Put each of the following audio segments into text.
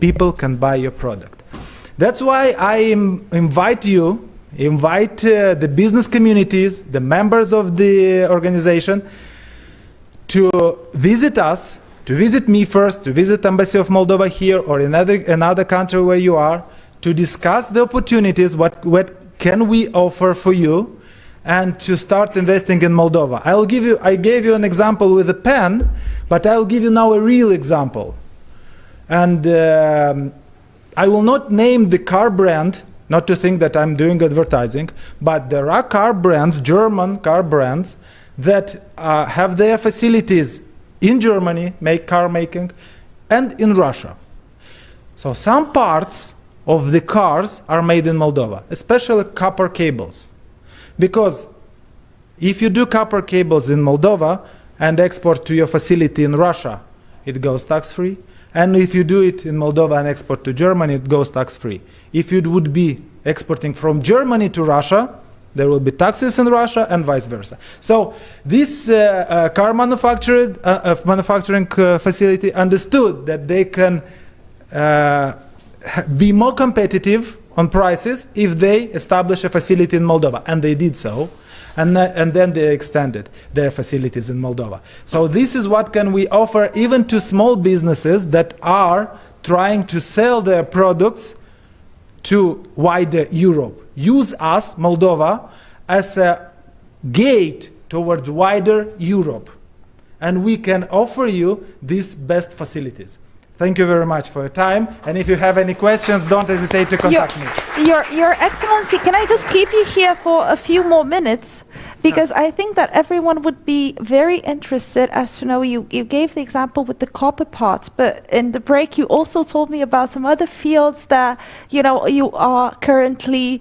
people can buy your product. That's why I invite the business communities, the members of the organization, to visit us, to visit me first, to visit Embassy of Moldova here or another country where you are, to discuss the opportunities, what can we offer for you, and to start investing in Moldova. I gave you an example with a pen, but I'll give you now a real example. And I will not name the car brand, not to think that I'm doing advertising, but there are car brands, German car brands, that have their facilities in Germany, car making, and in Russia. So some parts of the cars are made in Moldova, especially copper cables. Because if you do copper cables in Moldova and export to your facility in Russia, it goes tax-free. And if you do it in Moldova and export to Germany, it goes tax-free. If you would be exporting from Germany to Russia, there will be taxes in Russia and vice versa. So this car manufacturing facility understood that they can be more competitive on prices if they establish a facility in Moldova, and they did so, and then they extended their facilities in Moldova. So this is what can we offer even to small businesses that are trying to sell their products to wider Europe. Use us, Moldova, as a gate towards wider Europe, and we can offer you these best facilities. Thank you very much for your time, and if you have any questions, don't hesitate to contact me. Your Excellency, can I just keep you here for a few more minutes? Because I think that everyone would be very interested as to know, you gave the example with the copper parts, but in the break you also told me about some other fields that you are currently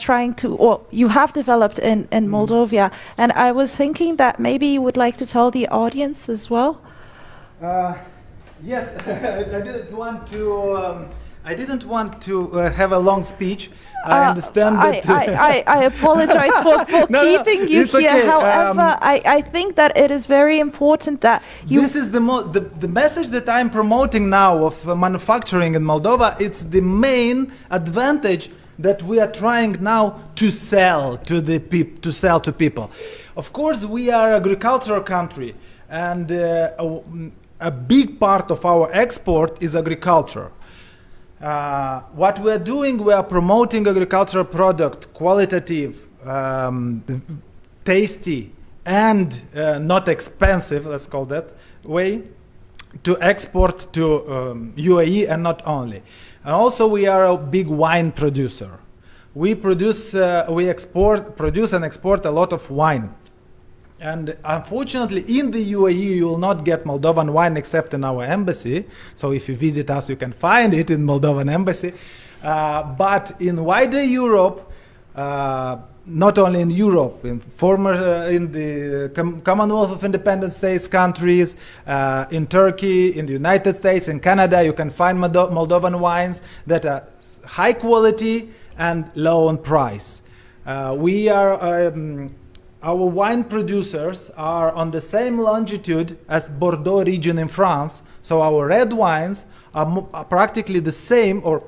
trying to, or you have developed in Moldova. And I was thinking that maybe you would like to tell the audience as well. Yes, I didn't want to have a long speech. I understand that. I apologize for keeping you here. Okay. However, I think that it is very important that you. This is the message that I'm promoting now of manufacturing in Moldova. It's the main advantage that we are trying now to sell to people. Of course, we are an agricultural country, and a big part of our export is agriculture. What we are doing, we are promoting agricultural product, qualitative, tasty, and not expensive, let's call that way, to export to UAE and not only. And also we are a big wine producer. We produce and export a lot of wine. And unfortunately, in the UAE, you will not get Moldovan wine except in our embassy. So if you visit us, you can find it in Moldovan embassy. But in wider Europe, not only in Europe, in the Commonwealth of Independent States countries, in Turkey, in the United States, in Canada, you can find Moldovan wines that are high quality and low on price. Our wine producers are on the same longitude as Bordeaux region in France, so our red wines are practically the same or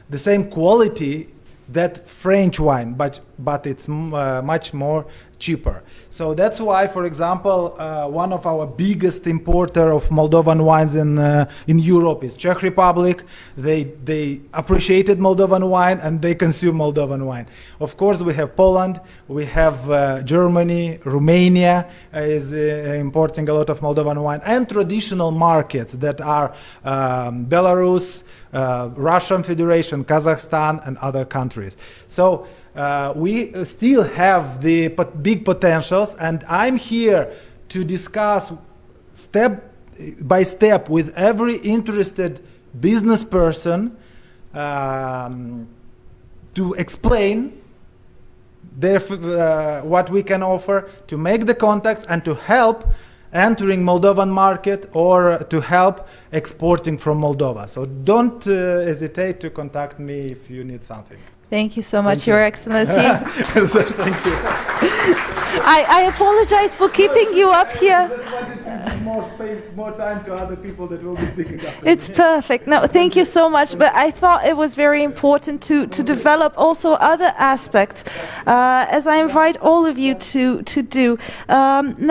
the same quality that French wine, but it's much more cheaper. So that's why, for example, one of our biggest importer of Moldovan wines in Europe is Czech Republic. They appreciated Moldovan wine and they consume Moldovan wine. Of course, we have Poland, we have Germany, Romania is importing a lot of Moldovan wine, and traditional markets that are Belarus, Russian Federation, Kazakhstan, and other countries. So we still have the big potentials, and I'm here to discuss step by step with every interested business person to explain what we can offer, to make the contacts, and to help entering Moldovan market or to help exporting from Moldova. So don't hesitate to contact me if you need something. Thank you so much, Your Excellency. Thank you. I apologize for keeping you up here. more space, more time to other people that will be speaking after It's me. perfect. No, thank you so much. But I thought it was very important to develop also other aspects, as I invite all of you to do.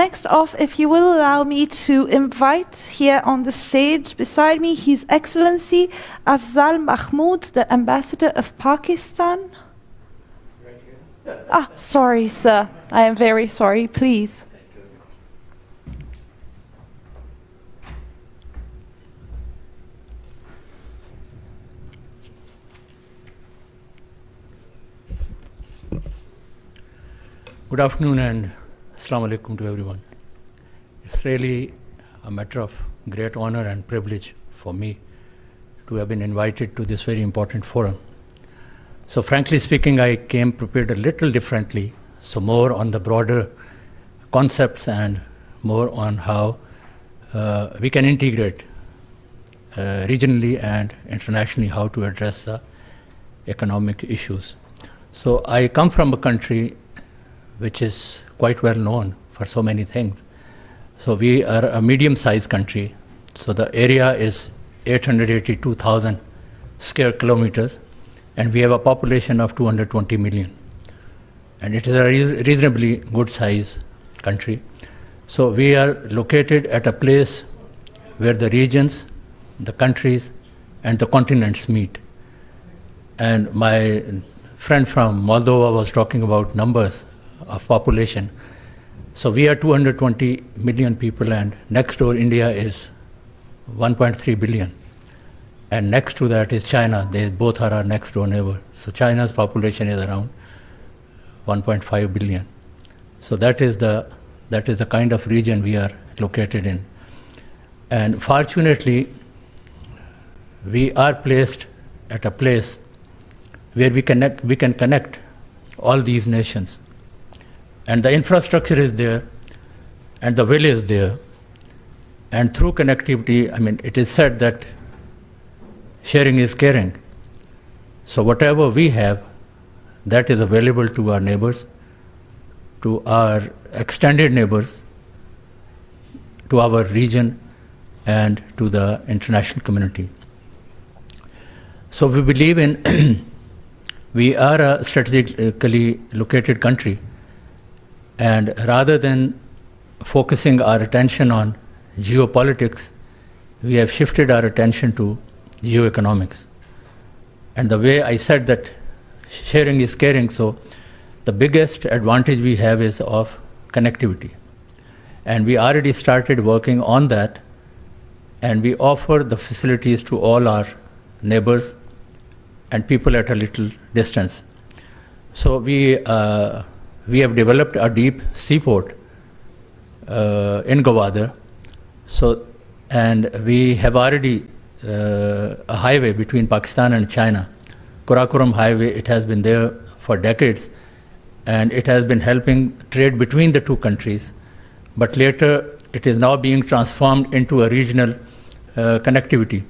Next off, if you will allow me to invite here on the stage beside me His Excellency Afzal Mahmood, the Ambassador of Pakistan. Ah, sorry, sir. I am very sorry. Please. Good afternoon and Assalamu alaikum to everyone. It's really a matter of great honor and privilege for me to have been invited to this very important forum. So frankly speaking, I came prepared a little differently, so more on the broader concepts and more on how we can integrate regionally and internationally how to address the economic issues. So I come from a country which is quite well known for so many things. So we are a medium-sized country. So the area is 882,000 square kilometers, and we have a population of 220 million. And it is a reasonably good size country. So we are located at a place where the regions, the countries, and the continents meet. And my friend from Moldova was talking about numbers of population. So we are 220 million people, and next door India is 1.3 billion. And next to that is China. They both are our next door neighbor. So China's population is around 1.5 billion. So that is the kind of region we are located in. And fortunately, we are placed at a place where we can connect all these nations. And the infrastructure is there, and the will is there. And through connectivity, I mean, it is said that sharing is caring. So whatever we have, that is available to our neighbors, to our extended neighbors, to our region, and to the international community. So we believe in, we are a strategically located country, and rather than focusing our attention on geopolitics, we have shifted our attention to geoeconomics. And the way I said that sharing is caring, so the biggest advantage we have is of connectivity. And we already started working on that, and we offer the facilities to all our neighbors and people at a little distance. So we have developed a deep seaport in Gwadar. So, and we have already a highway between Pakistan and China. Karakoram highway, it has been there for decades, and it has been helping trade between the two countries. But later, it is now being transformed into a regional connectivity.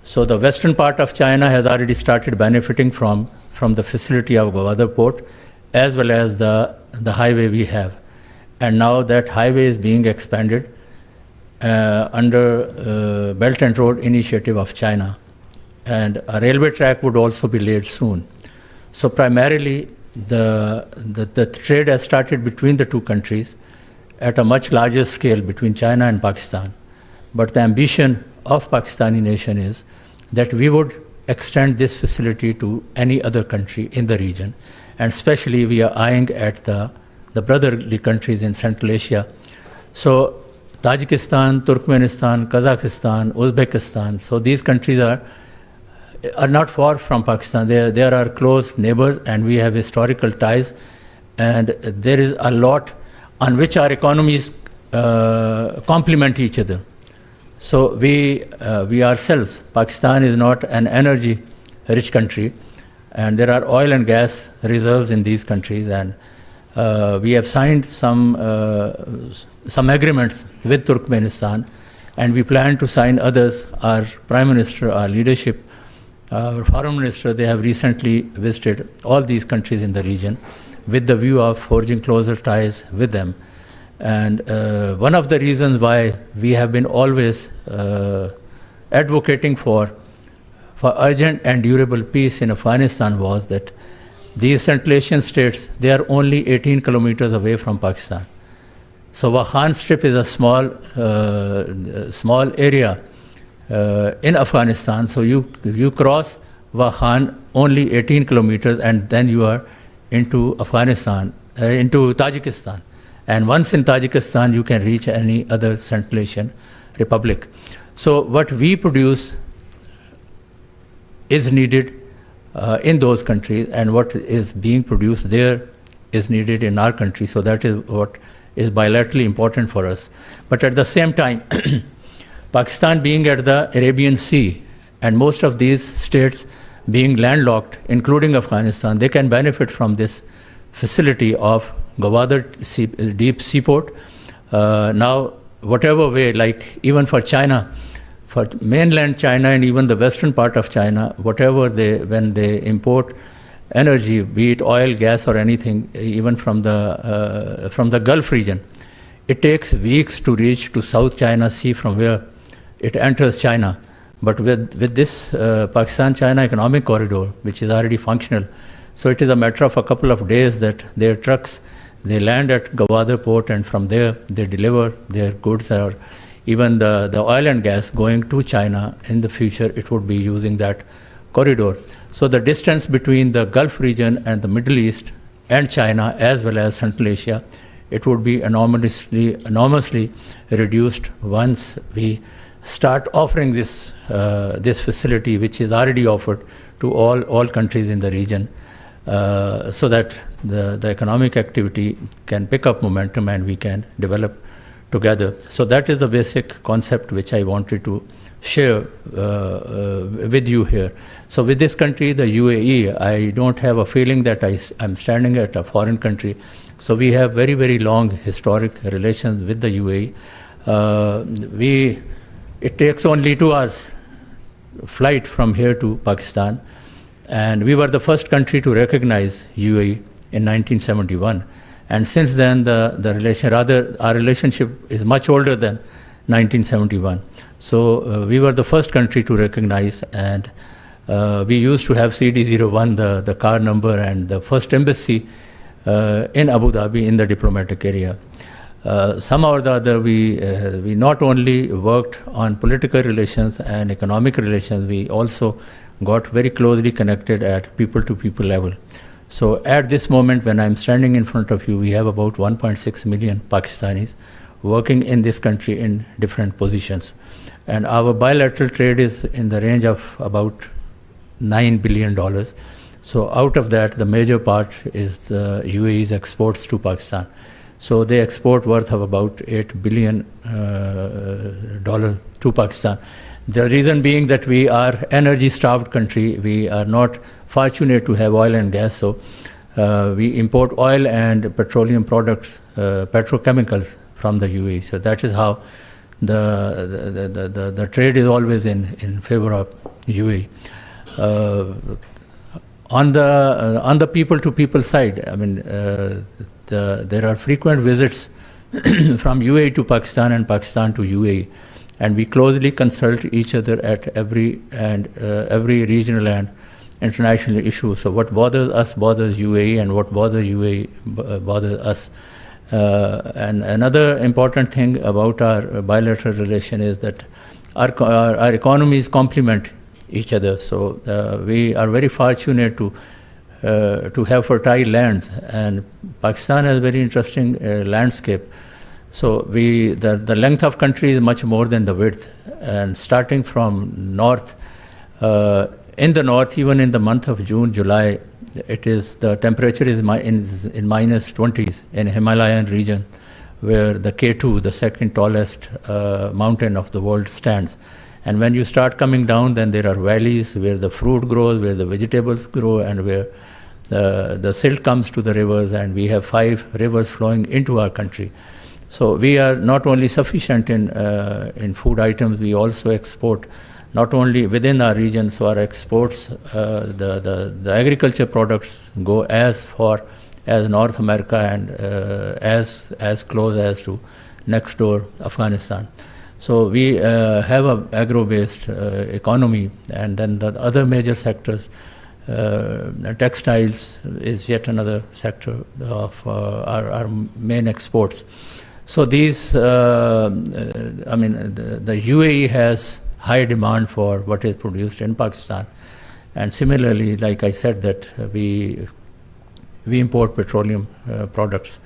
So the western part of China has already started benefiting from the facility of Gwadar port, as well as the highway we have. And now that highway is being expanded under Belt and Road Initiative of China. And a railway track would also be laid soon. So primarily, the trade has started between the two countries at a much larger scale between China and Pakistan. But the ambition of Pakistani nation is that we would extend this facility to any other country in the region. And especially we are eyeing at the brotherly countries in Central Asia. So Tajikistan, Turkmenistan, Kazakhstan, Uzbekistan, so these countries are not far from Pakistan. They are our close neighbors, and we have historical ties. And there is a lot on which our economies complement each other. So we ourselves, Pakistan is not an energy-rich country, and there are oil and gas reserves in these countries, and we have signed some agreements with Turkmenistan, and we plan to sign others. Our Prime Minister, our leadership, our Foreign Minister, they have recently visited all these countries in the region with the view of forging closer ties with them. And one of the reasons why we have been always advocating for urgent and durable peace in Afghanistan was that these Central Asian states, they are only 18 kilometers away from Pakistan. So Wakhan Strip is a small area in Afghanistan. So you cross Wakhan only 18 kilometers and then you are into Afghanistan, into Tajikistan. And once in Tajikistan, you can reach any other Central Asian republic. So what we produce is needed in those countries, and what is being produced there is needed in our country. So that is what is bilaterally important for us. But at the same time, Pakistan being at the Arabian Sea, and most of these states being landlocked, including Afghanistan, they can benefit from this facility of Gwadar deep seaport. Now, whatever way, like even for China, for mainland China and even the western part of China, whatever when they import energy, be it oil, gas, or anything, even from the Gulf region, it takes weeks to reach to South China Sea from where it enters China. But with this Pakistan-China economic corridor, which is already functional, so it is a matter of a couple of days that their trucks, they land at Gwadar port, and from there they deliver their goods, or even the oil and gas going to China. In the future, it would be using that corridor. So the distance between the Gulf region and the Middle East and China, as well as Central Asia, it would be enormously reduced once we start offering this facility, which is already offered to all countries in the region, so that the economic activity can pick up momentum and we can develop together. So that is the basic concept which I wanted to share with you here. So with this country, the UAE, I don't have a feeling that I'm standing at a foreign country. So we have very, very long historic relations with the UAE. It takes only 2 hours flight from here to Pakistan, and we were the first country to recognize UAE in 1971. And since then, our relationship is much older than 1971. So we were the first country to recognize, and we used to have CD01, the car number, and the first embassy in Abu Dhabi in the diplomatic area. Somehow or the other, we not only worked on political relations and economic relations, we also got very closely connected at people-to-people level. So at this moment, when I'm standing in front of you, we have about 1.6 million Pakistanis working in this country in different positions. And our bilateral trade is in the range of about $9 billion. So out of that, the major part is the UAE's exports to Pakistan. So they export worth of about $8 billion to Pakistan. The reason being that we are energy-starved country. We are not fortunate to have oil and gas, so we import oil and petroleum products, petrochemicals from the UAE. So that is how the trade is always in favor of UAE. On the people-to-people side, I mean, there are frequent visits from UAE to Pakistan and Pakistan to UAE, and we closely consult each other at every regional and international issue. So what bothers us bothers UAE, and what bothers UAE bothers us. And another important thing about our bilateral relation is that our economies complement each other. So we are very fortunate to have fertile lands, and Pakistan has very interesting landscape. So the length of country is much more than the width, and starting from north, in the north, even in the month of June, July, the temperature is in minus 20s in Himalayan region, where the K2, the second tallest mountain of the world, stands. And when you start coming down, then there are valleys where the fruit grows, where the vegetables grow, and where the silt comes to the rivers, and we have 5 rivers flowing into our country. So we are not only sufficient in food items, we also export not only within our region. So our exports, the agriculture products go as far as North America and as close as to next door Afghanistan. So we have a agro-based economy, and then the other major sectors, textiles is yet another sector of our main exports. So these, the UAE has high demand for what is produced in Pakistan, and similarly, like I said, that we import petroleum products.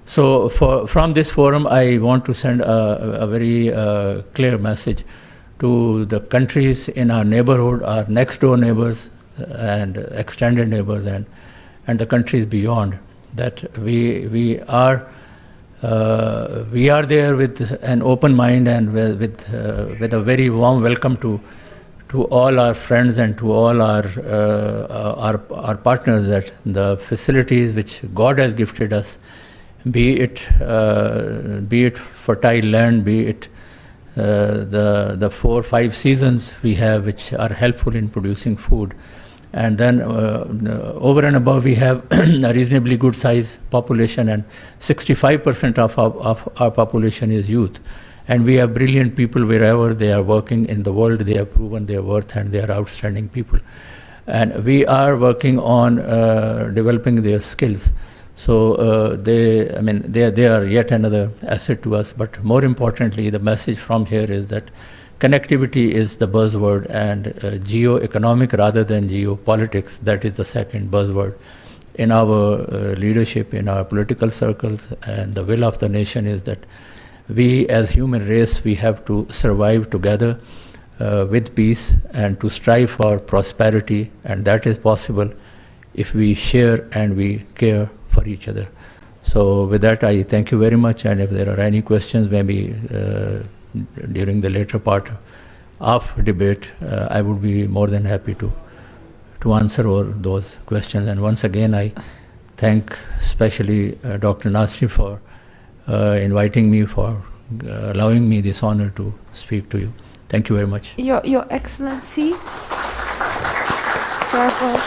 So from this forum, I want to send a very clear message to the countries in our neighborhood, our next door neighbors and extended neighbors, and the countries beyond, that we are there with an open mind and with a very warm welcome to all our friends and to all our partners, that the facilities which God has gifted us, be it fertile land, be it the 4 or 5 seasons we have, which are helpful in producing food, and then over and above we have a reasonably good size population, and 65% of our population is youth, and we have brilliant people wherever they are working in the world. They have proven their worth, and they are outstanding people, and we are working on developing their skills. So they are yet another asset to us. But more importantly, the message from here is that connectivity is the buzzword, and geo-economic rather than geopolitics, that is the second buzzword in our leadership, in our political circles. And the will of the nation is that we as human race, we have to survive together with peace and to strive for prosperity, and that is possible if we share and we care for each other. So with that, I thank you very much, and if there are any questions, maybe during the later part of debate, I would be more than happy to answer all those questions. And once again, I thank especially Dr. Nasri for inviting me, for allowing me this honor to speak to you. Thank you very much. Your Excellency. Bravo.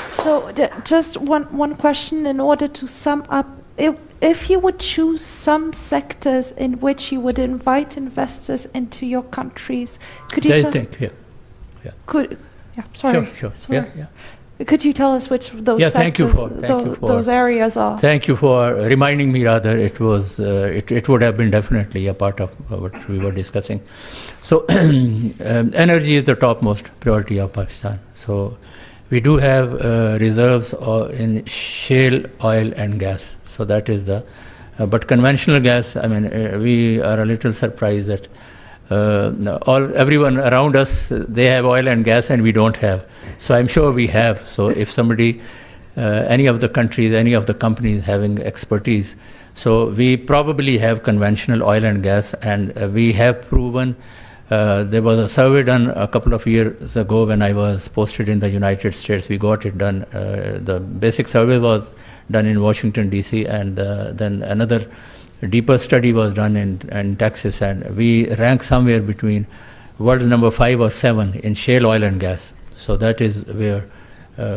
So just one question in order to sum up. If you would choose some sectors in which you would invite investors into your countries, could you Sorry. Sure. Sorry. Yeah. Could you tell us which those sectors, those areas are? Thank you for reminding me. Rather, it was it would have been definitely a part of what we were discussing. So, energy is the topmost priority of Pakistan. So, we do have reserves in shale oil and gas. So that is but conventional gas. We are a little surprised that everyone around us, they have oil and gas and we don't have. So I'm sure we have. So if somebody, any of the countries, any of the companies having expertise, so we probably have conventional oil and gas, and we have proven. There was a survey done a couple of years ago when I was posted in the United States. We got it done. The basic survey was done in Washington, D.C., and then another deeper study was done in Texas, and we rank somewhere between world's number 5 or 7 in shale oil and gas. So that is where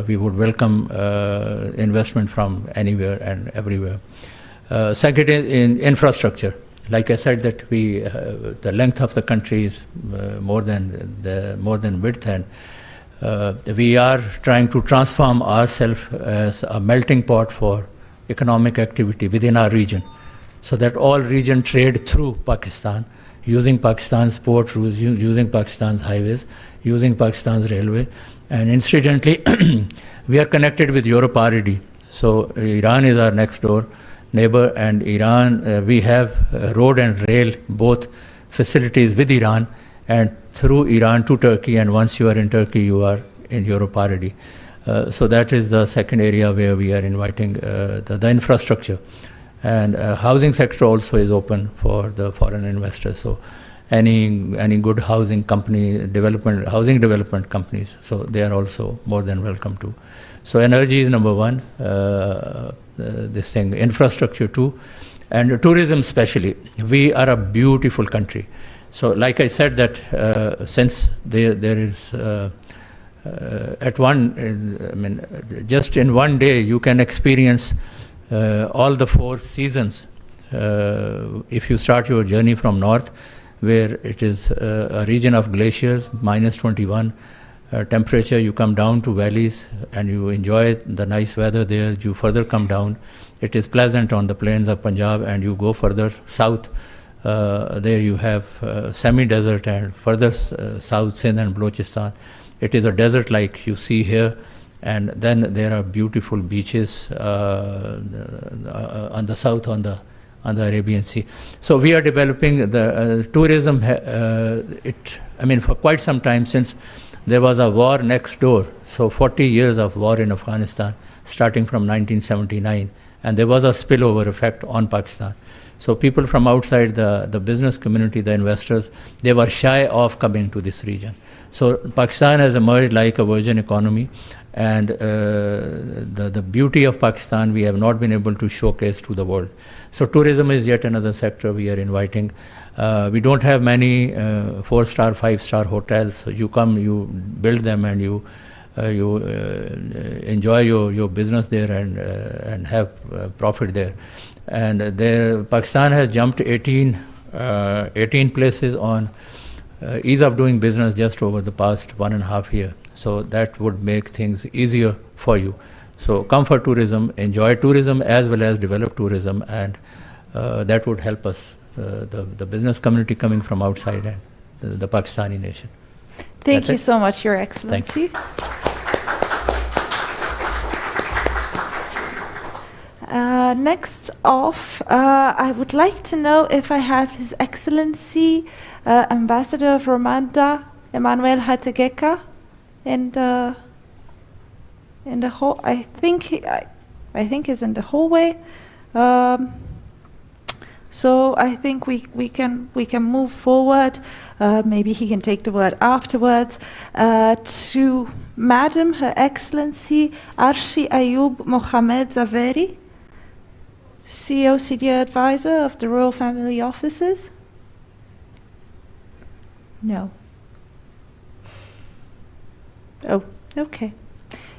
we would welcome investment from anywhere and everywhere. Second is in infrastructure. Like I said, that the length of the country is more than width, and we are trying to transform ourselves as a melting pot for economic activity within our region, so that all region trade through Pakistan, using Pakistan's port routes, using Pakistan's highways, using Pakistan's railway, and incidentally, we are connected with Europe already. So Iran is our next door neighbor, and Iran, we have road and rail, both facilities with Iran, and through Iran to Turkey, and once you are in Turkey, you are in Europe already. So that is the second area where we are inviting the infrastructure. And housing sector also is open for the foreign investors. So any good housing company, housing development companies, so they are also more than welcome to. So energy is number 1, this thing, infrastructure 2, and tourism especially. We are a beautiful country. So like I said, that since there is at one, just in one day, you can experience all the 4 seasons. If you start your journey from north, where it is a region of glaciers, -21 temperature, you come down to valleys and you enjoy the nice weather there. You further come down, it is pleasant on the plains of Punjab, and you go further south. There you have semi-desert, and further south, Sindh and Balochistan. It is a desert like you see here, and then there are beautiful beaches on the south, on the Arabian Sea. So we are developing the tourism. For quite some time, since there was a war next door, so 40 years of war in Afghanistan, starting from 1979, and there was a spillover effect on Pakistan. So people from outside the business community, the investors, they were shy of coming to this region. So Pakistan has emerged like a virgin economy, and the beauty of Pakistan we have not been able to showcase to the world. So tourism is yet another sector we are inviting. We don't have many 4-star, 5-star hotels. So you come, you build them, and you enjoy your business there and have profit there. And Pakistan has jumped 18 places on ease of doing business just over the past 1.5 years. So that would make things easier for you. So come for tourism, enjoy tourism as well as develop tourism, and that would help us, the business community coming from outside and the Pakistani nation. Thank you so much, Your Excellency. Thank you. Next off, I would like to know if I have His Excellency Ambassador of Rwanda, Emmanuel Hategeka, in the hall. I think he's in the hallway. So I think we can move forward. Maybe he can take the word afterwards. To Madam, Her Excellency Arshi Ayub Mohamed Zaveri, CEO Senior Advisor of the Royal Family Offices. No. Oh, okay.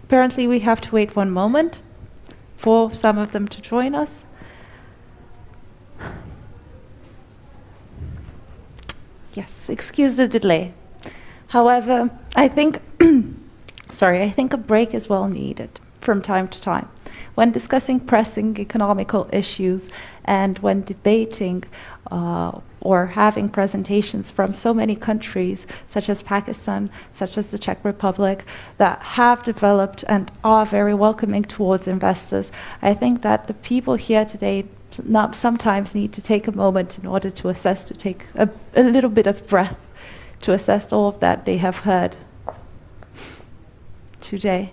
Apparently we have to wait one moment for some of them to join us. Yes, excuse the delay. However, I think I think a break is well needed from time to time. When discussing pressing economical issues and when debating or having presentations from so many countries, such as Pakistan, such as the Czech Republic, that have developed and are very welcoming towards investors, I think that the people here today sometimes need to take a moment in order to assess, to take a little bit of breath, to assess all of that they have heard today.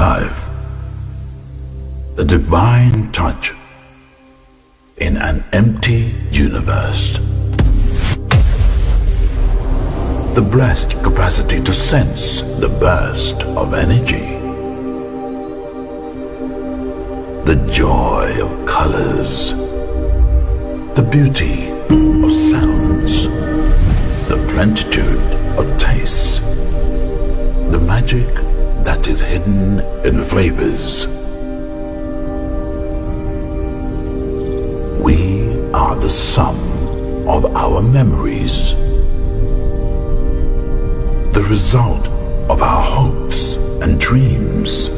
life. The divine touch in an empty universe. The blessed capacity to sense the burst of energy. The joy of colors. The beauty of sounds. The plenitude of tastes. The magic that is hidden in flavors. We are the sum of our memories, the result of our hopes and dreams,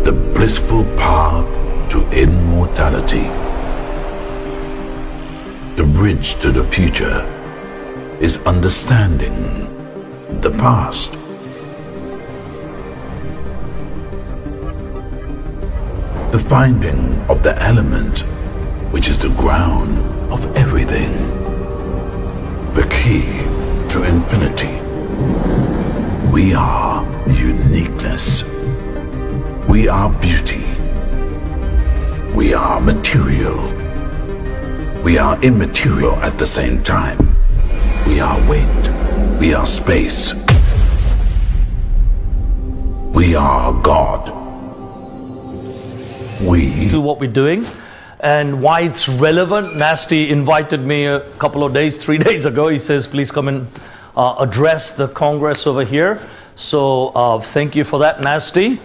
the blissful path to immortality. The bridge to the future is understanding the past. The finding of the element which is the ground of everything. The key to infinity. We are uniqueness. We are beauty. We are material. We are immaterial at the same time. We are weight. We are space. We are God. We to what we're doing and why it's relevant. Nasty invited me a couple of days, 3 days ago. He says, please come and address the Congress over here. So thank you for that, Nasty.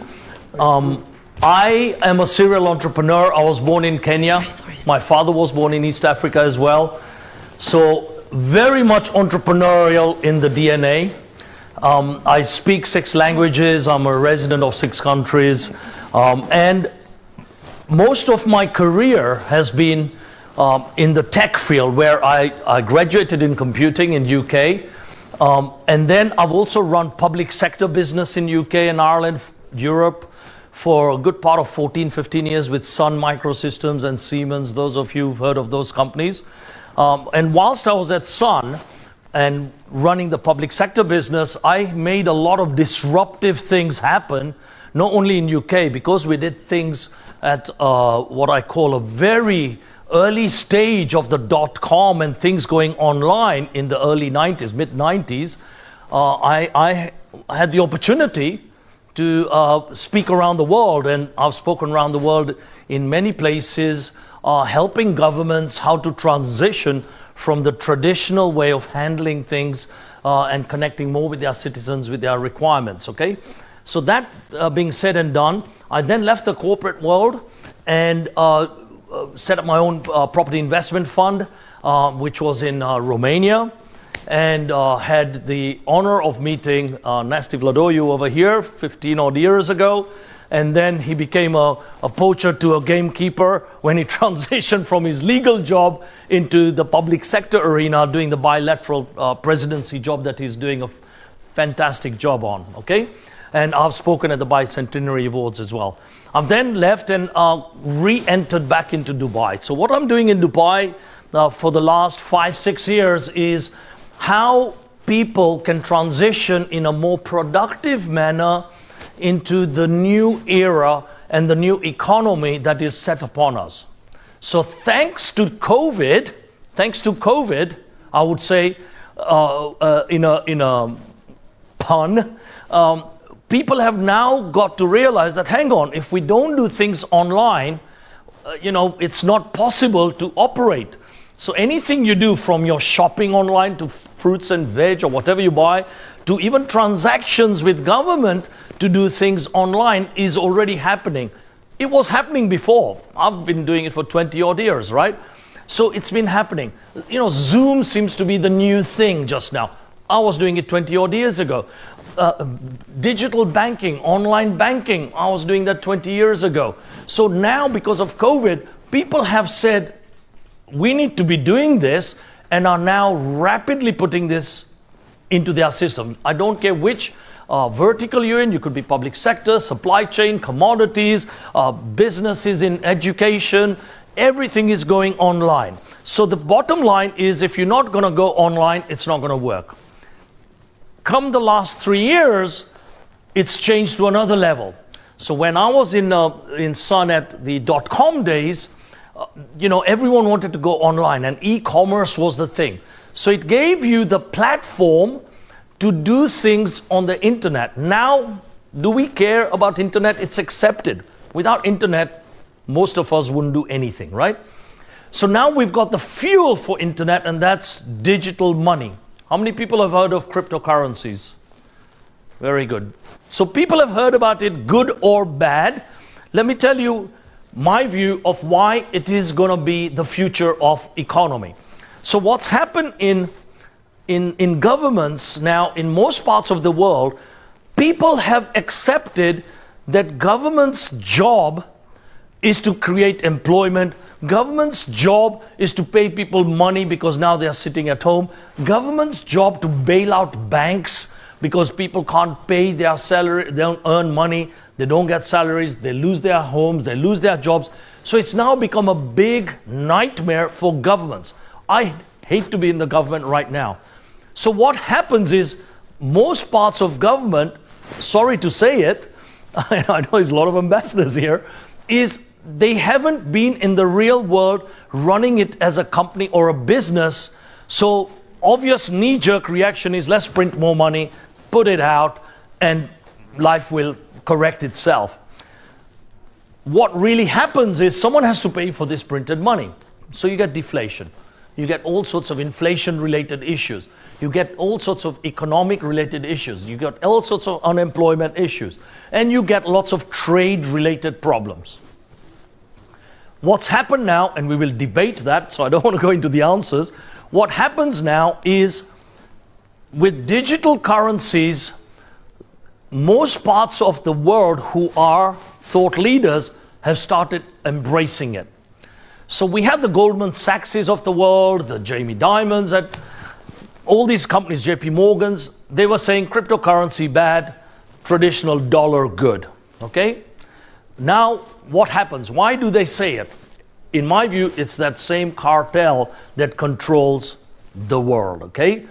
I am a serial entrepreneur. I was born in Kenya. My father was born in East Africa as well. So very much entrepreneurial in the DNA. I speak 6 languages. I'm a resident of 6 countries. And most of my career has been in the tech field, where I graduated in computing in UK. And then I've also run public sector business in UK and Ireland, Europe, for a good part of 14, 15 years with Sun Microsystems and Siemens, those of you who've heard of those companies. And whilst I was at Sun and running the public sector business, I made a lot of disruptive things happen, not only in UK, because we did things at what I call a very early stage of the .com and things going online in the early 90s, mid-90s. I had the opportunity to speak around the world, and I've spoken around the world in many places, helping governments how to transition from the traditional way of handling things and connecting more with their citizens, with their requirements, okay? So that being said and done, I then left the corporate world and set up my own property investment fund, which was in Romania, and had the honor of meeting Nasty Vladoiu over here 15 odd years ago. And then he became a poacher to a gamekeeper when he transitioned from his legal job into the public sector arena, doing the bilateral presidency job that he's doing a fantastic job on, okay? And I've spoken at the Bicentenary Awards as well. I've then left and re-entered back into Dubai. So what I'm doing in Dubai for the last 5-6 years is how people can transition in a more productive manner into the new era and the new economy that is set upon us. So thanks to COVID, I would say in a pun, people have now got to realize that, hang on, if we don't do things online, it's not possible to operate. So anything you do, from your shopping online to fruits and veg or whatever you buy, to even transactions with government to do things online, is already happening. It was happening before. I've been doing it for 20 odd years, right? So it's been happening. Zoom seems to be the new thing just now. I was doing it 20 odd years ago. Digital banking, online banking, I was doing that 20 years ago. So now, because of COVID, people have said, we need to be doing this, and are now rapidly putting this into their systems. I don't care which vertical you're in. You could be public sector, supply chain, commodities, businesses in education. Everything is going online. So the bottom line is, if you're not going to go online, it's not going to work. Come the last 3 years, it's changed to another level. So when I was in Sun at the .com days, everyone wanted to go online, and e-commerce was the thing. So it gave you the platform to do things on the internet. Now, do we care about internet? It's accepted. Without internet, most of us wouldn't do anything, right? So now we've got the fuel for internet, and that's digital money. How many people have heard of cryptocurrencies? Very good. So people have heard about it, good or bad. Let me tell you my view of why it is going to be the future of economy. So what's happened in governments now, in most parts of the world, people have accepted that government's job is to create employment. Government's job is to pay people money because now they are sitting at home. Government's job to bail out banks because people can't pay their salary, they don't earn money, they don't get salaries, they lose their homes, they lose their jobs. So it's now become a big nightmare for governments. I hate to be in the government right now. So what happens is most parts of government, sorry to say it, I know there's a lot of ambassadors here, is they haven't been in the real world running it as a company or a business. So obvious knee-jerk reaction is let's print more money, put it out, and life will correct itself. What really happens is someone has to pay for this printed money. So you get deflation. You get all sorts of inflation-related issues. You get all sorts of economic-related issues. You get all sorts of unemployment issues. And you get lots of trade-related problems. What's happened now, and we will debate that, so I don't want to go into the answers. What happens now is with digital currencies, most parts of the world who are thought leaders have started embracing it. So we have the Goldman Sachses of the world, the Jamie Dimons, at all these companies, JP Morgans, they were saying cryptocurrency bad, traditional dollar good, okay? Now, what happens? Why do they say it? In my view, it's that same cartel that controls the world, okay?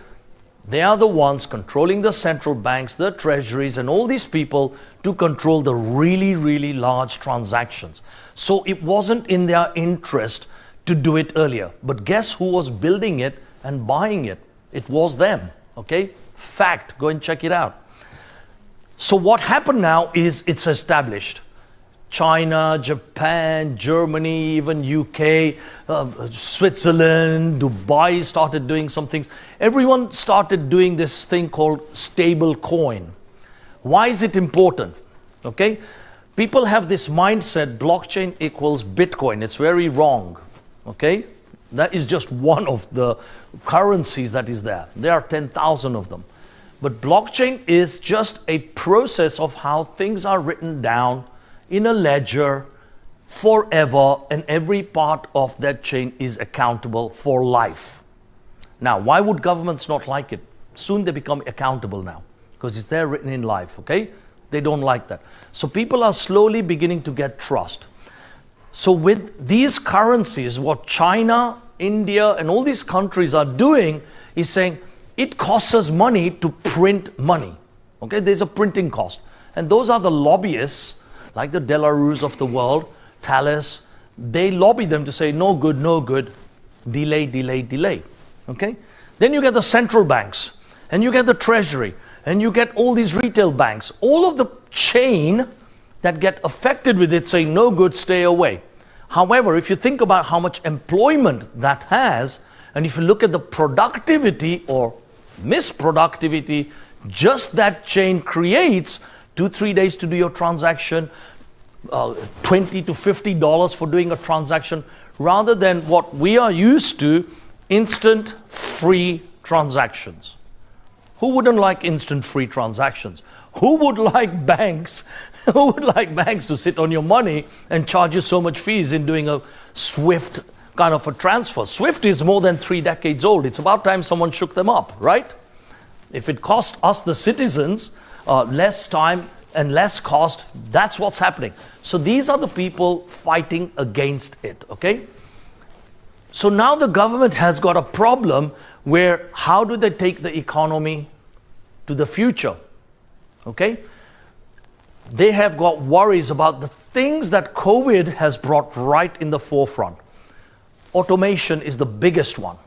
They are the ones controlling the central banks, the treasuries, and all these people to control the really, really large transactions. So it wasn't in their interest to do it earlier. But guess who was building it and buying it? It was them, okay? Fact, go and check it out. So what happened now is it's established. China, Japan, Germany, even UK, Switzerland, Dubai started doing some things. Everyone started doing this thing called stable coin. Why is it important? Okay, people have this mindset, blockchain equals Bitcoin. It's very wrong. Okay, that is just one of the currencies that is there. There are 10,000 of them. But blockchain is just a process of how things are written down in a ledger forever, and every part of that chain is accountable for life. Now, why would governments not like it? Soon they become accountable now because it's there written in life, okay? They don't like that. So people are slowly beginning to get trust. So with these currencies, what China, India, and all these countries are doing is saying it costs us money to print money, okay? There's a printing cost. And those are the lobbyists like the Delarues of the world, Thales, they lobby them to say no good, delay, delay, delay, okay? Then you get the central banks, and you get the treasury, and you get all these retail banks, all of the chain that get affected with it saying no good, stay away. However, if you think about how much employment that has, and if you look at the productivity or misproductivity just that chain creates, 2-3 days to do your transaction, $20 to $50 for doing a transaction, rather than what we are used to, instant free transactions. Who wouldn't like instant free transactions? Who would like banks? Who would like banks to sit on your money and charge you so much fees in doing a SWIFT kind of a transfer? SWIFT is more than 3 decades old. It's about time someone shook them up, right? If it cost us, the citizens, less time and less cost, that's what's happening. So these are the people fighting against it, okay? So now the government has got a problem where how do they take the economy to the future, okay? they have got worries about the things that COVID has brought right in the forefront. Automation is the biggest one.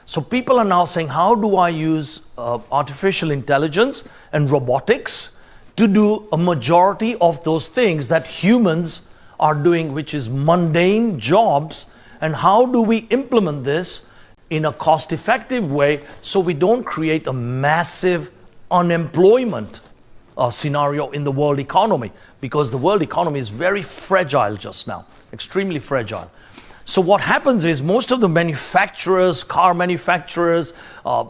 So people are now saying, how do I use artificial intelligence and robotics to do a majority of those things that humans are doing, which is mundane jobs, and how do we implement this in a cost-effective way so we don't create a massive unemployment scenario in the world economy, because the world economy is very fragile just now, extremely fragile. So what happens is most of the manufacturers, car manufacturers,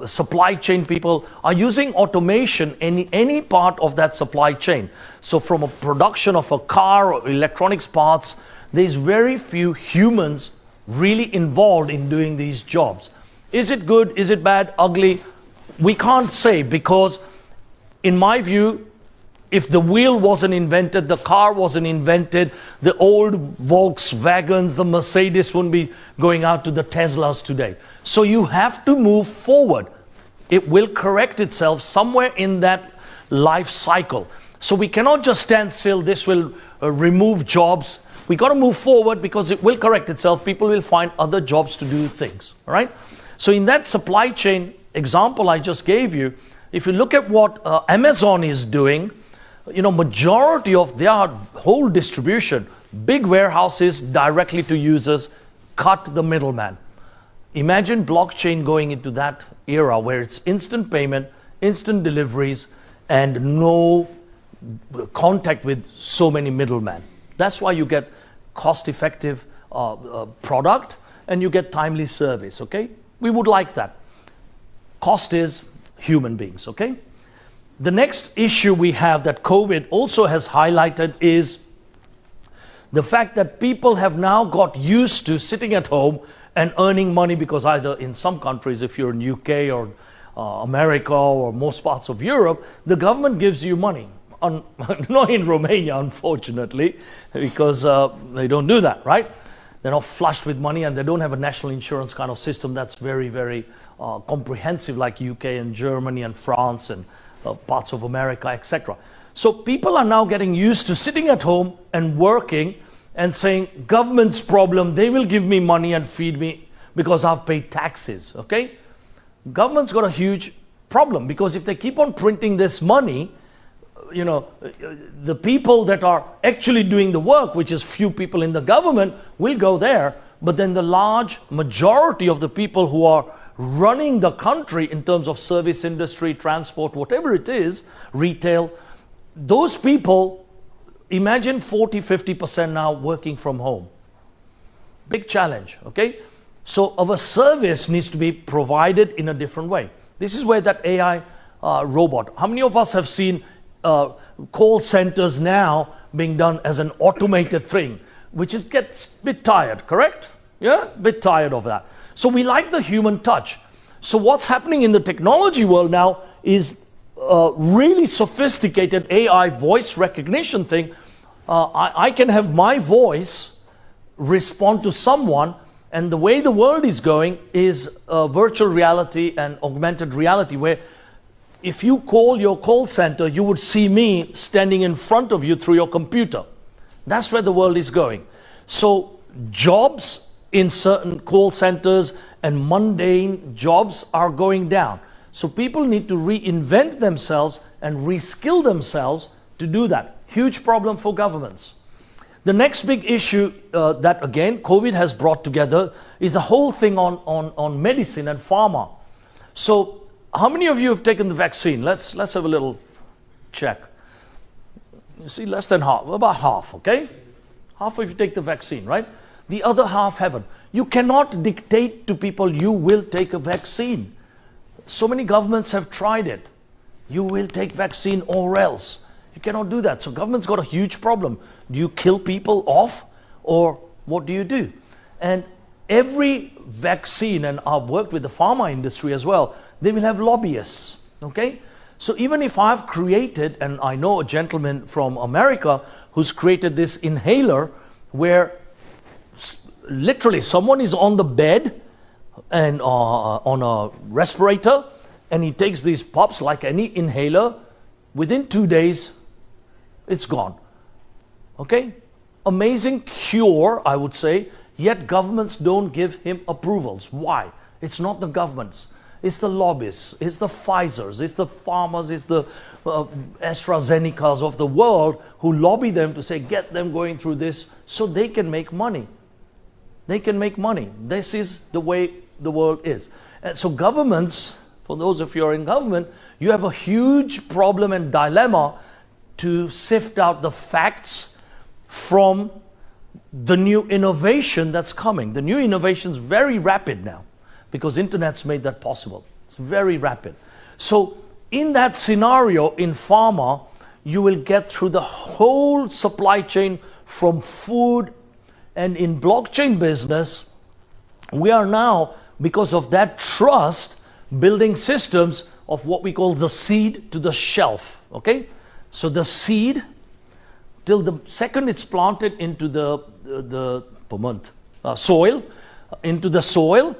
supply chain people are using automation in any part of that supply chain. So from a production of a car or electronics parts, there's very few humans really involved in doing these jobs. Is it good? Is it bad? Ugly? We can't say, because in my view, if the wheel wasn't invented, the car wasn't invented, the old Volkswagens, the Mercedes wouldn't be going out to the Teslas today. So you have to move forward. It will correct itself somewhere in that life cycle. So we cannot just stand still, this will remove jobs. We got to move forward because it will correct itself. People will find other jobs to do things, all right? So in that supply chain example I just gave you, if you look at what Amazon is doing, you know, majority of their whole distribution, big warehouses directly to users, cut the middleman. Imagine blockchain going into that era where it's instant payment, instant deliveries, and no contact with so many middlemen. That's why you get cost-effective product and you get timely service, okay? We would like that. Cost is human beings, okay? The next issue we have that COVID also has highlighted is the fact that people have now got used to sitting at home and earning money, because either in some countries, if you're in UK or America or most parts of Europe, the government gives you money. Not in Romania, unfortunately, because they don't do that, right? They're not flushed with money and they don't have a national insurance kind of system that's very, very comprehensive like UK and Germany and France and parts of America, etc. So people are now getting used to sitting at home and working and saying, government's problem, they will give me money and feed me because I've paid taxes, okay? Government's got a huge problem, because if they keep on printing this money, you know, the people that are actually doing the work, which is few people in the government, will go there, but then the large majority of the people who are running the country in terms of service industry, transport, whatever it is, retail, those people, imagine 40-50% now working from home. Big challenge, okay? So our service needs to be provided in a different way. This is where that AI robot, how many of us have seen call centers now being done as an automated thing, which is gets a bit tired, correct? Yeah, a bit tired of that. So we like the human touch. So what's happening in the technology world now is really sophisticated AI voice recognition thing. I can have my voice respond to someone, and the way the world is going is virtual reality and augmented reality, where if you call your call center, you would see me standing in front of you through your computer. That's where the world is going. So jobs in certain call centers and mundane jobs are going down. So people need to reinvent themselves and reskill themselves to do that. Huge problem for governments. The next big issue that again COVID has brought together is the whole thing on medicine and pharma. So how many of you have taken the vaccine? Let's have a little check. You see, less than half, about half, okay? Half of you take the vaccine, right? The other half haven't. You cannot dictate to people, you will take a vaccine. So many governments have tried it. You will take vaccine or else. You cannot do that. So government's got a huge problem. Do you kill people off, or what do you do? And every vaccine, and I've worked with the pharma industry as well, they will have lobbyists, okay? So even if I've created, and I know a gentleman from America who's created this inhaler where literally someone is on the bed and on a respirator, and he takes these puffs like any inhaler. Within 2 days, it's gone. Okay? Amazing cure, I would say, yet governments don't give him approvals. Why? It's not the governments. It's the lobbyists, it's the Pfizers, it's the farmers, it's the AstraZenecas of the world who lobby them to say, get them going through this so they can make money. They can make money. This is the way the world is. And so governments, for those of you who are in government, you have a huge problem and dilemma to sift out the facts from the new innovation that's coming. The new innovation is very rapid now because internet's made that possible. It's very rapid. So in that scenario in pharma, you will get through the whole supply chain from food, and in blockchain business, we are now, because of that trust, building systems of what we call the seed to the shelf. Okay? So the seed, till the second it's planted into the soil, into the soil,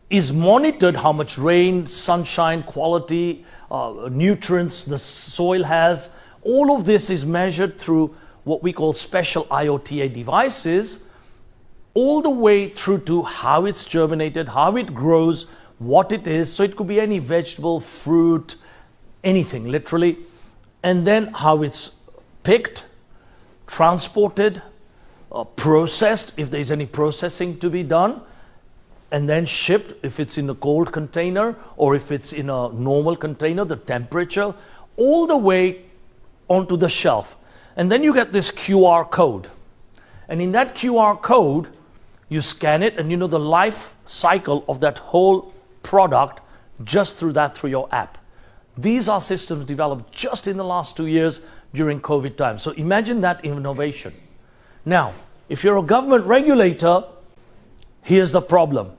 is monitored how much rain, sunshine, quality, nutrients the soil has. All of this is measured through what we call special IoT devices, all the way through to how it's germinated, how it grows, what it is. So it could be any vegetable, fruit, anything literally. And then how it's picked, transported, processed, if there's any processing to be done, and then shipped if it's in a cold container or if it's in a normal container, the temperature, all the way onto the shelf. And then you get this QR code. And in that QR code, you scan it and you know the life cycle of that whole product just through your app. These are systems developed just in the last 2 years during COVID time. So imagine that innovation. Now, if you're a government regulator, here's the problem.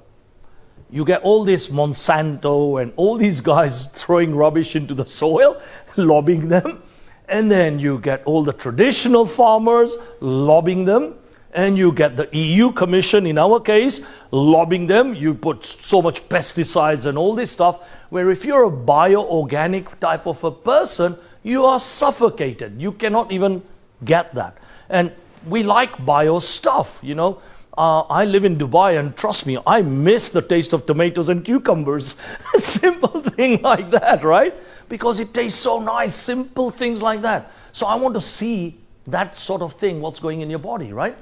You get all this Monsanto and all these guys throwing rubbish into the soil, lobbying them. And then you get all the traditional farmers lobbying them. And you get the EU Commission, in our case, lobbying them. You put so much pesticides and all this stuff, where if you're a bio-organic type of a person, you are suffocated. You cannot even get that. And we like bio stuff, you know. I live in Dubai, and trust me, I miss the taste of tomatoes and cucumbers. Simple thing like that, right? Because it tastes so nice, simple things like that. So I want to see that sort of thing, what's going in your body, right?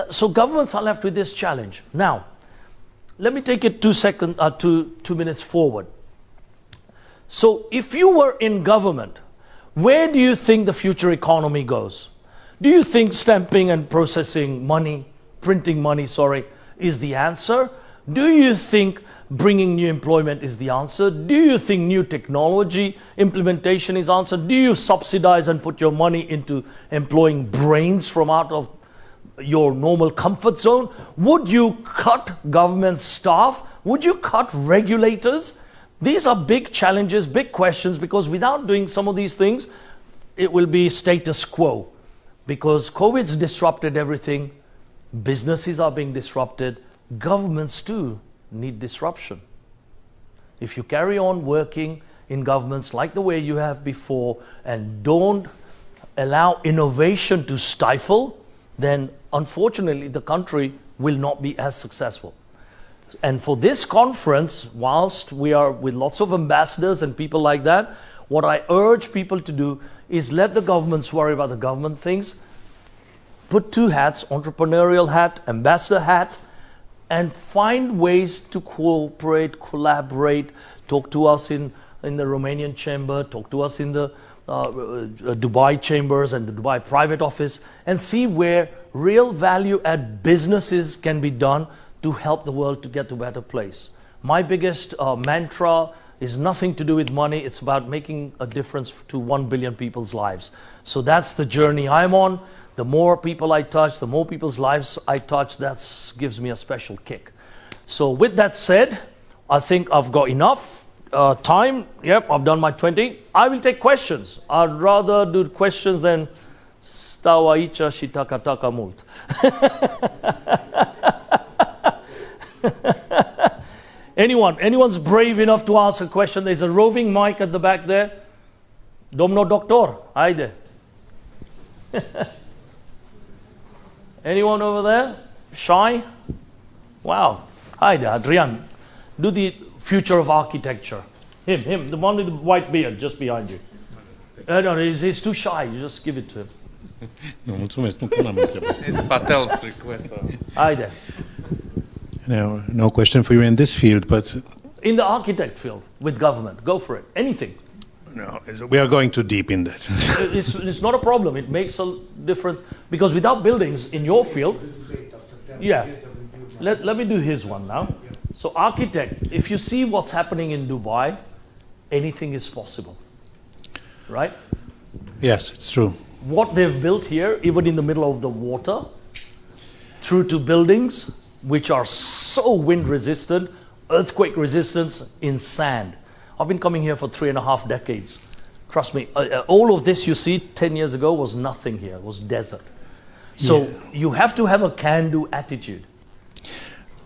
So governments are left with this challenge. Now, let me take it 2 minutes forward. So if you were in government, where do you think the future economy goes? Do you think stamping and processing money, printing money, is the answer? Do you think bringing new employment is the answer? Do you think new technology implementation is the answer? Do you subsidize and put your money into employing brains from out of your normal comfort zone? Would you cut government staff? Would you cut regulators? These are big challenges, big questions, because without doing some of these things, it will be status quo. Because COVID's disrupted everything, businesses are being disrupted, governments too need disruption. If you carry on working in governments like the way you have before and don't allow innovation to stifle, then unfortunately the country will not be as successful. And for this conference, whilst we are with lots of ambassadors and people like that, what I urge people to do is let the governments worry about the government things, put 2 hats, entrepreneurial hat, ambassador hat, and find ways to cooperate, collaborate, talk to us in the Romanian chamber, talk to us in the Dubai chambers and the Dubai private office, and see where real value add businesses can be done to help the world to get to a better place. My biggest mantra is nothing to do with money. It's about making a difference to 1 billion people's lives. So that's the journey I'm on. The more people I touch, the more people's lives I touch, that gives me a special kick. So with that said, I think I've got enough time. Yep, I've done my 20. I will take questions. I'd rather do questions than stau aici și taka mult. Anyone's brave enough to ask a question? There's a roving mic at the back there. Domnul doctor, haide. Anyone over there? Shy? Wow. Hi there, Adrian. Do the future of architecture. Him, the one with the white beard just behind you. No, he's too shy. You just give it to him. Nu, mulțumesc, nu puneam întrebări. It's Patel's request. Hi there. No question for you in this field, but In the architect field, with government, go for it. Anything. no, we are going too deep in that. It's not a problem. It makes a difference. Because without buildings in your field, yeah. Let me do his one now. So architect, if you see what's happening in Dubai, anything is possible. Right? Yes, it's true. What they've built here, even in the middle of the water, through to buildings which are so wind resistant, earthquake resistance in sand. I've been coming here for 3.5 decades. Trust me, all of this you see 10 years ago was nothing here, it was desert. So you have to have a can-do attitude.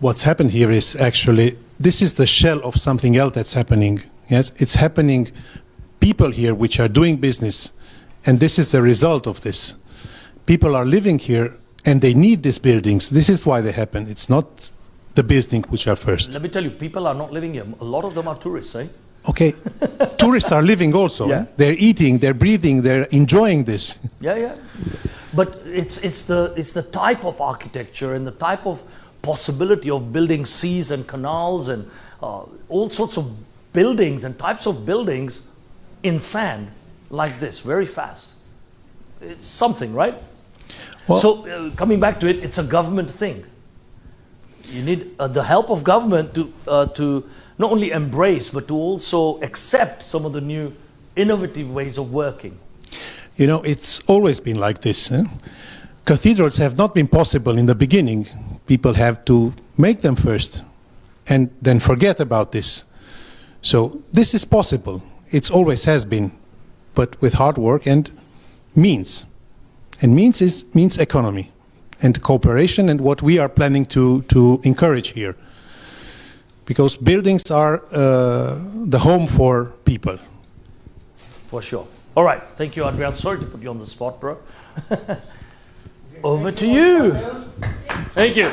What's happened here is actually, this is the shell of something else that's happening. Yes, it's happening, people here which are doing business, and this is the result of this. People are living here and they need these buildings. This is why they happen. It's not the buildings which are first. Let me tell you, people are not living here. A lot of them are tourists, eh? Okay, tourists are living also. Yeah. They're eating, they're breathing, they're enjoying this. Yeah. But it's the type of architecture and the type of possibility of building seas and canals and all sorts of buildings and types of buildings in sand like this, very fast. It's something, right? Well, So coming back to it, it's a government thing. You need the help of government to not only embrace, but to also accept some of the new innovative ways of working. you know, it's always been like this. Cathedrals have not been possible in the beginning. People have to make them first and then forget about this. So this is possible. It always has been, but with hard work and means. And means economy and cooperation, and what we are planning to encourage here. Because buildings are the home for people. For sure. All right. Thank you, Adrian. Sorry to put you on the spot, bro. Over to you. Thank you.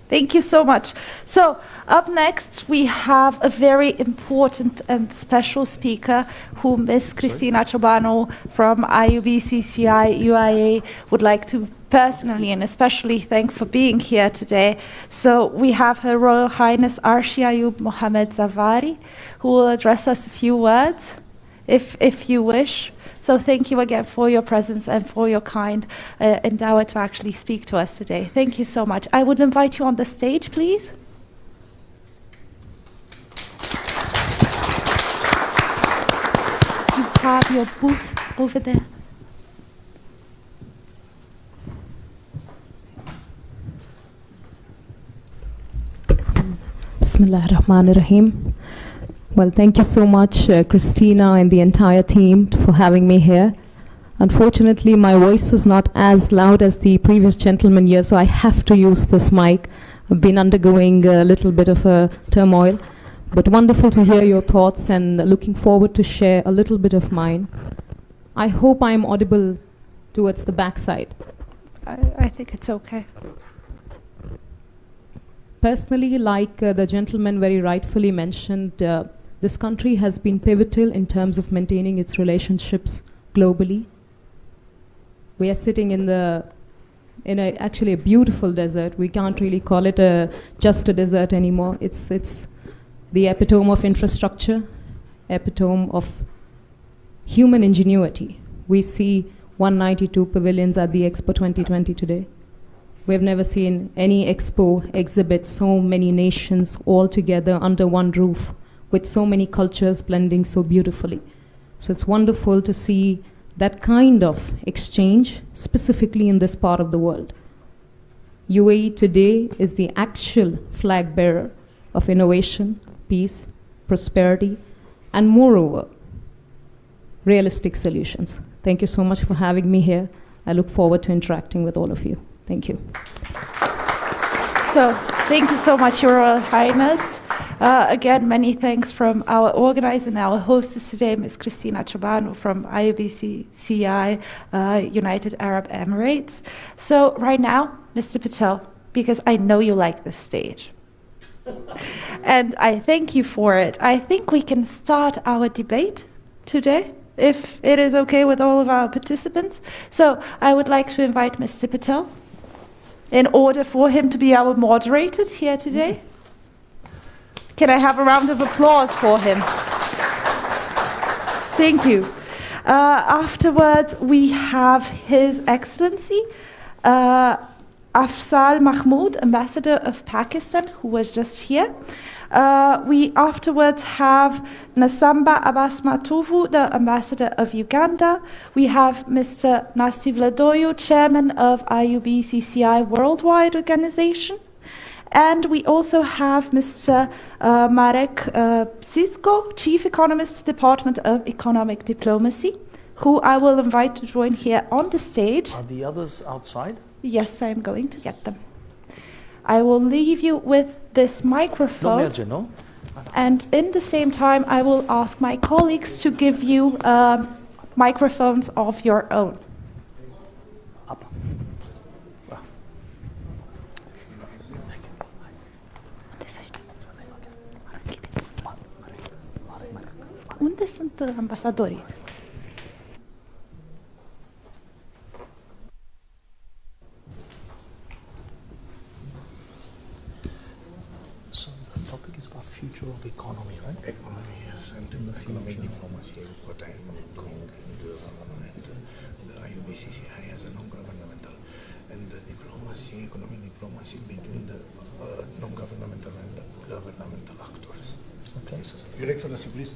Thank you so much. So up next, we have a very important and special speaker who Ms. Cristina Ciobanu from IUBCCI UAE would like to personally and especially thank for being here today. So we have Her Royal Highness Arshi Ayub Mohammed Zavari, who will address us a few words, if you wish. So thank you again for your presence and for your kind endeavor to actually speak to us today. Thank you so much. I would invite you on the stage, please. You have your booth over there. Bismillah ar-Rahman ar-Rahim. Well, thank you so much, Christina and the entire team for having me here. Unfortunately, my voice is not as loud as the previous gentleman here, so I have to use this mic. I've been undergoing a little bit of a turmoil, but wonderful to hear your thoughts and looking forward to share a little bit of mine. I hope I'm audible towards the backside. I think it's okay. Personally, like the gentleman very rightfully mentioned, this country has been pivotal in terms of maintaining its relationships globally. We are sitting in actually a beautiful desert. We can't really call it just a desert anymore. It's the epitome of infrastructure, epitome of human ingenuity. We see 192 pavilions at the Expo 2020 today. We've never seen any expo exhibit so many nations all together under one roof, with so many cultures blending so beautifully. So it's wonderful to see that kind of exchange, specifically in this part of the world. UAE today is the actual flag bearer of innovation, peace, prosperity, and moreover, realistic solutions. Thank you so much for having me here. I look forward to interacting with all of you. Thank you. So, thank you so much, Your Royal Highness. Again, many thanks from our organizer and our hostess today, Ms. Cristina Ciobanu from IUBCCI United Arab Emirates. So right now, Mr. Patel, because I know you like this stage, and I thank you for it, I think we can start our debate today, if it is okay with all of our participants. So I would like to invite Mr. Patel in order for him to be our moderator here today. Can I have a round of applause for him? Thank you. Afterwards, we have His Excellency Afzal Mahmood, Ambassador of Pakistan, who was just here. We afterwards have Nasamba Abbas Matuvu, the Ambassador of Uganda. We have Mr. Nasti Vladoyo, Chairman of IUBCCI Worldwide Organization. And we also have Mr. Marek Psisko, Chief Economist, Department of Economic Diplomacy, who I will invite to join here on the stage. Are the others outside? Yes, I am going to get them. I will leave you with this microphone, No? and in the same time, I will ask my colleagues to give you microphones of your own. Up. Unde sunt ambasadorii? So the topic is about future of economy, right? Economy, yes, and economic diplomacy, what I am doing in the government, the IUBCCI as a non-governmental, and the diplomacy, economic diplomacy between the non-governmental and the governmental actors. Okay. Yes, Your Excellency, please.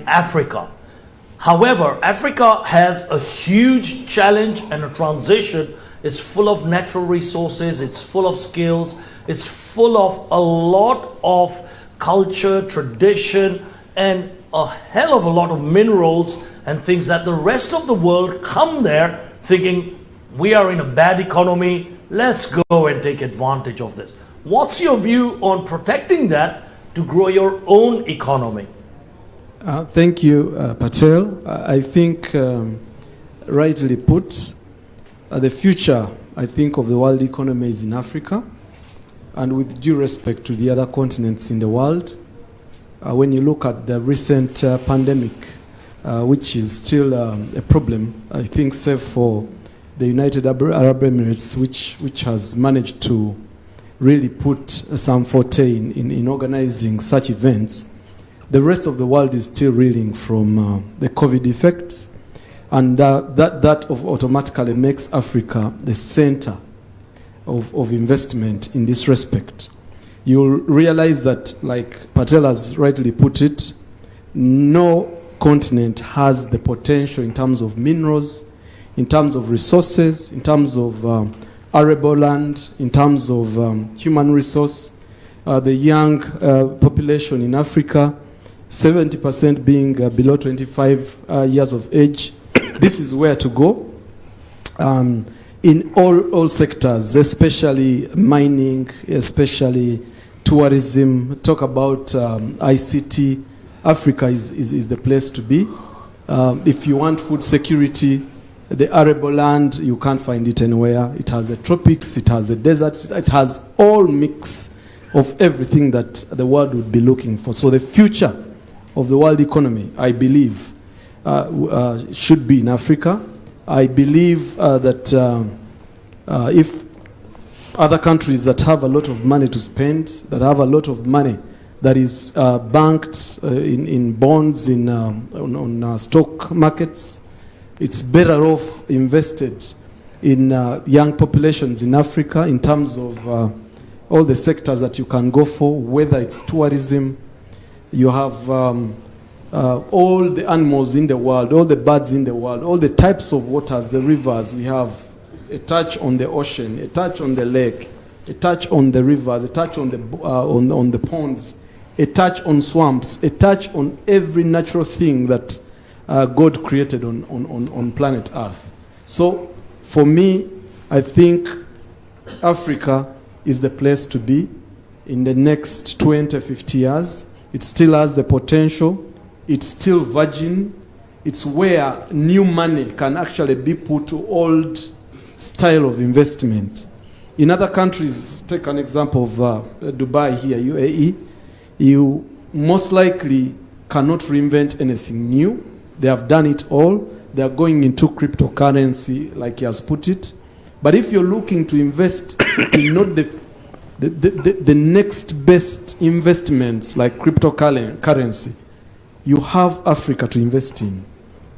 Africa. However, Africa has a huge challenge and a transition. It's full of natural resources, it's full of skills, it's full of a lot of culture, tradition, and a hell of a lot of minerals and things that the rest of the world come there thinking, we are in a bad economy, let's go and take advantage of this. What's your view on protecting that to grow your own economy? Thank you, Patel. I think, rightly put, the future, I think, of the world economy is in Africa. And with due respect to the other continents in the world, when you look at the recent pandemic, which is still a problem, I think, save for the United Arab Emirates, which has managed to really put some forte in organizing such events, the rest of the world is still reeling from the COVID effects. And that automatically makes Africa the center of investment in this respect. You'll realize that, like Patel has rightly put it, no continent has the potential in terms of minerals, in terms of resources, in terms of arable land, in terms of human resource. The young population in Africa, 70% being below 25 years of age. This is where to go in all sectors, especially mining, especially tourism. Talk about ICT. Africa is the place to be. If you want food security, the arable land, you can't find it anywhere. It has the tropics, it has the deserts, it has all mix of everything that the world would be looking for. So the future of the world economy, I believe, should be in Africa. I believe that if other countries that have a lot of money to spend, that have a lot of money that is banked in bonds, on stock markets, it's better off invested in young populations in Africa in terms of all the sectors that you can go for, whether it's tourism. You have all the animals in the world, all the birds in the world, all the types of waters, the rivers. We have a touch on the ocean, a touch on the lake, a touch on the rivers, a touch on the ponds, a touch on swamps, a touch on every natural thing that God created on planet Earth. So for me, I think Africa is the place to be in the next 20, 50 years. It still has the potential. It's still virgin. It's where new money can actually be put to old style of investment. In other countries, take an example of Dubai here, UAE, you most likely cannot reinvent anything new. They have done it all. They are going into cryptocurrency, like he has put it. But if you're looking to invest in not the next best investments like cryptocurrency, you have Africa to invest in.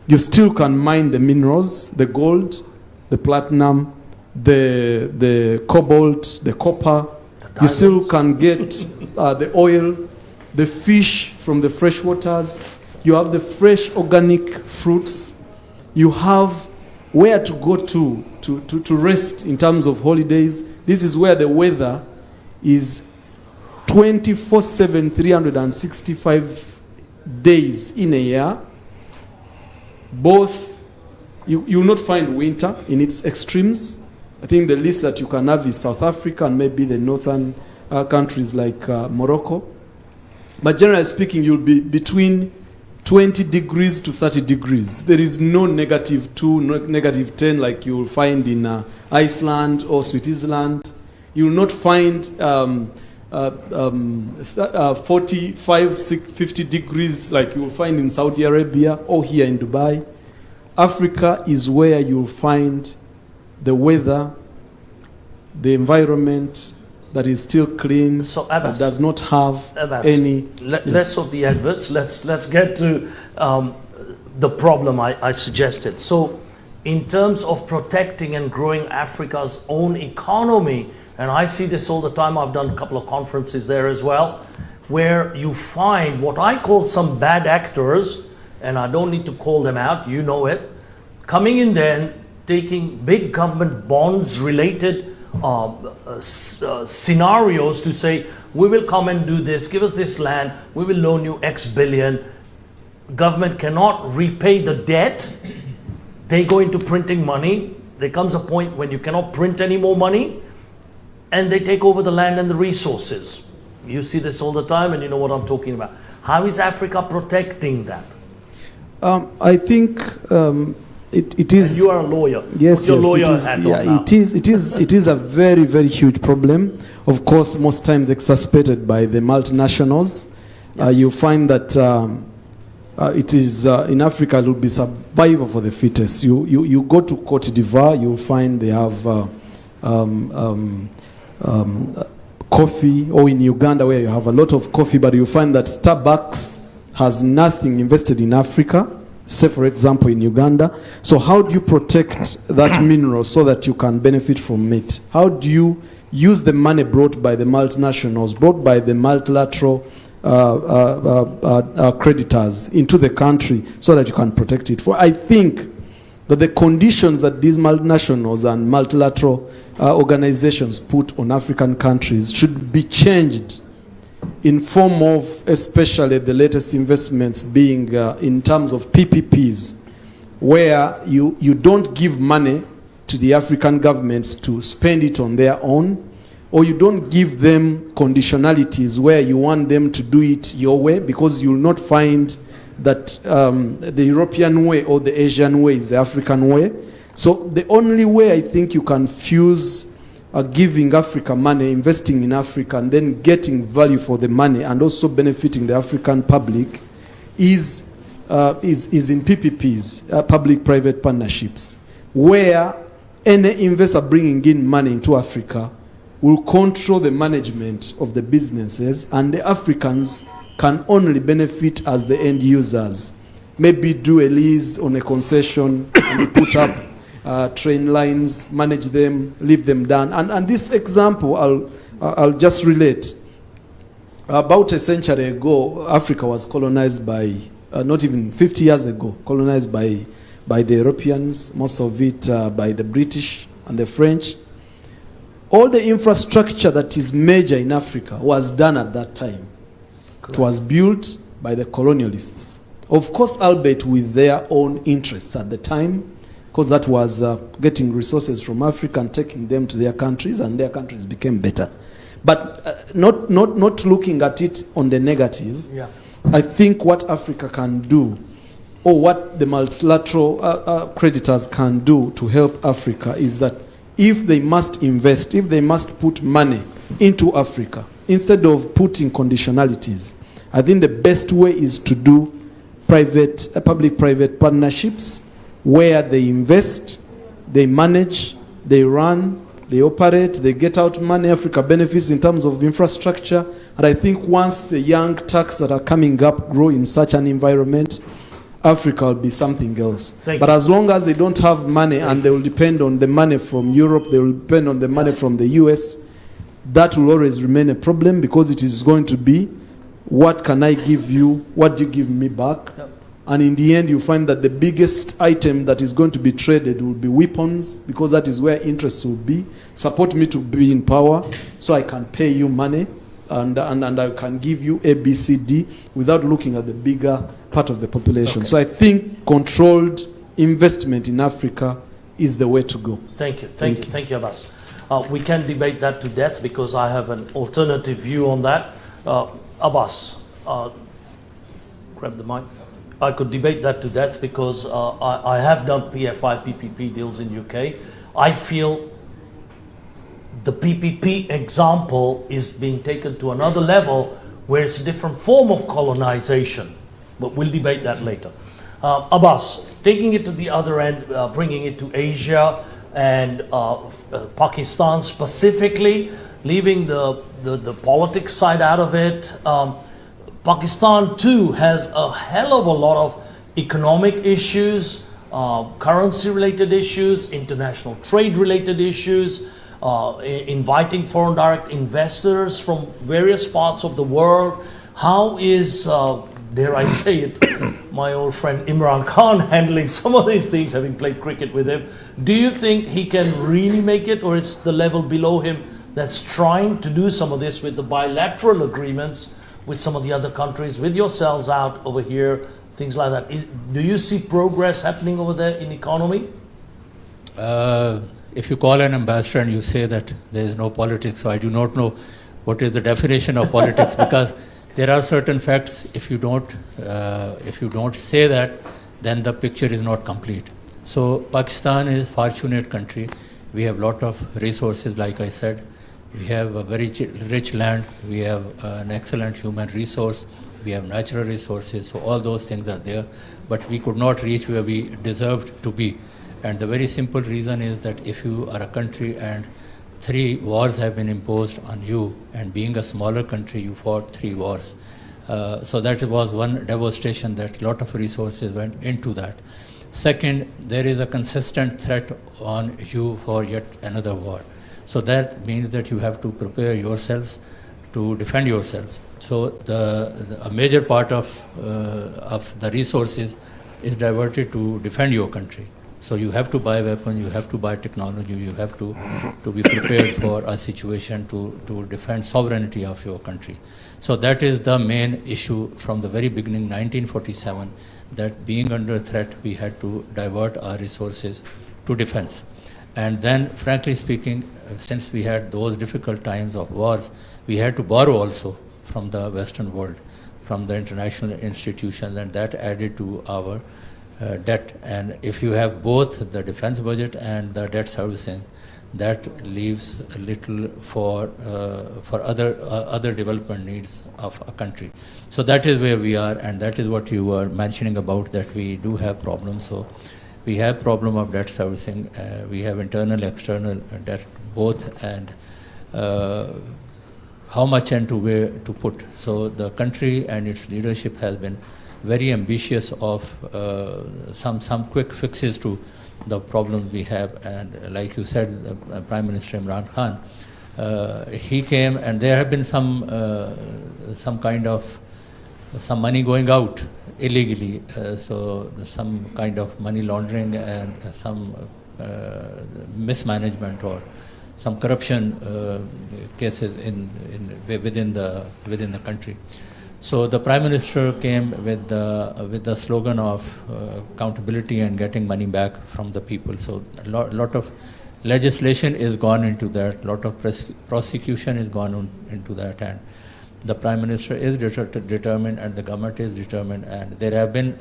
You still can mine the minerals, the gold, the platinum, the cobalt, the copper. You still can get the oil, the fish from the fresh waters. You have the fresh organic fruits. You have where to go to rest in terms of holidays. This is where the weather is 24/7, 365 days in a year. Both, you will not find winter in its extremes. I think the least that you can have is South Africa and maybe the northern countries like Morocco. But generally speaking, you'll be between 20 degrees to 30 degrees. There is no -2, no -10 like you will find in Iceland or Switzerland. You will not find 45, 50 degrees like you will find in Saudi Arabia or here in Dubai. Africa is where you will find the weather, the environment that is still clean, So, Abbas, that does not have Abbas, any... less of the adverts. Let's get to the problem I suggested. So, in terms of protecting and growing Africa's own economy, and I see this all the time, I've done a couple of conferences there as well, where you find what I call some bad actors and I don't need to call them out, you know it, coming in there and taking big government bonds related scenarios to say, we will come and do this, give us this land, we will loan you X billion. Government cannot repay the debt. They go into printing money. There comes a point when you cannot print any more money, and they take over the land and the resources. You see this all the time, and you know what I'm talking about. How is Africa protecting that? I think it is. And you are a lawyer. Yes, Put your yes, lawyer it is. hat Yeah, on now. it is a very, very huge problem. Of course, most times exacerbated by the multinationals. Yes. You find that it is in Africa. It will be survival for the fittest. You go to Cote d'Ivoire, you'll find they have coffee, or in Uganda where you have a lot of coffee, but you find that Starbucks has nothing invested in Africa, say for example in Uganda. So how do you protect that mineral so that you can benefit from it? How do you use the money brought by the multinationals, brought by the multilateral creditors into the country so that you can protect it? For I think that the conditions that these multinationals and multilateral organizations put on African countries should be changed in form of, especially the latest investments being in terms of PPPs, where you don't give money to the African governments to spend it on their own, or you don't give them conditionalities where you want them to do it your way, because you will not find that the European way or the Asian way is the African way. So the only way I think you can fuse giving Africa money, investing in Africa, and then getting value for the money and also benefiting the African public is in PPPs, public-private partnerships, where any investor bringing in money into Africa will control the management of the businesses, and the Africans can only benefit as the end users. Maybe do a lease on a concession and put up train lines, manage them, leave them down. And this example, I'll just relate. About a century ago, Africa was colonized by, not even 50 years ago, colonized by the Europeans, most of it by the British and the French. All the infrastructure that is major in Africa was done at that time. Correct. It was built by the colonialists. Of course, albeit with their own interests at the time, because that was getting resources from Africa and taking them to their countries, and their countries became better. But not looking at it on the negative. Yeah. I think what Africa can do, or what the multilateral creditors can do to help Africa, is that if they must invest, if they must put money into Africa, instead of putting conditionalities, I think the best way is to do public-private partnerships, where they invest, they manage, they run, they operate, they get out money. Africa benefits in terms of infrastructure. And I think once the young tax that are coming up grow in such an environment, Africa will be something else. But as long as they don't have money and they will depend on the money from Europe, they will depend on the money from the US, that will always remain a problem, because it is going to be, what can I give you? What do you give me back? Yep. And in the end, you find that the biggest item that is going to be traded will be weapons, because that is where interest will be. Support me to be in power so I can pay you money, and I can give you A, B, C, D without looking at the bigger part of the population. Okay. So I think controlled investment in Africa is the way to go. Thank you, Abbas. We can debate that to death, because I have an alternative view on that. Abbas, grab the mic. I could debate that to death, because I have done PFI, PPP deals in UK. I feel the PPP example is being taken to another level, where it's a different form of colonization. But we'll debate that later. Abbas, taking it to the other end, bringing it to Asia and Pakistan specifically, leaving the politics side out of it. Pakistan too has a hell of a lot of economic issues, currency related issues, international trade related issues, inviting foreign direct investors from various parts of the world. How is, dare I say it, my old friend Imran Khan handling some of these things, having played cricket with him. Do you think he can really make it, or it's the level below him that's trying to do some of this with the bilateral agreements with some of the other countries, with yourselves out over here, things like that? Do you see progress happening over there in economy? If you call an ambassador and you say that there is no politics, so I do not know what is the definition of politics, because there are certain facts. If you don't say that, then the picture is not complete. So Pakistan is a fortunate country. We have a lot of resources, like I said. We have a very rich land. We have an excellent human resource. We have natural resources. So all those things are there. But we could not reach where we deserved to be. And the very simple reason is that if you are a country and 3 wars have been imposed on you, and being a smaller country, you fought 3 wars. So that was one devastation, that a lot of resources went into that. Second, there is a consistent threat on you for yet another war. So that means that you have to prepare yourselves to defend yourselves. So a major part of the resources is diverted to defend your country. So you have to buy weapons, you have to buy technology, you have to be prepared for a situation to defend sovereignty of your country. So that is the main issue from the very beginning, 1947, that being under threat, we had to divert our resources to defense. And then, frankly speaking, since we had those difficult times of wars, we had to borrow also from the Western world, from the international institutions, and that added to our debt. And if you have both the defense budget and the debt servicing, that leaves a little for other development needs of a country. So that is where we are, and that is what you were mentioning about, that we do have problems. So we have problem of debt servicing. We have internal, external debt both, and how much and to where to put. So the country and its leadership has been very ambitious of some quick fixes to the problems we have. And like you said, Prime Minister Imran Khan, he came, and there have been some money going out illegally, so some kind of money laundering and some mismanagement or some corruption cases within the country. So the Prime Minister came with the slogan of accountability and getting money back from the people. So a lot of legislation is gone into that, a lot of prosecution is gone into that, and the Prime Minister is determined, and the government is determined, and there have been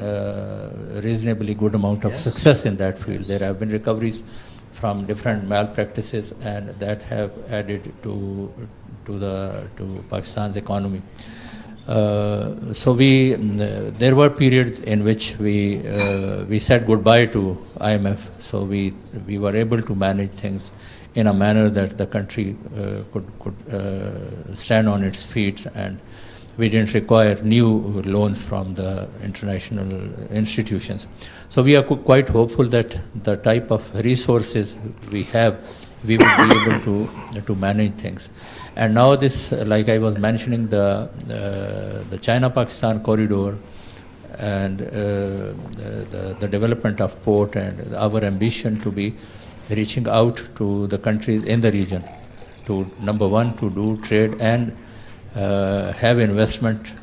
reasonably good amount of success in that field. There have been recoveries from different malpractices, and that have added to Pakistan's economy. So there were periods in which we said goodbye to IMF. So we were able to manage things in a manner that the country could stand on its feet, and we didn't require new loans from the international institutions. So we are quite hopeful that the type of resources we have, we will be able to manage things. And now this, like I was mentioning, the China-Pakistan corridor and the development of port, and our ambition to be reaching out to the countries in the region to, number one, to do trade and have investment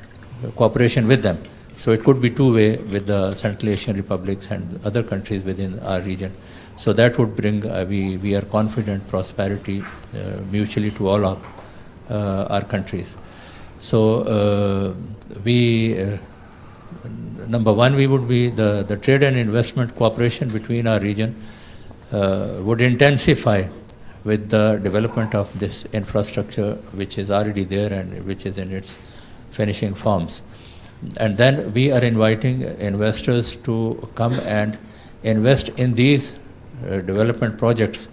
cooperation with them. So it could be two-way with the Central Asian republics and other countries within our region. So that would bring, we are confident, prosperity mutually to all of our countries. So number one, we would be the trade and investment cooperation between our region would intensify with the development of this infrastructure, which is already there and which is in its finishing forms. And then we are inviting investors to come and invest in these development projects,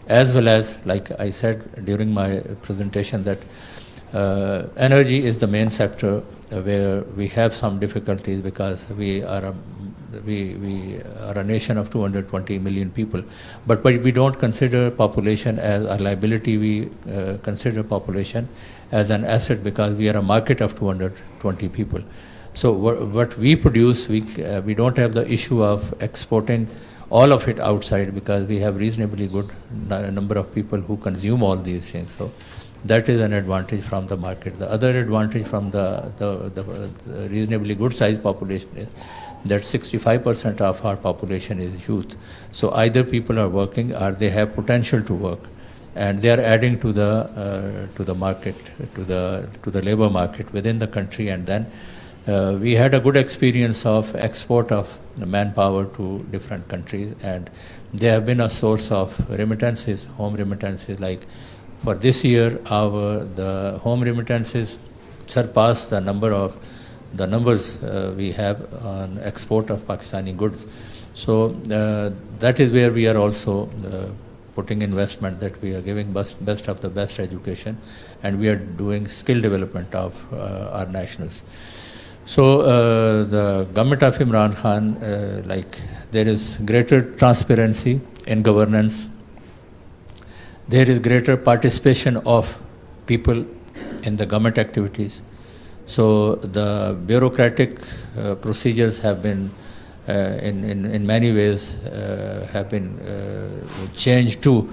as well as, like I said during my presentation, that energy is the main sector where we have some difficulties, because we are a nation of 220 million people, but we don't consider population as a liability. We consider population as an asset, because we are a market of 220 people. So what we produce, we don't have the issue of exporting all of it outside, because we have reasonably good number of people who consume all these things. So that is an advantage from the market. The other advantage from the reasonably good sized population is that 65% of our population is youth. So either people are working or they have potential to work, and they are adding to the market, to the labor market within the country. And then we had a good experience of export of manpower to different countries, and they have been a source of remittances, home remittances. Like for this year, the home remittances surpassed the numbers we have on export of Pakistani goods. So that is where we are also putting investment, that we are giving best of the best education, and we are doing skill development of our nationals. So the government of Imran Khan, there is greater transparency in governance. There is greater participation of people in the government activities. So the bureaucratic procedures have been, in many ways, have been changed to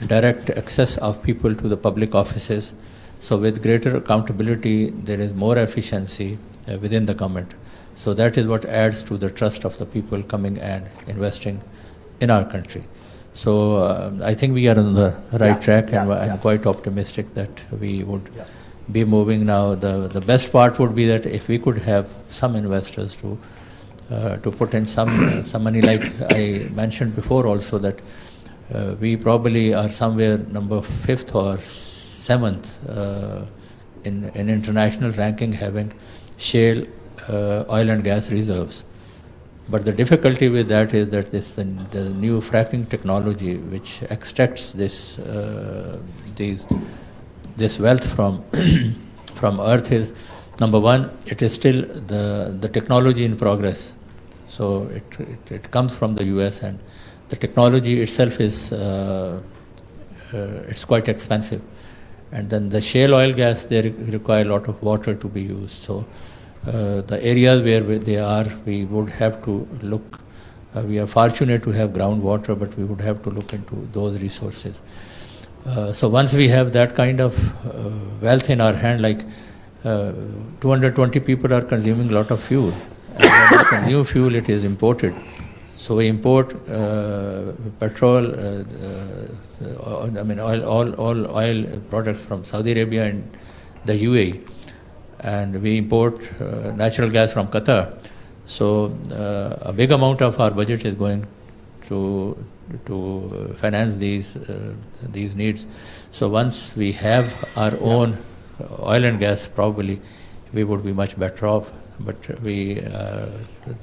direct access of people to the public offices. So with greater accountability, there is more efficiency within the government. So that is what adds to the trust of the people coming and investing in our country. So I think we are on the right track, and I'm quite optimistic that we would be moving now. The best part would be that if we could have some investors to put in some money, like I mentioned before also, that we probably are somewhere number 5th or 7th in international ranking, having shale oil and gas reserves. But the difficulty with that is that the new fracking technology, which extracts this wealth from from earth, is number one, it is still the technology in progress. So it comes from the US, and the technology itself is it's quite expensive. And then the shale oil gas, they require a lot of water to be used. So the areas where they are, we would have to look. We are fortunate to have groundwater, but we would have to look into those resources. So once we have that kind of wealth in our hand, like 220 people are consuming a lot of fuel, and when they consume fuel, it is imported. So we import petrol, all oil products from Saudi Arabia and the UAE, and we import natural gas from Qatar. So a big amount of our budget is going to finance these needs. So once we have our own oil and gas, probably we would be much better off. But we,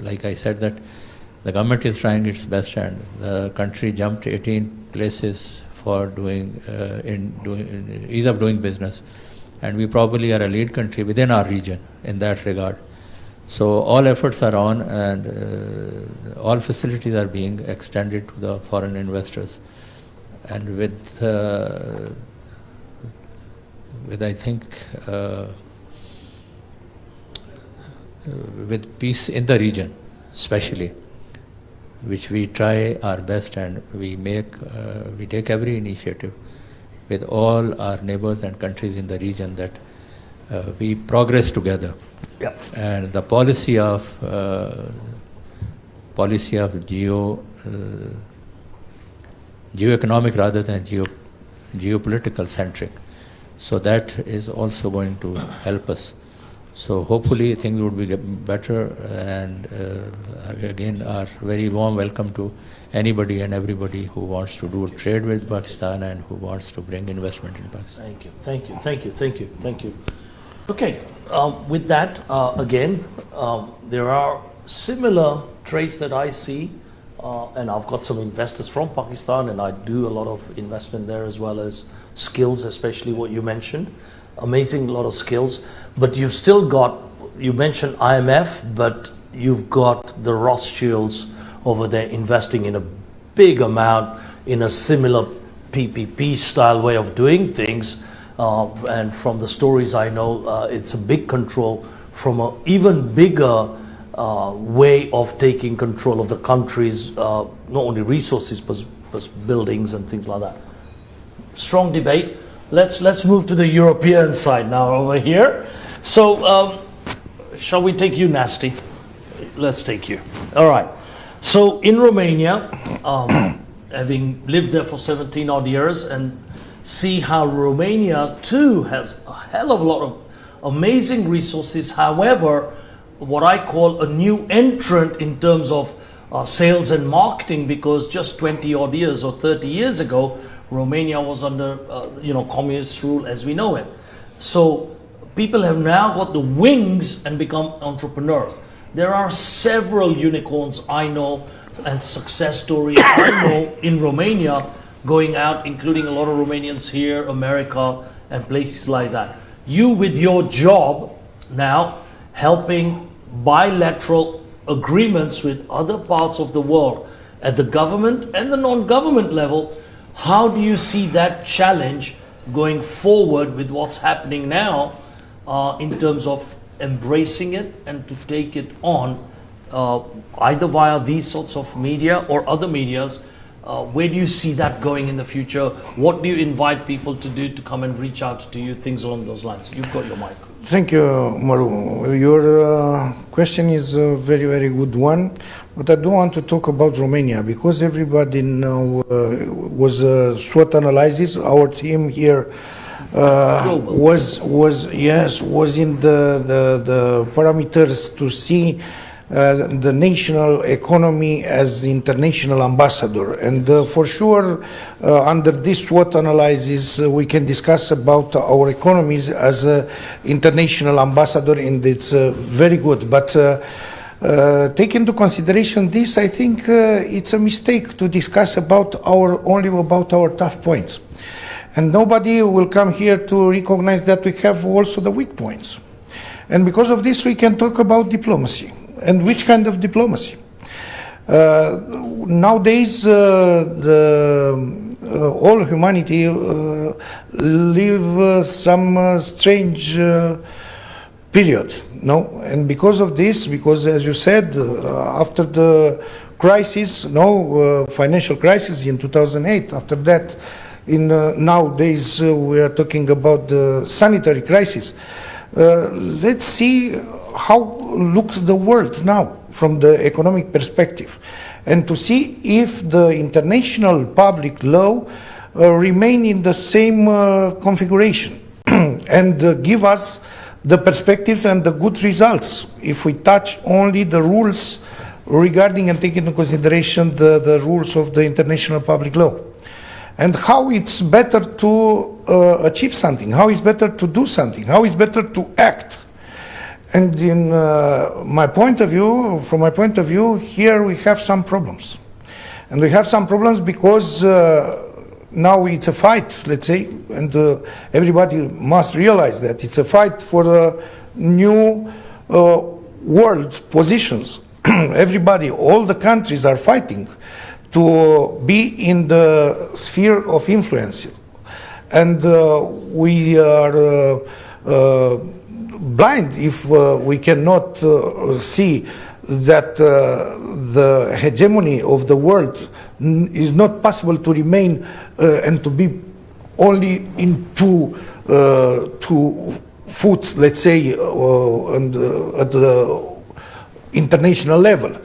like I said, that the government is trying its best, and the country jumped 18 places for ease of doing business, and we probably are a lead country within our region in that regard. So all efforts are on, and all facilities are being extended to the foreign investors. And with I think with peace in the region, especially, which we try our best, and we take every initiative with all our neighbors and countries in the region, that we progress together. Yeah. And the policy of geoeconomic rather than geopolitical centric. So that is also going to help us. So hopefully things would be better, and again, our very warm welcome to anybody and everybody who wants to do trade with Pakistan and who wants to bring investment in Pakistan. Thank you. Okay, with that, again, there are similar traits that I see, and I've got some investors from Pakistan, and I do a lot of investment there, as well as skills, especially what you mentioned. Amazing lot of skills, but you've still got, you mentioned IMF, but you've got the Rothschilds over there investing in a big amount in a similar PPP style way of doing things, and from the stories I know, it's a big control from an even bigger way of taking control of the country's not only resources but buildings and things like that. Strong debate. Let's move to the European side now over here. So shall we take you, Nasty? Let's take you. All right. So in Romania, having lived there for 17 odd years and see how Romania too has a hell of a lot of amazing resources. However, what I call a new entrant in terms of sales and marketing, because just 20 odd years or 30 years ago, Romania was under communist rule as we know it. So people have now got the wings and become entrepreneurs. There are several unicorns I know and success stories I know in Romania going out, including a lot of Romanians here, America, and places like that. You, with your job now, helping bilateral agreements with other parts of the world at the government and the non-government level, how do you see that challenge going forward with what's happening now in terms of embracing it and to take it on either via these sorts of media or other medias? Where do you see that going in the future? What do you invite people to do to come and reach out to you? Things along those lines. You've got your mic. Thank you, Maru. Your question is a very, very good one. But I don't want to talk about Romania because everybody now was SWOT analysis. Our team here was in the parameters to see the national economy as international ambassador, and for sure under this SWOT analysis we can discuss about our economies as an international ambassador, and it's very good, but take into consideration this, I think it's a mistake to discuss about only about our tough points, and nobody will come here to recognize that we have also the weak points, and because of this we can talk about diplomacy. And which kind of diplomacy? Nowadays, all humanity live some strange period, no? And because of this, because as you said, after the crisis, financial crisis in 2008, after that, nowadays we are talking about the sanitary crisis. Let's see how looks the world now from the economic perspective, and to see if the international public law remain in the same configuration and give us the perspectives and the good results if we touch only the rules regarding and take into consideration the rules of the international public law, and how it's better to achieve something, how it's better to do something, how it's better to act. And in from my point of view, here we have some problems. And we have some problems because now it's a fight, let's say, and everybody must realize that it's a fight for new world positions. Everybody, all the countries are fighting to be in the sphere of influence. And we are blind if we cannot see that the hegemony of the world is not possible to remain and to be only in two foots, let's say, and, at the international level.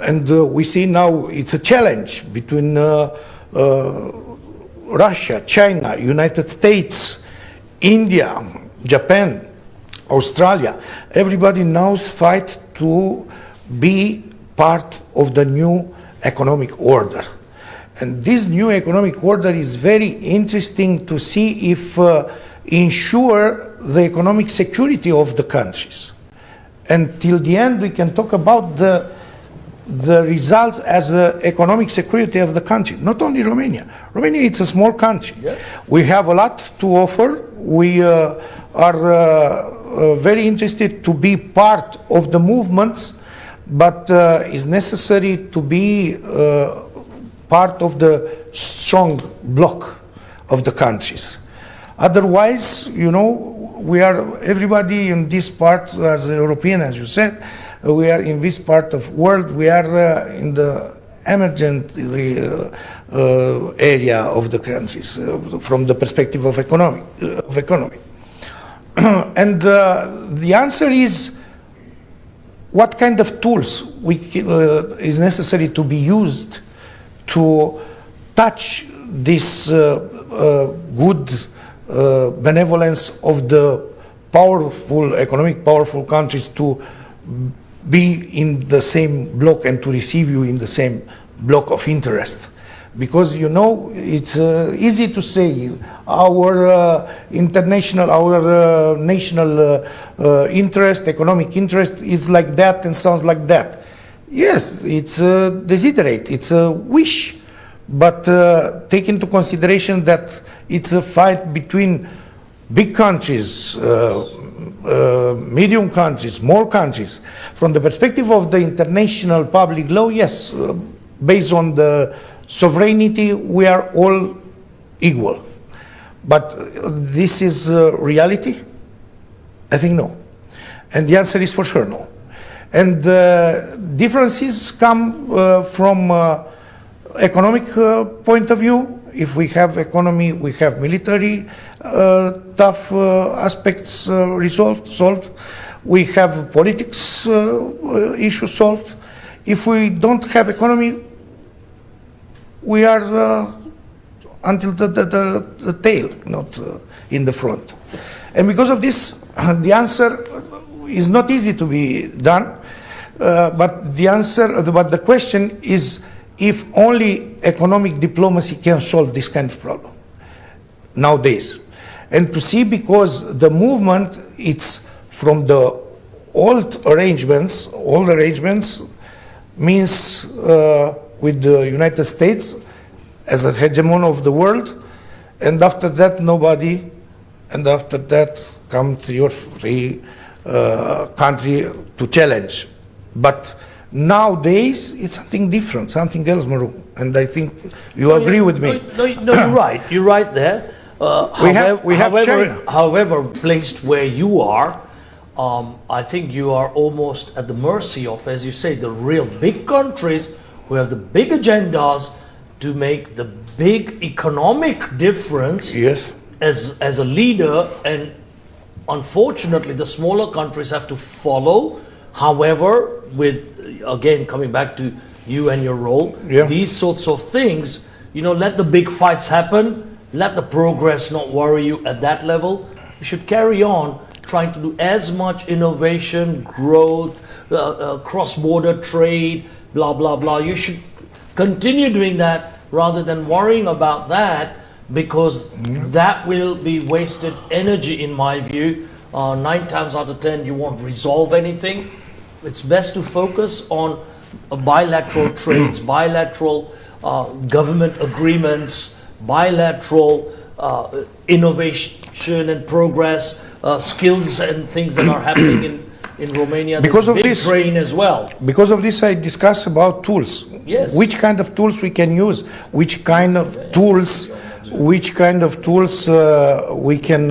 And we see now it's a challenge between Russia, China, United States, India, Japan, Australia. Everybody now fight to be part of the new economic order. And this new economic order is very interesting to see if ensure the economic security of the countries. And till the end we can talk about the results as economic security of the country, not only Romania. Romania, it's a small country. Yeah. We have a lot to offer. We are very interested to be part of the movements, but it's necessary to be part of the strong bloc of the countries. Otherwise, you know, everybody in this part, as a European, as you said, we are in this part of world, we are in the emergent area of the countries from the perspective of economy. And the answer is, what kind of tools is necessary to be used to touch this good benevolence of the powerful, economic powerful countries to be in the same block and to receive you in the same block of interest? Because, you know, it's easy to say our international, our national interest, economic interest is like that and sounds like that. Yes, it's a desiderate, it's a wish, but take into consideration that it's a fight between big countries, medium countries, small countries. From the perspective of the international public law, yes, based on the sovereignty, we are all equal. But this is reality? I think no. And the answer is for sure no. And differences come from economic point of view. If we have economy, we have military tough aspects solved. We have politics issues solved. If we don't have economy, we are until the tail, not in the front. And because of this, the answer is not easy to be done, but the question is if only economic diplomacy can solve this kind of problem nowadays. And to see, because the movement, it's from the old arrangements means with the United States as a hegemon of the world, and after that nobody, and after that comes your free country to challenge. But nowadays it's something different, something else, Maru, and I think you agree with me. No, you're right. You're right there. We have China. However, placed where you are, I think you are almost at the mercy of, as you say, the real big countries who have the big agendas to make the big economic difference. Yes. As a leader, and unfortunately the smaller countries have to follow. However, with, again, coming back to you and your role, these sorts of things, you know, let the big fights happen, let the progress not worry you at that level. You should carry on trying to do as much innovation, growth, cross-border trade, blah, blah, blah. You should continue doing that rather than worrying about that, because that will be wasted energy, in my view. 9 times out of 10, you won't resolve anything. It's best to focus on bilateral trades, bilateral government agreements, bilateral innovation and progress, skills and things that are happening in Romania. Because of this, train as well. Because of this, I discuss about tools. Yes. Which kind of tools we can use? Which kind of tools? Which kind of tools we can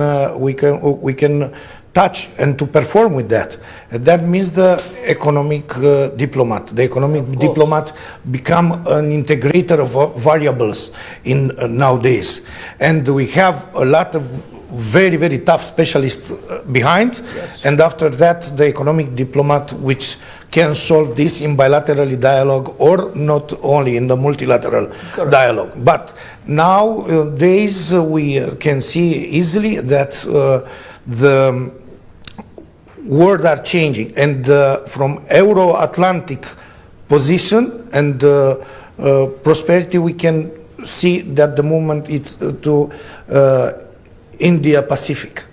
touch and to perform with that? And that means the economic diplomat. The economic diplomat become an integrator of variables in nowadays, and we have a lot of very, very tough specialists behind. Yes. And after that, the economic diplomat, which can solve this in bilateral dialogue or not only in the multilateral dialogue. But nowadays we can see easily that the world are changing, and from Euro-Atlantic position and prosperity, we can see that the movement is to India-Pacific.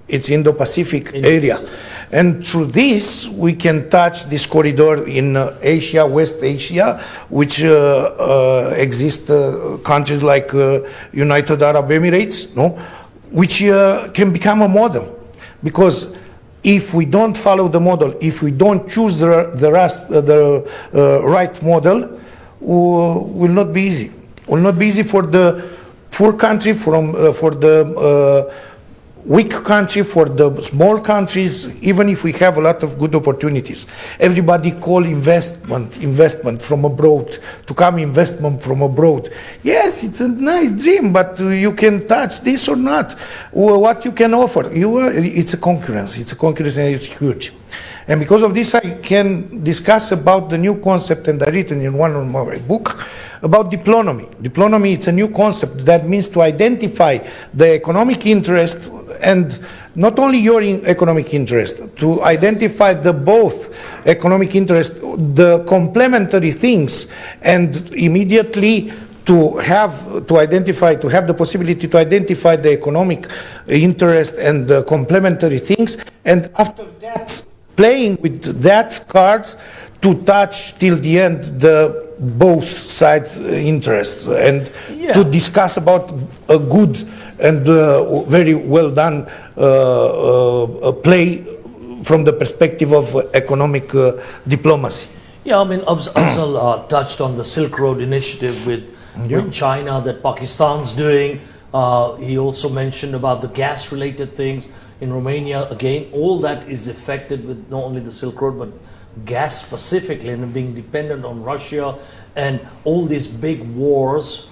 It's Indo-Pacific area. And through this, we can touch this corridor in Asia, West Asia, which exist countries like United Arab Emirates, no? Which can become a model. Because if we don't follow the model, if we don't choose the right model, will not be easy. Will not be easy for the poor country, for the weak country, for the small countries, even if we have a lot of good opportunities. Everybody call investment from abroad, to come investment from abroad. Yes, it's a nice dream, but you can touch this or not. What you can offer, it's a concurrence and it's huge. And because of this, I can discuss about the new concept, and I written in one of my book about diplonomy. Diplonomy, it's a new concept that means to identify the economic interest, and not only your economic interest, to identify the both economic interest, the complementary things, and immediately to have the possibility to identify the economic interest and the complementary things, and after that, playing with that cards to touch till the end the both sides' interests, and to discuss about a good and very well done play from the perspective of economic diplomacy. Yeah, I mean, Afzal touched on the Silk Road initiative with China that Pakistan's doing. He also mentioned about the gas-related things in Romania. Again, all that is affected with not only the Silk Road, but gas specifically, and being dependent on Russia and all these big wars,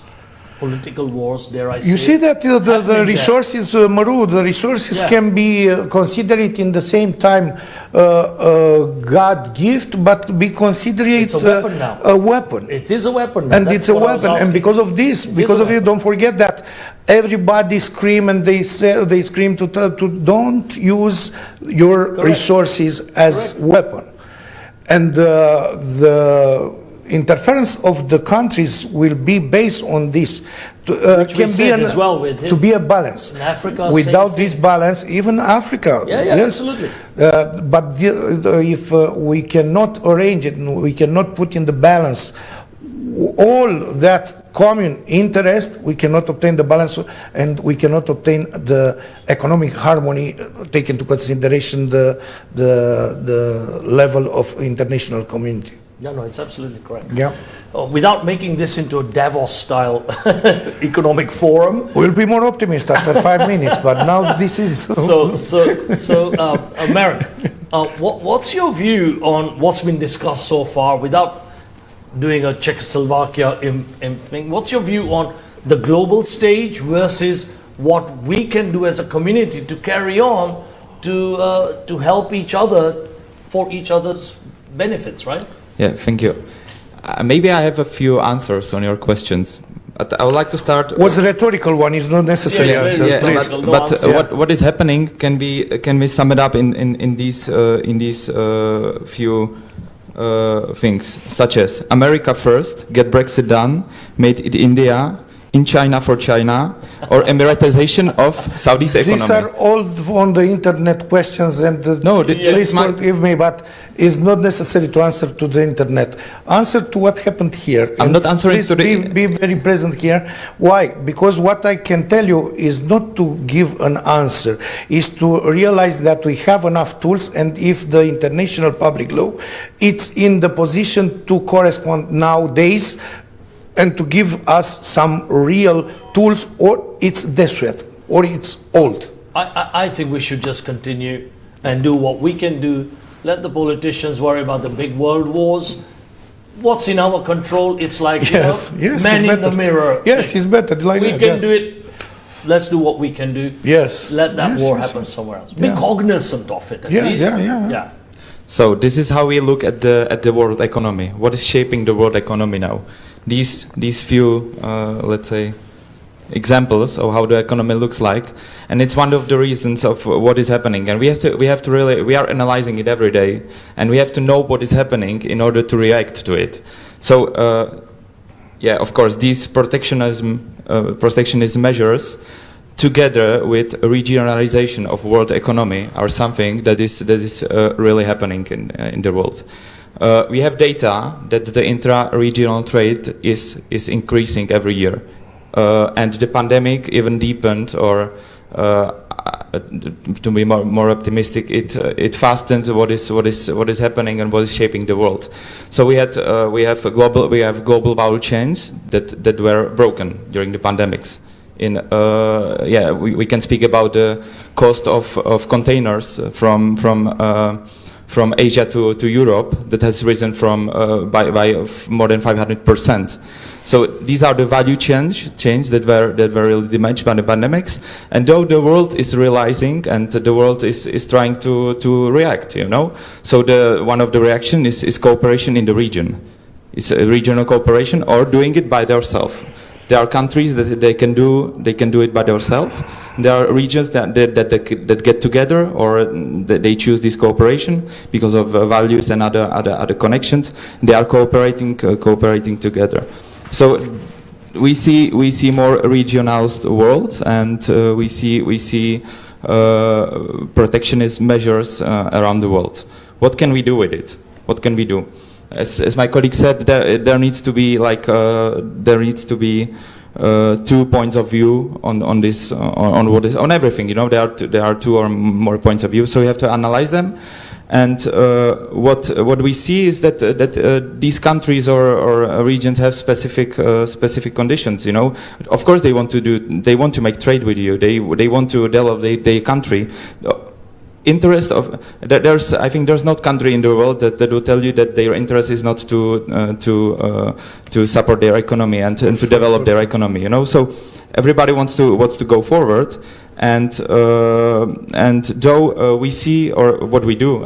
political wars, dare I say. You see that the resources, Maru, the resources can be considered in the same time God gift, but be considered it's a weapon now. A weapon. It is a weapon. And it's a weapon. And because of this, don't forget that everybody scream, and they scream to don't use your resources as weapon. And the interference of the countries will be based on this. To be a balance. In Africa, without this balance, even Africa. Absolutely. But if we cannot arrange it, we cannot put in the balance all that common interest, we cannot obtain the balance, and we cannot obtain the economic harmony, take into consideration the level of international community. Yeah, no, it's absolutely correct. Yeah. Without making this into a Davos-style economic forum. We'll be more optimistic after 5 minutes, but now this is... So, Marek, what's your view on what's been discussed so far, without doing a Czechoslovakia thing? What's your view on the global stage versus what we can do as a community to carry on to help each other for each other's benefits, right? Yeah, thank you. Maybe I have a few answers on your questions. But I would like to start. Was a rhetorical one? Is not necessary answer. But what is happening can be summed up in these few things, such as America first, get Brexit done, made it India, in China for China, or Emiratization of Saudi's economy. These are all on the internet questions, and please forgive me, but it's not necessary to answer to the internet. Answer to what happened here. I'm not answering to the... Be very present here. Why? Because what I can tell you is not to give an answer, is to realize that we have enough tools, and if the international public law, it's in the position to correspond nowadays, and to give us some real tools, or it's desuet, or it's old. I think we should just continue and do what we can do. Let the politicians worry about the big world wars. What's in our control? It's like, man in the mirror. Yes, it's better. Like we can do it. Let's do what we can do. Yes. Let that war happen somewhere else. Be cognizant of it, at least. Yeah. So this is how we look at the world economy. What is shaping the world economy now? These few, let's say, examples of how the economy looks like, and it's one of the reasons of what is happening. And we have to really, we are analyzing it every day, and we have to know what is happening in order to react to it. So, of course, these protectionism measures, together with regionalization of world economy, are something that is really happening in the world. We have data that the intra-regional trade is increasing every year, and the pandemic even deepened, or to be more optimistic, it fastened what is happening and what is shaping the world. So we have global value chains that were broken during the pandemics. We can speak about the cost of containers from Asia to Europe that has risen by more than 500%. So these are the value chains that were really damaged by the pandemics. And though the world is realizing and the world is trying to react, So one of the reaction is cooperation in the region. It's a regional cooperation or doing it by themselves. There are countries that they can do it by themselves. There are regions that get together or that they choose this cooperation because of values and other connections. They are cooperating together. So we see more regionalized world, and we see protectionist measures around the world. What can we do with it? What can we do? As my colleague said, there needs to be two points of view on this on everything. There are two or more points of view, so we have to analyze them. And what we see is that these countries or regions have specific conditions. Of course they want to make trade with you. They want to develop their country. I think there's not country in the world that will tell you that their interest is not to support their economy and to develop their economy. So everybody wants to go forward. And though we see, or what we do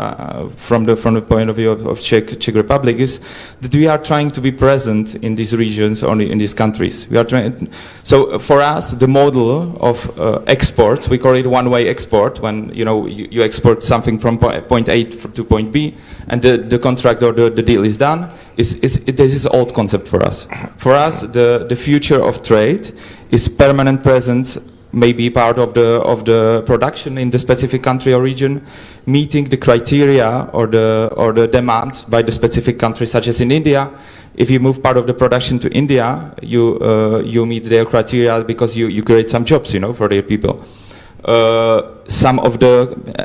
from the point of view of Czech Republic is that we are trying to be present in these regions or in these countries. We are trying. So for us, the model of exports, we call it one-way export. When you export something from point A to point B, and the contract or the deal is done. This is old concept for us. For us, the future of trade is permanent presence. Maybe part of the production in the specific country or region, meeting the criteria or the demand by the specific country, such as in India. If you move part of the production to India, you meet their criteria because you create some jobs, for their people.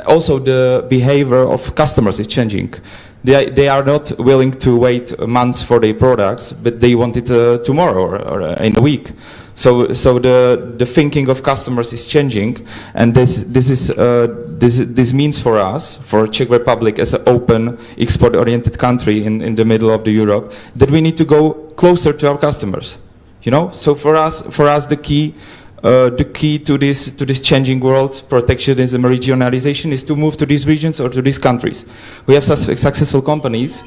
Also the behavior of customers is changing. They are not willing to wait months for their products, but they want it tomorrow or in a week. So the thinking of customers is changing, and this means for us, for Czech Republic as an open, export-oriented country in the middle of the Europe, that we need to go closer to our customers. So for us the key to this changing world, protectionism, regionalization, is to move to these regions or to these countries. We have successful companies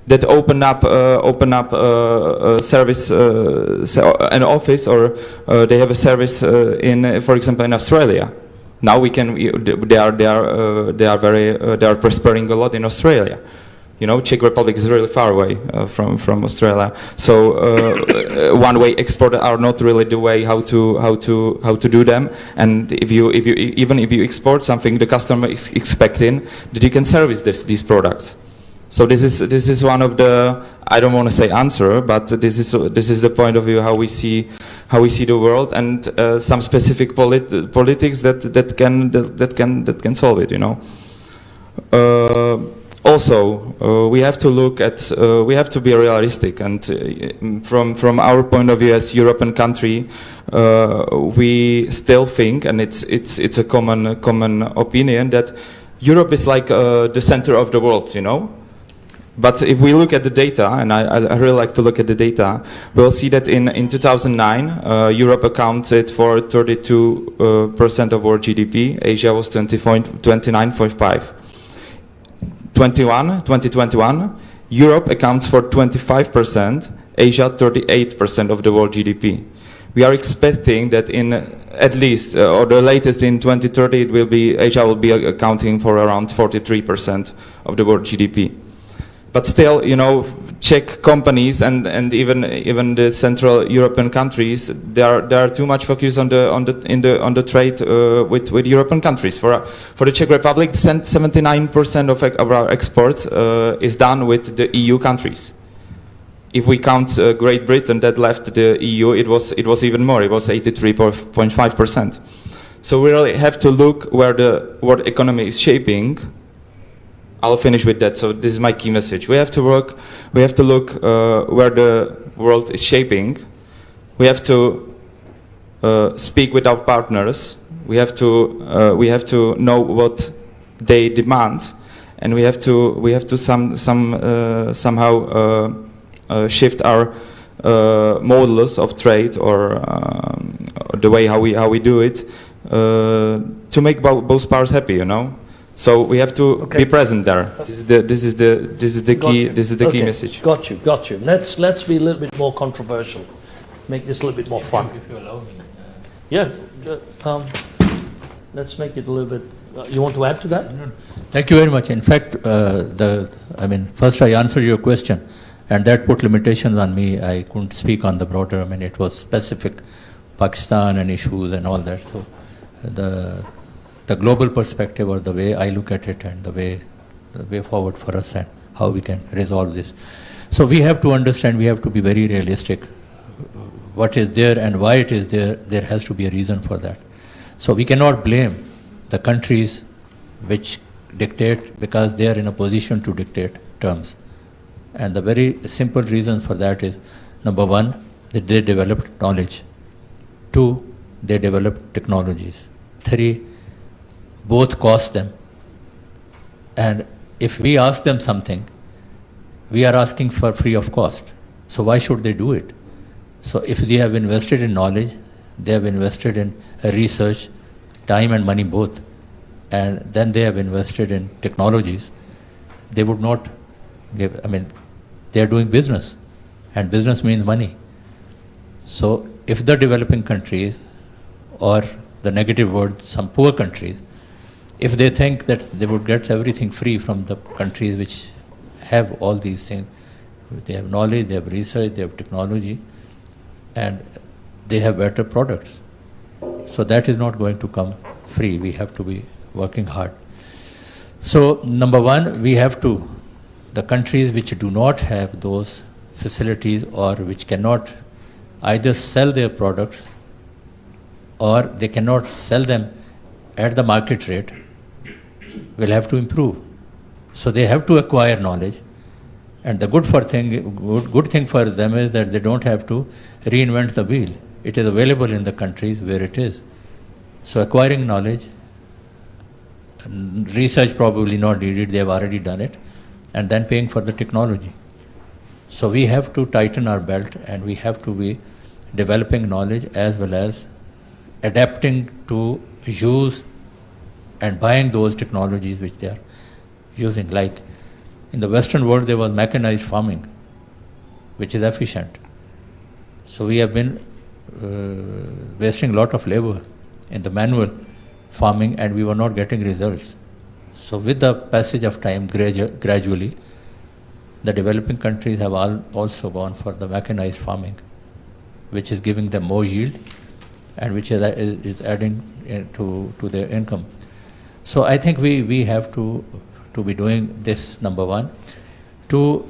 that open up a service, an office, or they have a service for example, in Australia. Now they are prospering a lot in Australia. Czech Republic is really far away from Australia. So one-way export are not really the way how to do them. And even if you export something, the customer is expecting that you can service these products. So this is one of the, I don't want to say answer, but this is the point of view how we see the world, and some specific politics that can solve it. Also, we have to look at, we have to be realistic, and from our point of view as European country, we still think, and it's a common opinion, that Europe is like the center of the world, But if we look at the data, and I really like to look at the data, we'll see that in 2009, Europe accounted for 32% of world GDP. Asia was 29.5. 2021, Europe accounts for 25%, Asia 38% of the world GDP. We are expecting that in at least, or the latest in 2030, Asia will be accounting for around 43% of the world GDP. But still, Czech companies and even the Central European countries, they are too much focused on the trade with European countries. For the Czech Republic, 79% of our exports is done with the EU countries. If we count Great Britain that left the EU, it was even more. It was 83.5%. So we really have to look where the world economy is shaping. I'll finish with that. So this is my key message. We have to look where the world is shaping. We have to speak with our partners. We have to know what they demand, and we have to somehow shift our models of trade or the way how we do it to make both parts happy, you know. So we have to be present there. This is the key message. Got you. Let's be a little bit more controversial. Make this a little bit more fun. If you allow me. Yeah. Let's make it a little bit. You want to add to that? No. Thank you very much. In fact, first I answered your question, and that put limitations on me. I couldn't speak on the broader. It was specific Pakistan and issues and all that. So the global perspective, or the way I look at it, and the way forward for us, and how we can resolve this. So we have to understand, we have to be very realistic. What is there and why it is there, there has to be a reason for that. So we cannot blame the countries which dictate because they are in a position to dictate terms. And the very simple reason for that is, number one, that they developed knowledge. Two, they developed technologies. Three, both cost them. And if we ask them something, we are asking for free of cost. So why should they do it? So if they have invested in knowledge, they have invested in research, time and money both, and then they have invested in technologies, they would not give, they are doing business, and business means money. So if the developing countries, or the negative word, some poor countries, if they think that they would get everything free from the countries which have all these things, they have knowledge, they have research, they have technology, and they have better products. So that is not going to come free. We have to be working hard. So number one, we have to, the countries which do not have those facilities, or which cannot either sell their products, or they cannot sell them at the market rate, will have to improve. So they have to acquire knowledge. And the good thing for them is that they don't have to reinvent the wheel. It is available in the countries where it is. So acquiring knowledge, research probably not needed, they have already done it, and then paying for the technology. So we have to tighten our belt, and we have to be developing knowledge as well as adapting to use and buying those technologies which they are using. Like in the Western world, there was mechanized farming, which is efficient. So we have been wasting a lot of labor in the manual farming, and we were not getting results. So with the passage of time, gradually, the developing countries have also gone for the mechanized farming, which is giving them more yield, and which is adding to their income. So I think we have to be doing this, number one. Two,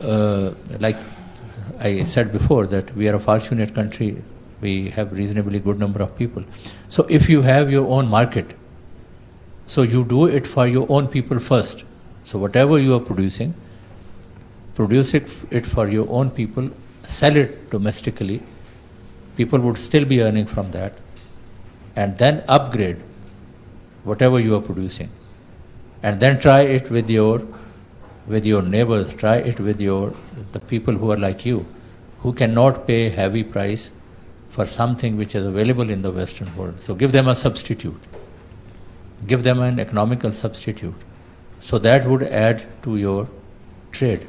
like I said before, that we are a fortunate country. We have reasonably good number of people. So if you have your own market, so you do it for your own people first. So whatever you are producing, produce it for your own people, sell it domestically. People would still be earning from that, and then upgrade whatever you are producing. And then try it with your neighbors, try it with the people who are like you, who cannot pay heavy price for something which is available in the Western world. So give them a substitute. Give them an economical substitute. So that would add to your trade.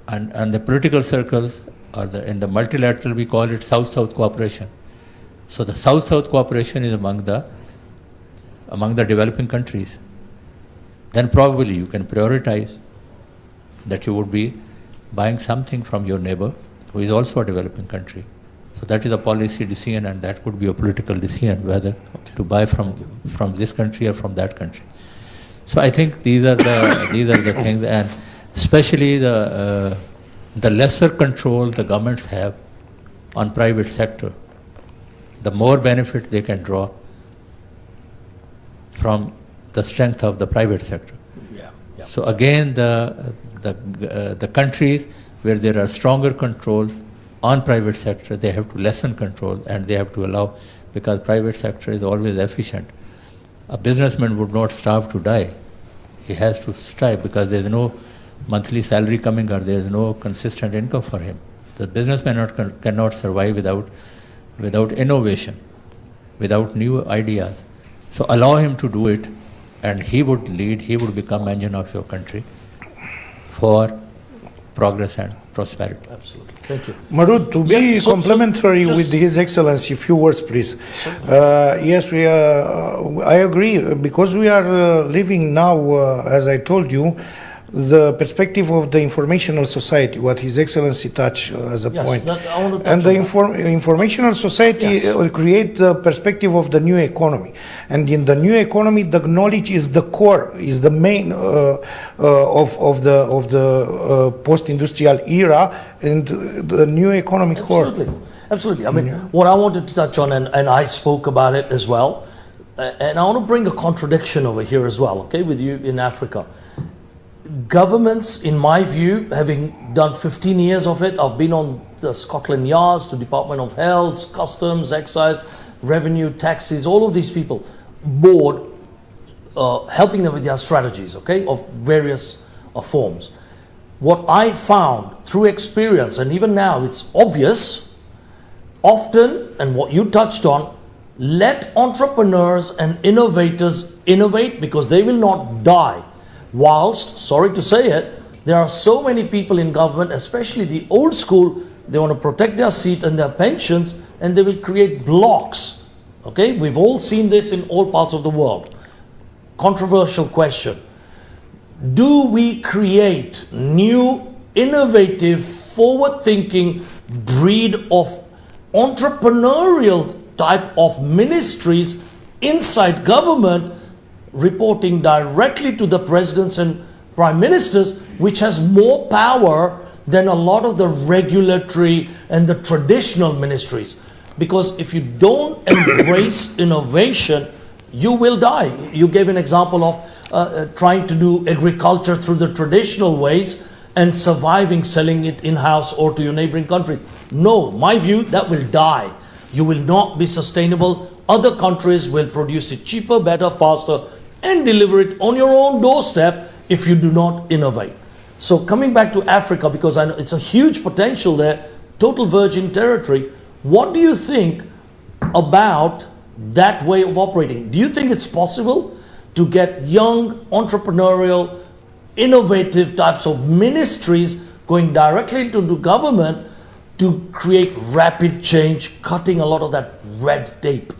And the political circles, or in the multilateral, we call it South-South cooperation. So the South-South cooperation is among the developing countries. Then probably you can prioritize that you would be buying something from your neighbor who is also a developing country. So that is a policy decision, and that could be a political decision, whether to buy from this country or from that country. So I think these are the things, and especially the lesser control the governments have on private sector, the more benefit they can draw from the strength of the private sector. Yeah. So again, the countries where there are stronger controls on private sector, they have to lessen control and they have to allow, because private sector is always efficient. A businessman would not starve to die. He has to strive because there is no monthly salary coming or there is no consistent income for him. The businessman cannot survive without innovation, without new ideas. So allow him to do it, and he would lead, he would become engine of your country for progress and prosperity. Absolutely. Thank you. Marud, to be complementary with His Excellency, a few words, please. Yes, I agree, because we are living now, as I told you, the perspective of the informational society, what His Excellency touched as a point. And the informational society create the perspective of the new economy. And in the new economy, the knowledge is the core, is the main of the post-industrial era and the new economic core. Absolutely. I mean, what I wanted to touch on, and I spoke about it as well, and I want to bring a contradiction over here as well, okay, with you in Africa. Governments, in my view, having done 15 years of it, I've been on the Scotland Yards, to Department of Health, Customs, Excise, Revenue, Taxes, all of these people, board, helping them with their strategies, okay, of various forms. What I found through experience, and even now it's obvious, often, and what you touched on, let entrepreneurs and innovators innovate because they will not die. Whilst, sorry to say it, there are so many people in government, especially the old school, they want to protect their seat and their pensions, and they will create blocks. Okay, we've all seen this in all parts of the world. Controversial question. Do we create new, innovative, forward-thinking breed of entrepreneurial type of ministries inside government, reporting directly to the presidents and prime ministers, which has more power than a lot of the regulatory and the traditional ministries? Because if you don't embrace innovation, you will die. You gave an example of trying to do agriculture through the traditional ways and surviving selling it in-house or to your neighboring countries. No, my view, that will die. You will not be sustainable. Other countries will produce it cheaper, better, faster, and deliver it on your own doorstep if you do not innovate. So coming back to Africa, because I know it's a huge potential there, total virgin territory, what do you think about that way of operating? Do you think it's possible to get young, entrepreneurial, innovative types of ministries going directly into the government to create rapid change, cutting a lot of that red tape?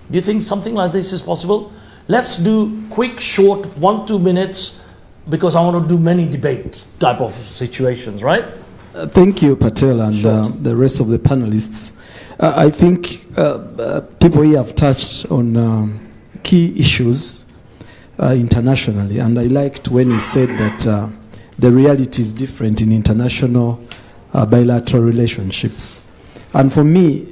Do you think something like this is possible? Let's do quick, short, 1-2 minutes, because I want to do many debate type of situations, right? Thank you, Patel, and the rest of the panelists. I think people here have touched on key issues internationally, and I liked when he said that the reality is different in international bilateral relationships. And for me,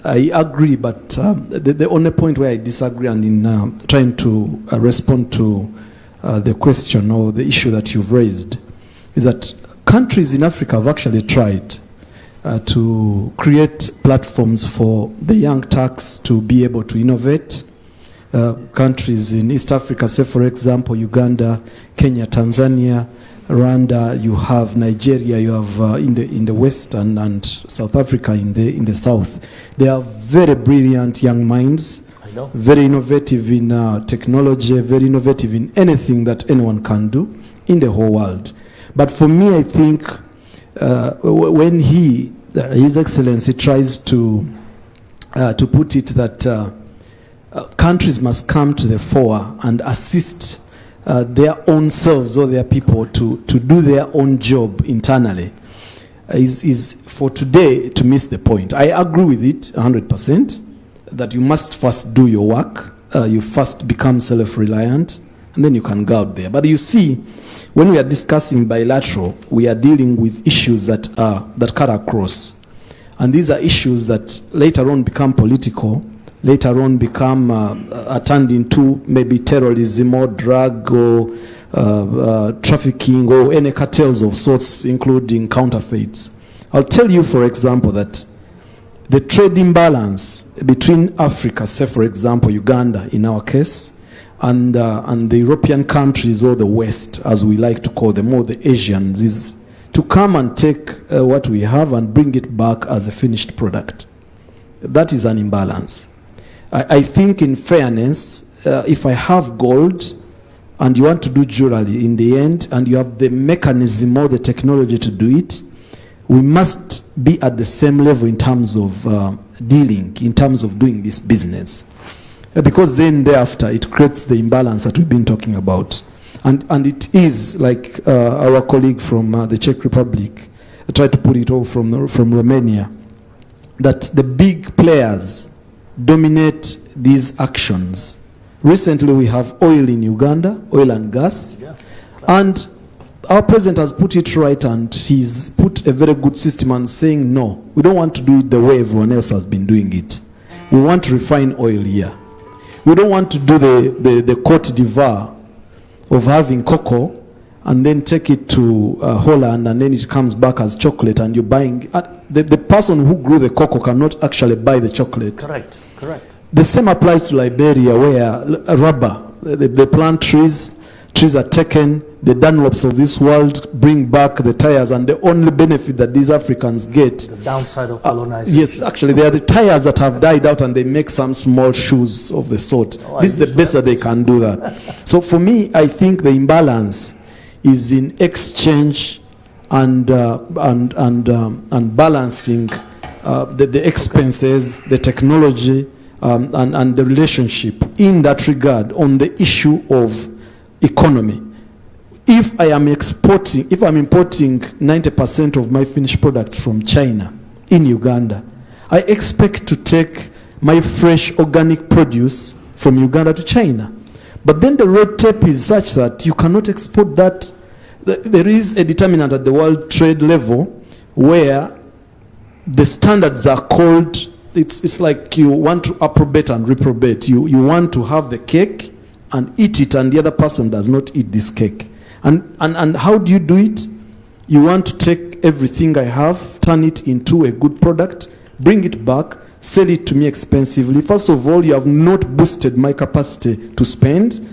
I agree, but the only point where I disagree, and in trying to respond to the question or the issue that you've raised, is that countries in Africa have actually tried to create platforms for the young Turks to be able to innovate. Countries in East Africa, say for example, Uganda, Kenya, Tanzania, Rwanda, you have Nigeria, you have in the west, and South Africa in the south. They are very brilliant young minds, very innovative in technology, very innovative in anything that anyone can do in the whole world. But for me, I think when His Excellency tries to put it that countries must come to the fore and assist their own selves or their people to do their own job internally, is for today to miss the point. I agree with it 100%, that you must first do your work, you first become self-reliant, and then you can go out there. But you see, when we are discussing bilateral, we are dealing with issues that cut across. And these are issues that later on become political, later on become turned into maybe terrorism or drug or trafficking or any cartels of sorts, including counterfeits. I'll tell you, for example, that the trade imbalance between Africa, say for example Uganda in our case, and the European countries or the West, as we like to call them, or the Asians, is to come and take what we have and bring it back as a finished product. That is an imbalance. I think in fairness, if I have gold and you want to do jewelry in the end and you have the mechanism or the technology to do it, we must be at the same level in terms of dealing, in terms of doing this business. Because then thereafter it creates the imbalance that we've been talking about. And it is like our colleague from the Czech Republic tried to put it all from Romania, that the big players dominate these actions. Recently we have oil in Uganda, oil and gas, and our president has put it right, and he's put a very good system and saying, no, we don't want to do it the way everyone else has been doing it. We want to refine oil here. We don't want to do the Côte d'Ivoire of having cocoa and then take it to Holland and then it comes back as chocolate and you're buying. The person who grew the cocoa cannot actually buy the chocolate. Correct, correct. The same applies to Liberia, where rubber, they plant trees are taken, the Dunlops of this world bring back the tires, and the only benefit that these Africans get... The downside of colonization. Yes, actually, they are the tires that have died out and they make some small shoes of the sort. This is the best that they can do that. So for me, I think the imbalance is in exchange and balancing the expenses, the technology, and the relationship in that regard on the issue of economy. If I'm importing 90% of my finished products from China in Uganda, I expect to take my fresh organic produce from Uganda to China. But then the red tape is such that you cannot export that. There is a determinant at the world trade level where the standards are called, it's like you want to approbate and reprobate. You want to have the cake and eat it, and the other person does not eat this cake. And how do you do it? You want to take everything I have, turn it into a good product, bring it back, sell it to me expensively. First of all, you have not boosted my capacity to spend,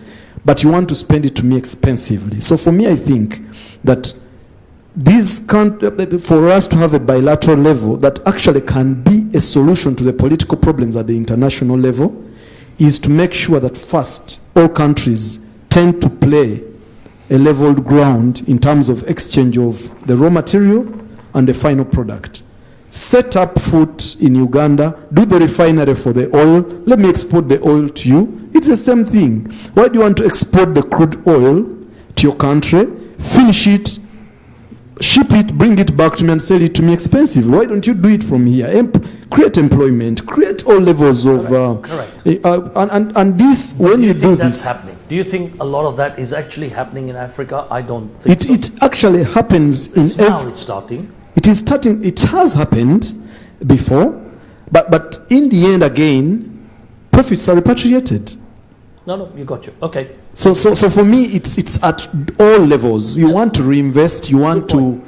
but you want to spend it to me expensively. So for me, I think that for us to have a bilateral level that actually can be a solution to the political problems at the international level is to make sure that first, all countries tend to play a leveled ground in terms of exchange of the raw material and the final product. Set up foot in Uganda, do the refinery for the oil, let me export the oil to you. It's the same thing. Why do you want to export the crude oil to your country, finish it, ship it, bring it back to me and sell it to me expensive? Why don't you do it from here? Create employment, create all levels of... Correct. And this, when you do this... Happening? Do you think a lot of that is actually happening in Africa? I don't think so. It actually happens now it's starting. It is starting. It has happened before, but in the end, again, profits are repatriated. No, you got you. Okay. So for me, it's at all levels. You want to reinvest. You want to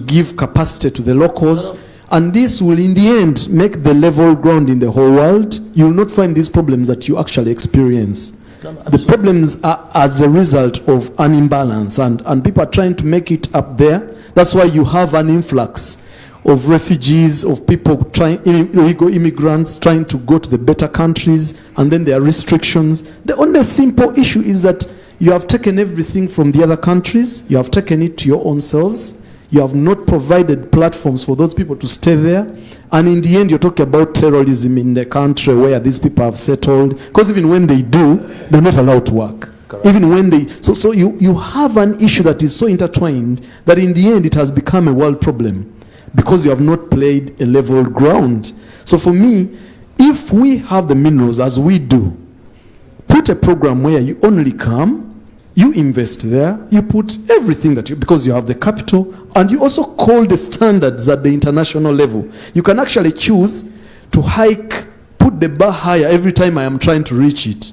give capacity to the locals. And this will, in the end, make the level ground in the whole world. You will not find these problems that you actually experience. The problems are as a result of an imbalance, and people are trying to make it up there. That's why you have an influx of refugees, of people illegal immigrants trying to go to the better countries, and then there are restrictions. The only simple issue is that you have taken everything from the other countries, you have taken it to your own selves, you have not provided platforms for those people to stay there, and in the end you're talking about terrorism in the country where these people have settled, because even when they do, they're not allowed to work. Correct. Even when they, so you have an issue that is so intertwined that in the end it has become a world problem because you have not played a level ground. So for me, if we have the minerals as we do, put a program where you only come, you invest there, you put everything that you, because you have the capital, and you also call the standards at the international level. You can actually choose to put the bar higher every time I am trying to reach it.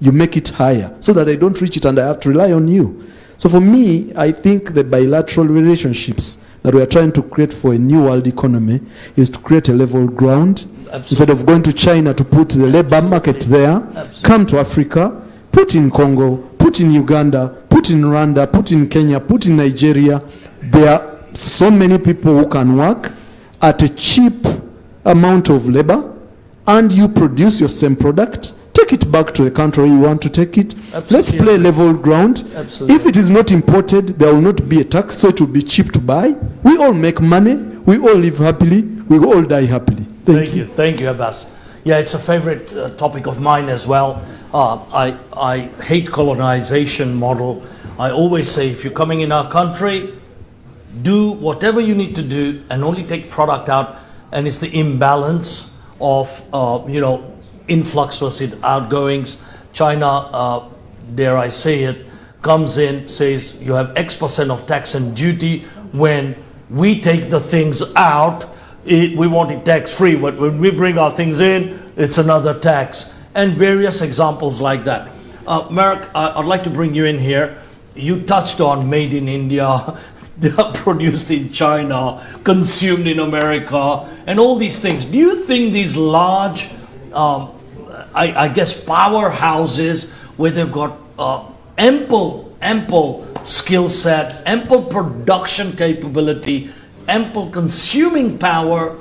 You make it higher so that I don't reach it and I have to rely on you. So for me, I think the bilateral relationships that we are trying to create for a new world economy is to create a level ground. Instead of going to China to put the labor market there, come to Africa, put in Congo, put in Uganda, put in Rwanda, put in Kenya, put in Nigeria. There are so many people who can work at a cheap amount of labor, and you produce your same product, take it back to the country you want to take it. Absolutely. Let's play level ground. Absolutely. If it is not imported, there will not be a tax, so it will be cheap to buy. We all make money, we all live happily, we all die happily. Thank you. Thank you, Abbas. Yeah, it's a favorite topic of mine as well. I hate colonization model. I always say, if you're coming in our country, do whatever you need to do and only take product out. And it's the imbalance of, influx versus outgoings. China, dare I say it, comes in, says you have X% of tax and duty. When we take the things out, we want it tax-free, but when we bring our things in, it's another tax, and various examples like that. Mark, I'd like to bring you in here. You touched on made in India, they are produced in China, consumed in America, and all these things. Do you think these large, I guess, powerhouses where they've got ample skill set, ample production capability, ample consuming power,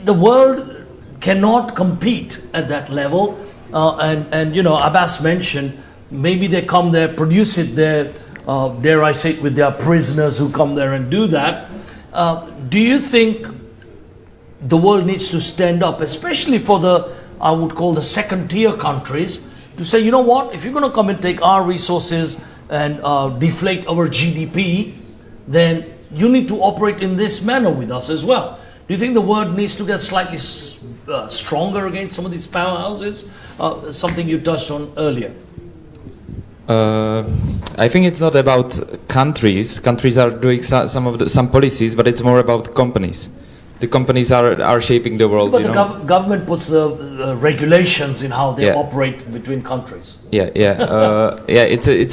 the world cannot compete at that level? And Abbas mentioned, maybe they come there, produce it there, dare I say it, with their prisoners who come there and do that. Do you think the world needs to stand up, especially for the, I would call the second tier countries, to say, you know what, if you're going to come and take our resources and deflate our GDP, then you need to operate in this manner with us as well. Do you think the world needs to get slightly stronger against some of these powerhouses? Something you touched on earlier. I think it's not about countries. Countries are doing some policies, but it's more about companies. The companies are shaping the world. But the government puts the regulations in how they operate between countries. It's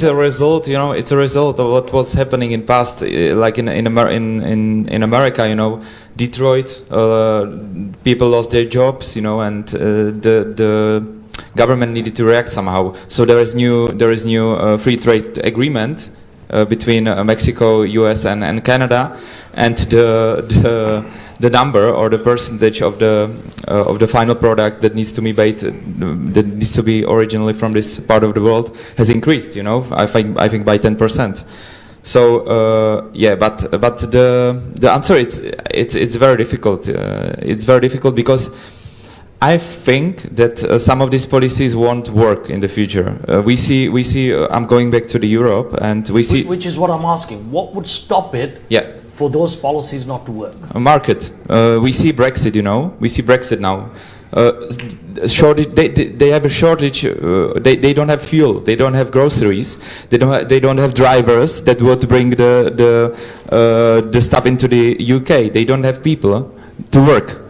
a result. It's a result of what was happening in past, like in America. Detroit, people lost their jobs. And the government needed to react somehow. So there is new free trade agreement between Mexico, US, and Canada, and the number or the percentage of the final product that needs to be made, that needs to be originally from this part of the world, has increased. I think by 10%. So but the answer it's very difficult. It's very difficult because I think that some of these policies won't work in the future. We see. I'm going back to the Europe, and we see. Which is what I'm asking. What would stop it? Yeah. For those policies not to work. A market. We see Brexit. We see Brexit now. Shortage. They have a shortage. They don't have fuel. They don't have groceries. They don't have drivers that would bring the stuff into the UK. They don't have people to work.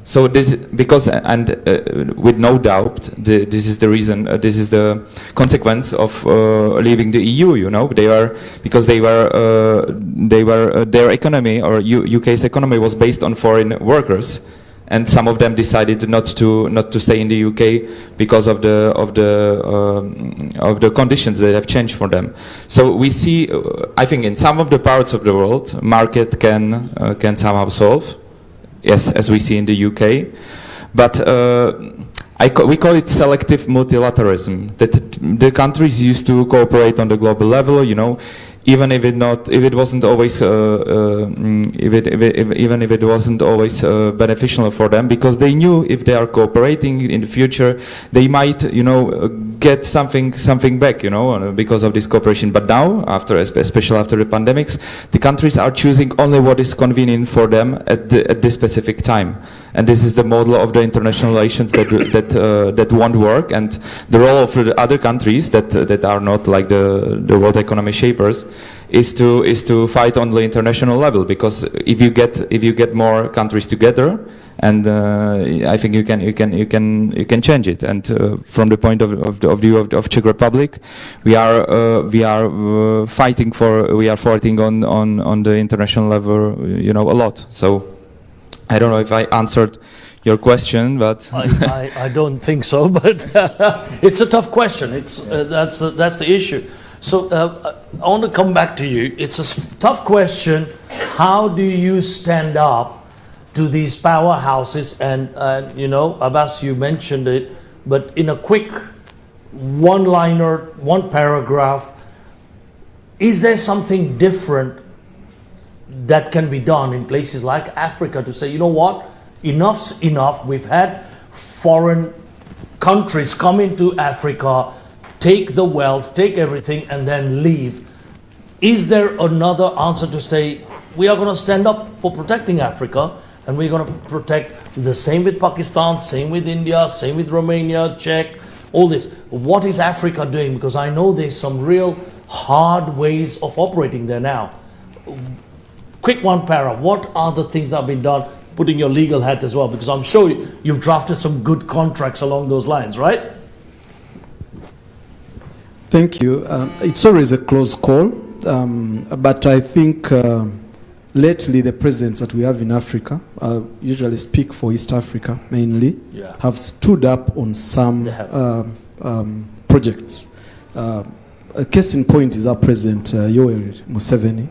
So this, because, and with no doubt, this is the reason, this is the consequence of leaving the EU. Because their economy, or UK's economy, was based on foreign workers, and some of them decided not to stay in the UK because of the conditions that have changed for them. So we see, I think, in some of the parts of the world, market can somehow solve. Yes, as we see in the UK, but we call it selective multilateralism. That the countries used to cooperate on the global level, even if it wasn't always beneficial for them, because they knew if they are cooperating in the future, they might get something back, because of this cooperation. But now, especially after the pandemics, the countries are choosing only what is convenient for them at this specific time, and this is the model of the international relations that won't work. And the role of the other countries that are not like the world economy shapers is to fight on the international level, because if you get more countries together, and I think you can change it. And from the point of view of Czech Republic, we are fighting on the international level, you know, a lot. So I don't know if I answered your question, but I don't think so. But it's a tough question. It's that's the issue. So I want to come back to you. It's a tough question. How do you stand up to these powerhouses? And you know, Abbas, you mentioned it, but in a quick one-liner, one paragraph, is there something different that can be done in places like Africa to say, you know what, enough's enough. We've had foreign countries come into Africa, take the wealth, take everything, and then leave. Is there another answer to say, we are going to stand up for protecting Africa, and we're going to protect the same with Pakistan, same with India, same with Romania, Czech, all this. What is Africa doing? Because I know there's some real hard ways of operating there now. Quick one para, what are the things that have been done, putting your legal hat as well, because I'm sure you've drafted some good contracts along those lines, right? Thank you. It's always a close call, but I think lately the presidents that we have in Africa, usually speak for East Africa mainly, have stood up on some projects. A case in point is our president, Yoweri Museveni,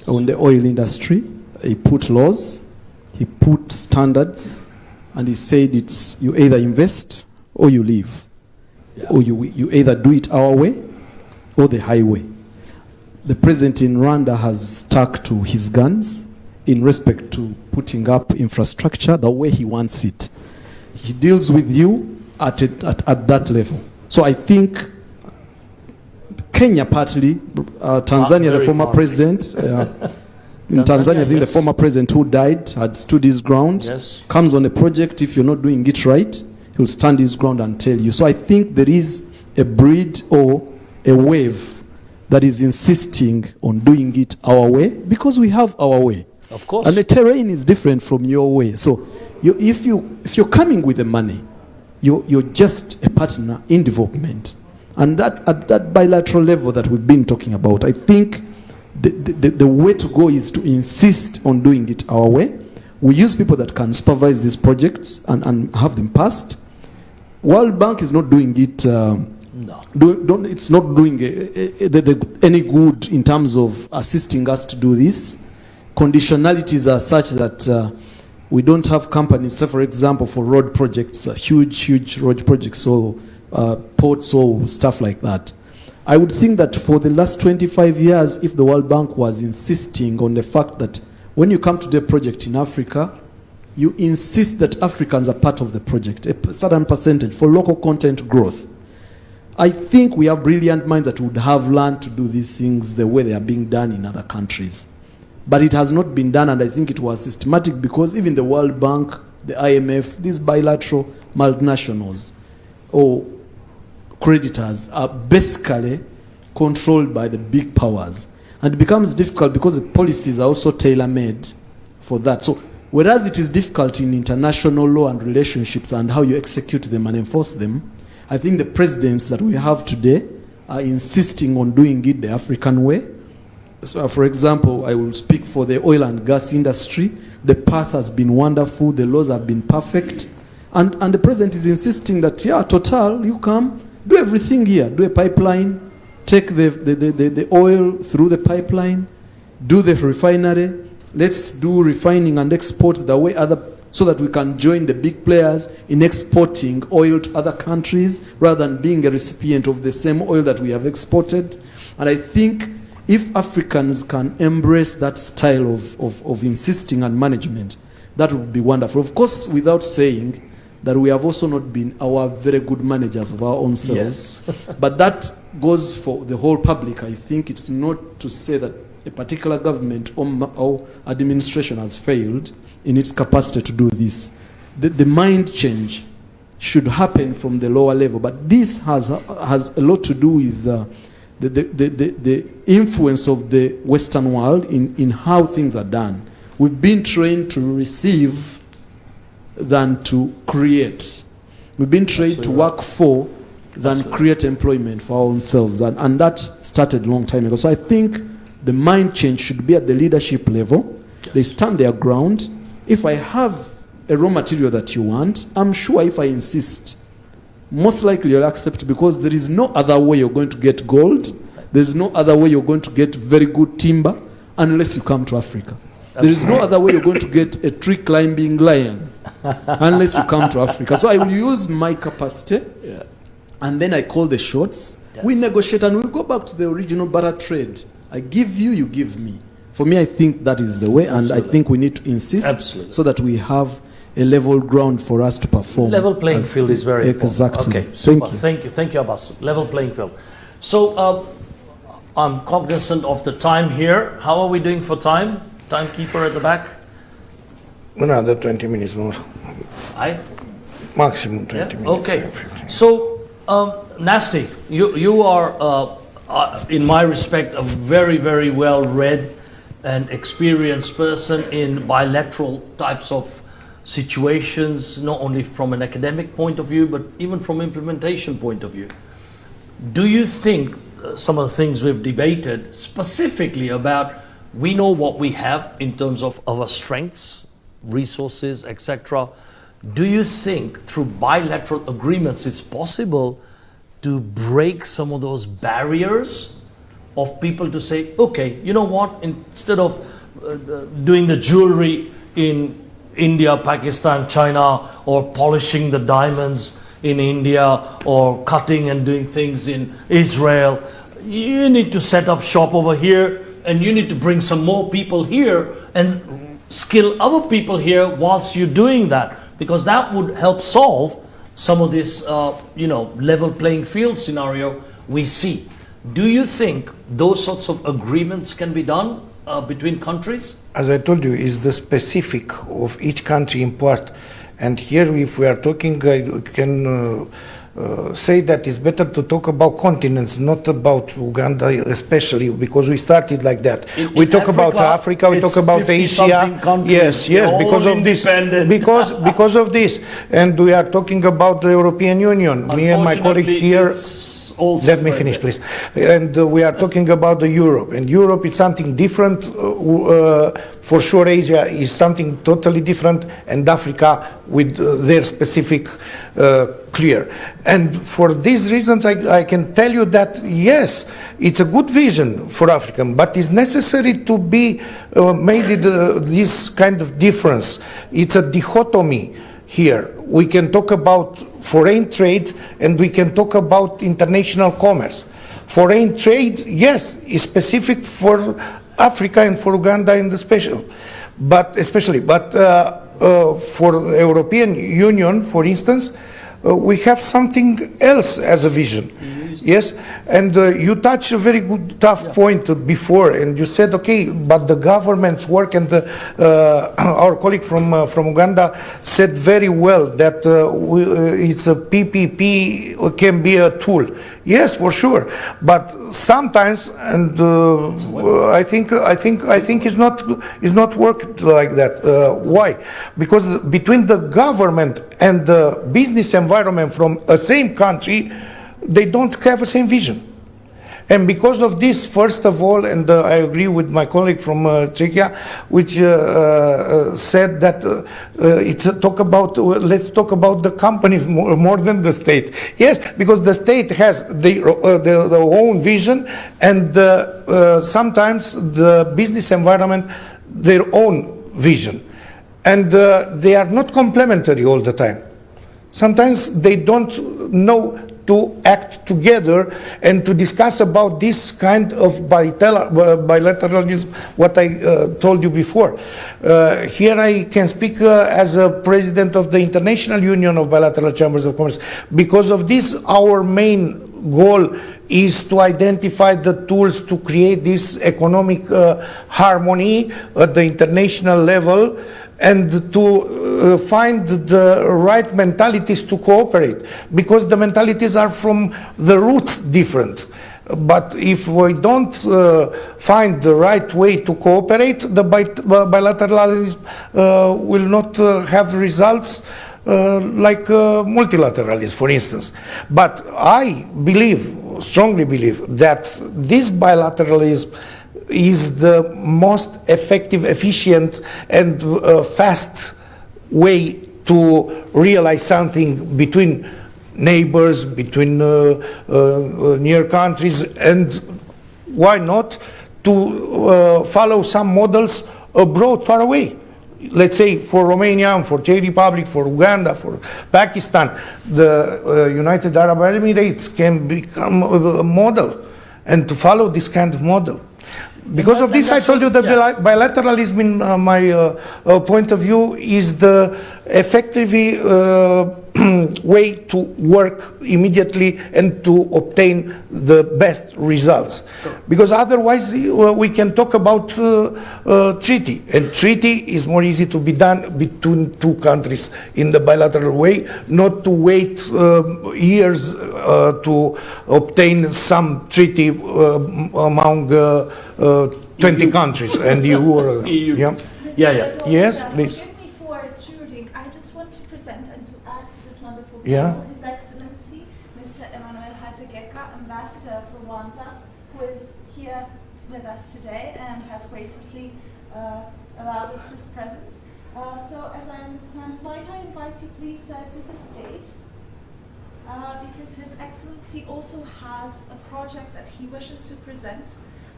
on the oil industry. He put laws, he put standards, and he said it's you either invest or you leave. Or you either do it our way or the highway. The president in Rwanda has stuck to his guns in respect to putting up infrastructure the way he wants it. He deals with you at that level. So I think Kenya partly, Tanzania, the former president, in Tanzania, I think the former president who died had stood his ground, comes on a project, if you're not doing it right, he'll stand his ground and tell you. So I think there is a breed or a wave that is insisting on doing it our way, because we have our way. Of course. And the terrain is different from your way. So if you're coming with the money, you're just a partner in development. And that at that bilateral level that we've been talking about, I think the way to go is to insist on doing it our way. We use people that can supervise these projects and have them passed. World Bank is not doing it. It's not doing any good in terms of assisting us to do this. Conditionalities are such that we don't have companies. So, for example, for road projects, huge road projects, or ports or stuff like that. I would think that for the last 25 years, if the World Bank was insisting on the fact that when you come to the project in Africa, you insist that Africans are part of the project, a certain percentage for local content growth. I think we have brilliant minds that would have learned to do these things the way they are being done in other countries. But it has not been done, and I think it was systematic because even the World Bank, the IMF, these bilateral multinationals or creditors are basically controlled by the big powers. And it becomes difficult because the policies are also tailor-made for that. So whereas it is difficult in international law and relationships and how you execute them and enforce them, I think the presidents that we have today are insisting on doing it the African way. So, for example, I will speak for the oil and gas industry. The path has been wonderful. The laws have been perfect. And the president is insisting that, Total, you come, do everything here. Do a pipeline, take the oil through the pipeline, do the refinery. Let's do refining and export the way so that we can join the big players in exporting oil to other countries rather than being a recipient of the same oil that we have exported. And I think if Africans can embrace that style of insisting and management, that would be wonderful. Of course, without saying that we have also not been our very good managers of our own selves. Yes. But that goes for the whole public. I think it's not to say that a particular government or administration has failed in its capacity to do this. The mind change should happen from the lower level. But this has a lot to do with the influence of the Western world in how things are done. We've been trained to receive than to create. We've been trained to work for than create employment for our own selves. And that started a long time ago. So I think the mind change should be at the leadership level. They stand their ground. If I have a raw material that you want, I'm sure if I insist, most likely you'll accept, because there is no other way you're going to get gold. There's no other way you're going to get very good timber unless you come to Africa. There is no other way you're going to get a tree climbing lion unless you come to Africa. So I will use my capacity, and then I call the shots. Yes. We negotiate and we go back to the original barter trade. I give you, you give me. For me, I think that is the way, and I think we need to insist so that we have a level ground for us to perform. Level playing field is very important. Exactly. Okay, super. Thank you, Abbas. Level playing field. So I'm cognizant of the time here. How are we doing for time? Timekeeper at the back? Another 20 minutes more. Maximum 20 minutes. Okay. So, Nasty, you are, in my respect, a very, very well-read and experienced person in bilateral types of situations, not only from an academic point of view, but even from implementation point of view. Do you think some of the things we've debated specifically about, we know what we have in terms of our strengths, resources, etc. Do you think through bilateral agreements it's possible to break some of those barriers of people to say, okay, you know what, instead of doing the jewelry in India, Pakistan, China, or polishing the diamonds in India, or cutting and doing things in Israel, you need to set up shop over here, and you need to bring some more people here and skill other people here whilst you're doing that, because that would help solve some of this, level playing field scenario we see. Do you think those sorts of agreements can be done between countries? As I told you, is the specific of each country in part. And here, if we are talking, I can say that it's better to talk about continents, not about Uganda, especially because we started like that. We talk about Africa, we talk about Asia. Yes, because of this. Because of this. And we are talking about the European Union. Me and my colleague here. Let me finish, please. And we are talking about the Europe. And Europe is something different. For sure, Asia is something totally different. And Africa with their specific clear. And for these reasons, I can tell you that, yes, it's a good vision for Africa, but it's necessary to be made this kind of difference. It's a dichotomy here. We can talk about foreign trade and we can talk about international commerce. Foreign trade, yes, is specific for Africa and for Uganda in the special, but especially. But for the European Union, for instance, we have something else as a vision. Yes, and you touched a very good, tough point before, and you said, okay, but the government's work, and our colleague from Uganda said very well that it's a PPP can be a tool. Yes, for sure, but sometimes, and I think it's not worked like that. Why? Because between the government and the business environment from a same country, they don't have the same vision. And because of this, first of all, and I agree with my colleague from Czechia, which said that let's talk about the companies more than the state. Yes, because the state has their own vision, and sometimes the business environment their own vision, and they are not complementary all the time. Sometimes they don't know to act together and to discuss about this kind of bilateralism, what I told you before. Here I can speak as a president of the International Union of Bilateral Chambers of Commerce. Because of this, our main goal is to identify the tools to create this economic harmony at the international level, and to find the right mentalities to cooperate, because the mentalities are from the roots different. But if we don't find the right way to cooperate, the bilateralism will not have results like multilateralism, for instance. But I strongly believe, that this bilateralism is the most effective, efficient, and fast way to realize something between neighbors, between near countries, and why not to follow some models abroad, far away. Let's say for Romania, for Czech Republic, for Uganda, for Pakistan, the United Arab Emirates can become a model, and to follow this kind of model. Because of this, I told you that bilateralism, in my point of view, is the effective way to work immediately and to obtain the best results. Sure. Because otherwise we can talk about treaty, and treaty is more easy to be done between two countries in the bilateral way, not to wait years to obtain some treaty among 20 countries and the EU. Yeah. Yes, please. Yeah. His Excellency, Mr. Emmanuel Hategeka, Ambassador for Rwanda, who is here with us today and has graciously allowed us his presence. So, as I understand, might I invite you please to the stage? Because His Excellency also has a project that he wishes to present.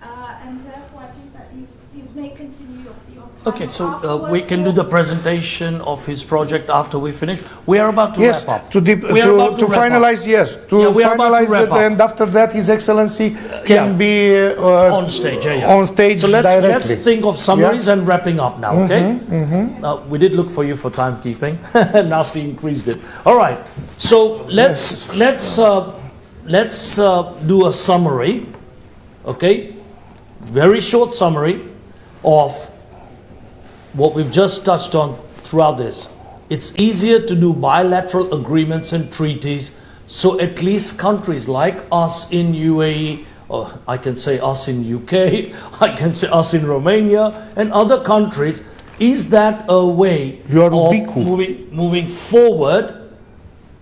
And therefore, I think that you may continue your Okay, so we can do the presentation of his project after we finish. We are about to wrap up. To finalize, yes. To finalize it, and after that, His Excellency can be on stage. On stage. So let's think of summaries and wrapping up now. Okay. We did look for you for timekeeping. Nasty increased it. All right. So let's do a summary. Okay. Very short summary of what we've just touched on throughout this. It's easier to do bilateral agreements and treaties, so at least countries like us in UAE, or I can say us in UK, I can say us in Romania, and other countries, is that a way of moving forward?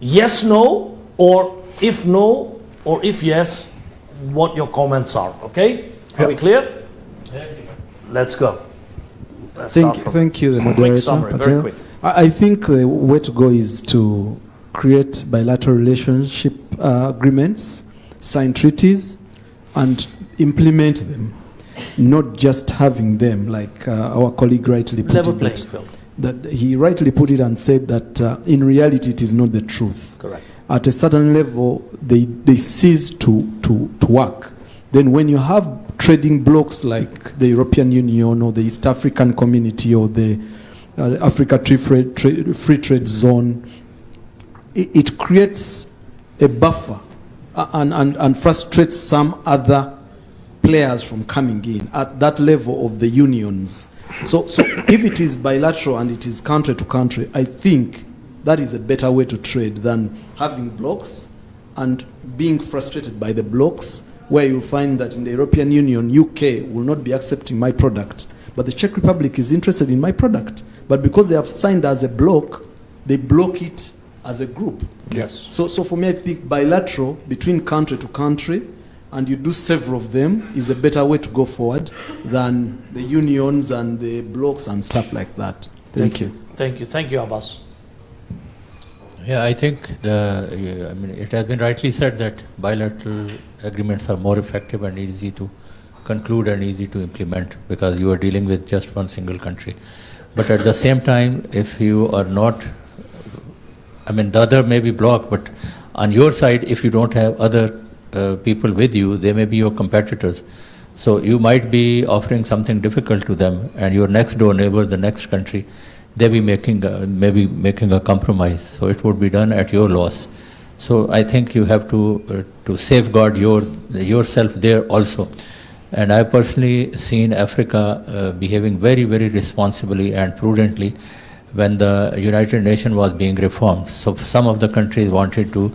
Yes, no, or if no, or if yes, what your comments are, okay? Are we clear? Let's go. Thank you, the moderator. Summary, very quick. I think the way to go is to create bilateral relationship agreements, sign treaties, and implement them. Not just having them, like our colleague rightly put Level it. Playing field. That he rightly put it and said that in reality it is not the truth. Correct. At a certain level, they cease to work. Then when you have trading blocks like the European Union or the East African Community or the Africa Free Trade Zone, it creates a buffer and frustrates some other players from coming in at that level of the unions. So if it is bilateral and it is country to country, I think that is a better way to trade than having blocks and being frustrated by the blocks, where you'll find that in the European Union, UK will not be accepting my product, but the Czech Republic is interested in my product. But because they have signed as a bloc, they block it as a group. Yes. So for me, I think bilateral between country to country, and you do several of them, is a better way to go forward than the unions and the blocs and stuff like that. Thank you. Thank you. Thank you, Abbas. Yeah, I think it has been rightly said that bilateral agreements are more effective and easy to conclude and easy to implement because you are dealing with just one single country. But at the same time, if you are not, the other may be blocked, but on your side, if you don't have other people with you, they may be your competitors. So you might be offering something difficult to them, and your next door neighbor, the next country, they be making a compromise. So it would be done at your loss. So I think you have to safeguard yourself there also. And I personally seen Africa behaving very, very responsibly and prudently when the United Nations was being reformed. So some of the countries wanted to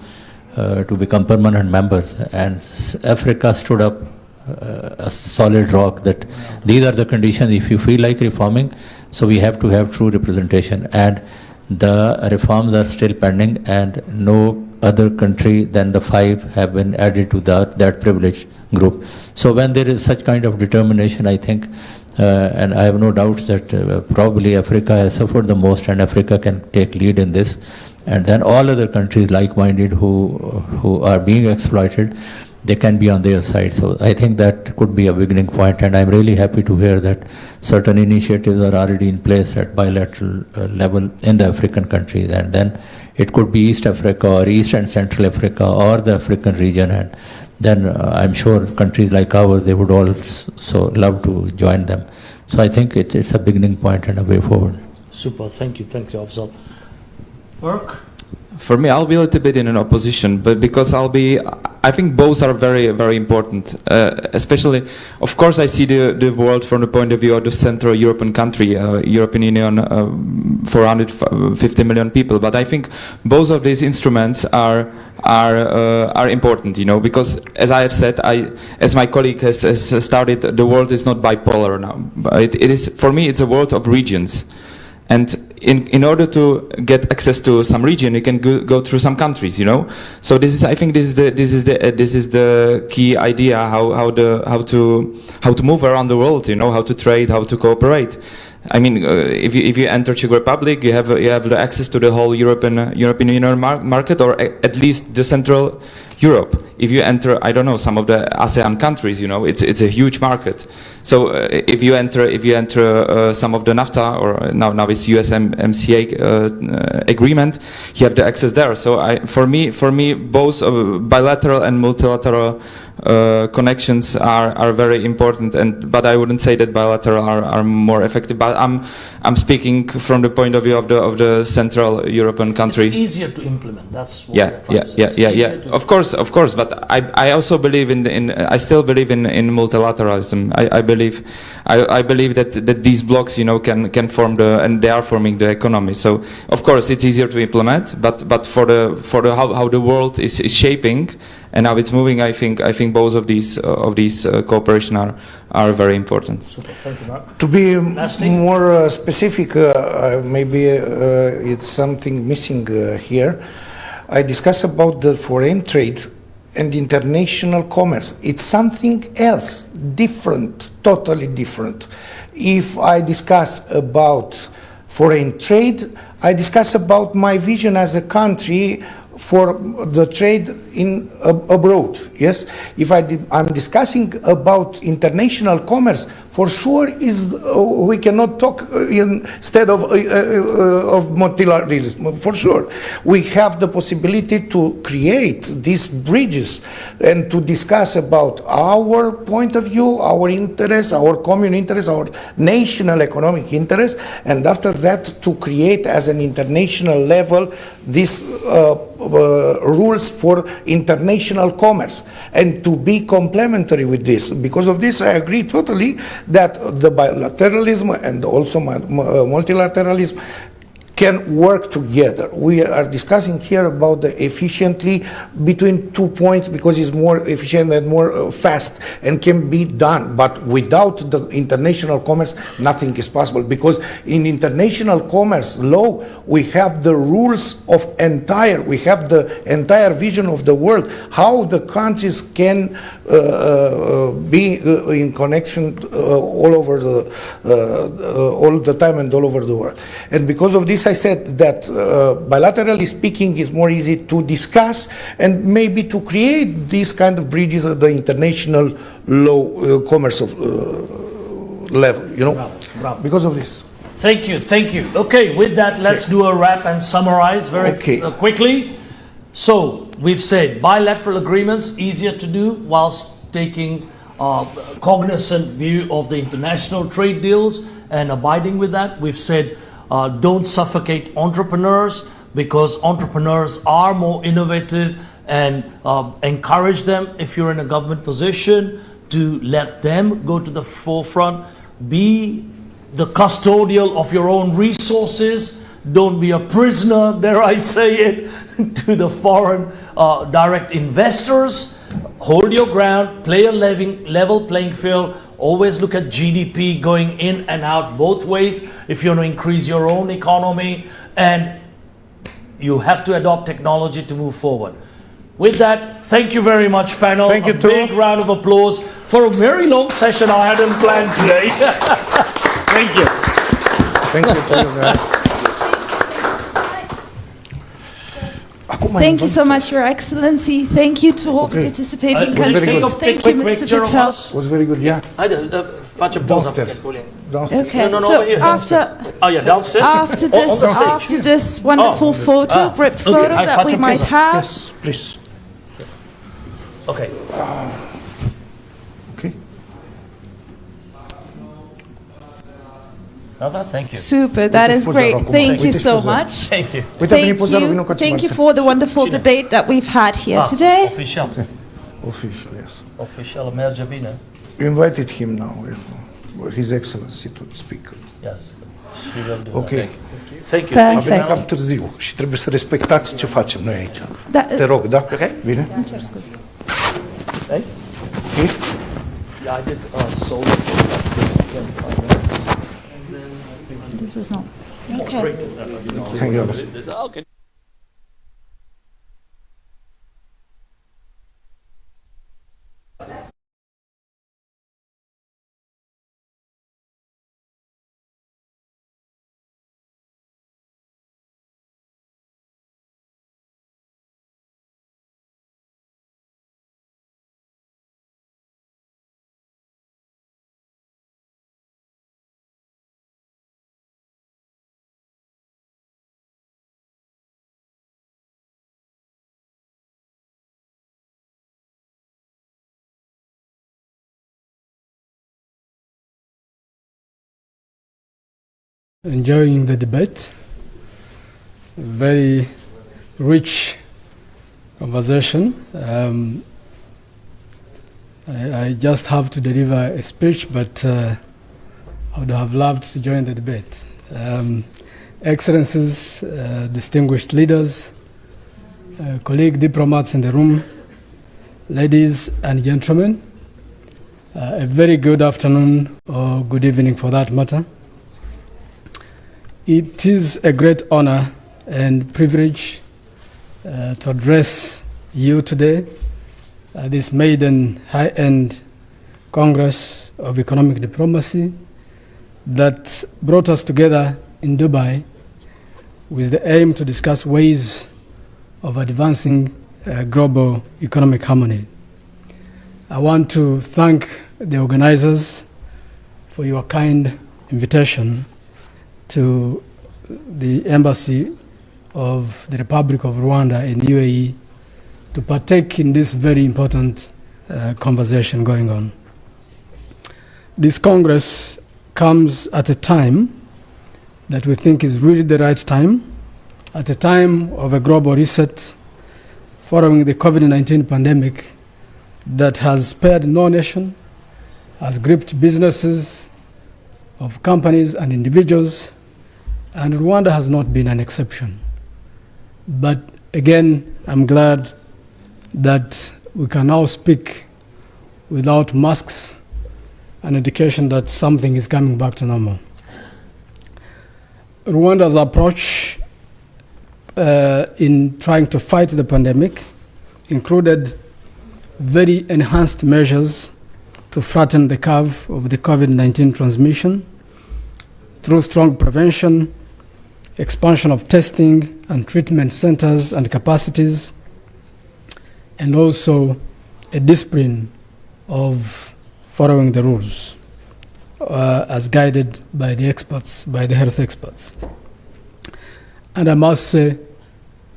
to become permanent members, and Africa stood up a solid rock that these are the conditions if you feel like reforming, so we have to have true representation, and the reforms are still pending, and no other country than the 5 have been added to that privileged group. So when there is such kind of determination, I think, and I have no doubts that probably Africa has suffered the most, and Africa can take lead in this, and then all other countries like-minded who are being exploited, they can be on their side. So I think that could be a beginning point, and I'm really happy to hear that certain initiatives are already in place at bilateral level in the African countries, and then it could be East Africa or East and Central Africa or the African region, and then I'm sure countries like ours, they would also love to join them. So I think it's a beginning point and a way forward. Super, thank you, Afzal. Mark? For me, I'll be a little bit in an opposition, but because I think both are very, very important. Especially, of course, I see the world from the point of view of the Central European country, European Union, 450 million people. But I think both of these instruments are important, you know, because as I have said, as my colleague has started, the world is not bipolar now. But it is, for me, it's a world of regions. And in order to get access to some region, you can go through some countries, you know. So this is, I think, this is the key idea how to move around the world, you know, how to trade, how to cooperate. I mean, if you enter Czech Republic, you have the access to the whole European Union market, or at least the Central Europe. If you enter, I don't know, some of the ASEAN countries, you know, it's a huge market. So if you enter some of the NAFTA, or now it's USMCA agreement, you have the access there. So for me, both bilateral and multilateral connections are very important, but I wouldn't say that bilateral are more effective. But I'm speaking from the point of view of the Central European country. It's easier to implement. That's what yeah. Of course. But I also believe I still believe in multilateralism. I believe that these blocks, you know, can form and they are forming the economy. So of course it's easier to implement, but for the how the world is shaping and how it's moving, I think both of these cooperation are very important. Super, thank you, Mark. To be more specific, maybe it's something missing here. I discuss about the foreign trade and international commerce. It's something else, different, totally different. If I discuss about foreign trade, I discuss about my vision as a country for the trade in abroad. Yes, if I'm discussing about international commerce, for sure we cannot talk instead of multilateralism. For sure, we have the possibility to create these bridges and to discuss about our point of view, our interests, our common interests, our national economic interests, and after that to create as an international level these rules for international commerce, and to be complementary with this. Because of this, I agree totally that the bilateralism and also multilateralism can work together. We are discussing here about the efficiently between 2 points because it's more efficient and more fast and can be done. But without the international commerce, nothing is possible, because in international commerce law, we have the rules of we have the entire vision of the world, how the countries can be in connection all over all the time and all over the world. And because of this, I said that bilaterally speaking is more easy to discuss and maybe to create these kind of bridges at the international law commerce of level, you know. Bravo. Because of this. Thank you. Okay, with that, let's do a wrap and summarize very quickly. So we've said bilateral agreements easier to do whilst taking cognizant view of the international trade deals and abiding with that. We've said don't suffocate entrepreneurs, because entrepreneurs are more innovative, and encourage them, if you're in a government position, to let them go to the forefront. Be the custodial of your own resources, Don't be a prisoner, dare I say it, to the foreign direct investors. Hold your ground, play a level playing field. Always look at GDP going in and out both ways if you want to increase your own economy. And you have to adopt technology to move forward. With that, thank you very much, panel. Thank you, a big round of applause for a very long session I hadn't planned today. Thank you. Thank you to you guys. Thank you so much, Your Excellency. Thank you to all the participating was very countries. good. Thank you, Mr. Patel. Was very good, yeah. Facem pauza. Downstairs. Okay, No, so over here. after Oh yeah, downstairs. after On the stage. this wonderful photo, group photo Hai, that we facem might pauza. have. Yes, please. Okay. Okay. Thank you. Super, that is great. Thank you so much. Thank you. Thank you for the wonderful debate that we've had here today. Official. Official, yes. Official merge bine. You invited him now, His Excellency, to speak. Yes. She will do Okay. that. Thank you. Avem Perfect. cam târziu și trebuie să respectați ce facem noi aici. Da- Te rog, da? Okay. Bine? Îmi cer scuze. Hey? Okay? Yeah, I did solar for like 25 minutes. This is not. Okay. Thank you. Okay. Enjoying the debate, very rich conversation. I just have to deliver a speech, but I would have loved to join the debate. Excellencies, distinguished leaders, colleague diplomats in the room, ladies and gentlemen, a very good afternoon or good evening for that matter. It is a great honor and privilege to address you today at this maiden high-end Congress of Economic Diplomacy that brought us together in Dubai with the aim to discuss ways of advancing global economic harmony. I want to thank the organizers for your kind invitation to the Embassy of the Republic of Rwanda in UAE to partake in this very important conversation going on. This Congress comes at a time that we think is really the right time, at a time of a global reset following the COVID-19 pandemic that has spared no nation, has gripped businesses of companies and individuals, and Rwanda has not been an exception. But again, I'm glad that we can now speak without masks, an indication that something is coming back to normal. Rwanda's approach in trying to fight the pandemic included very enhanced measures to flatten the curve of the COVID-19 transmission through strong prevention, expansion of testing and treatment centers and capacities, and also a discipline of following the rules as guided by the experts, by the health experts. And I must say,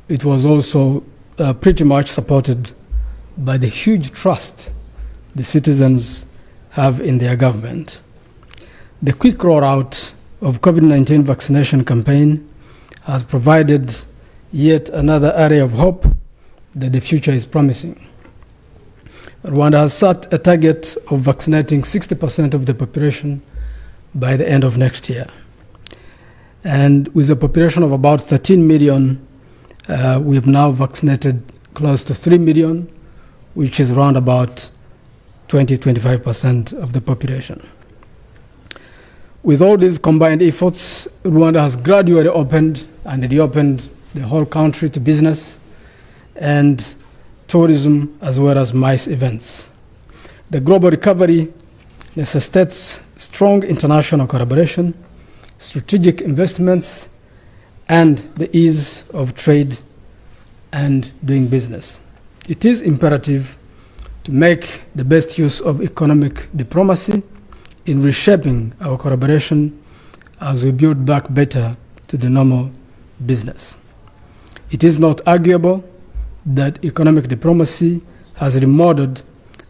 it was also pretty much supported by the huge trust the citizens have in their government. The quick rollout of COVID-19 vaccination campaign has provided yet another area of hope that the future is promising. Rwanda has set a target of vaccinating 60% of the population by the end of next year. And with a population of about 13 million, we have now vaccinated close to 3 million, which is around about 20-25% of the population. With all these combined efforts, Rwanda has gradually opened and reopened the whole country to business and tourism, as well as MICE events. The global recovery necessitates strong international collaboration, strategic investments, and the ease of trade and doing business. It is imperative to make the best use of economic diplomacy in reshaping our collaboration as we build back better to the normal business. It is not arguable that economic diplomacy has remodeled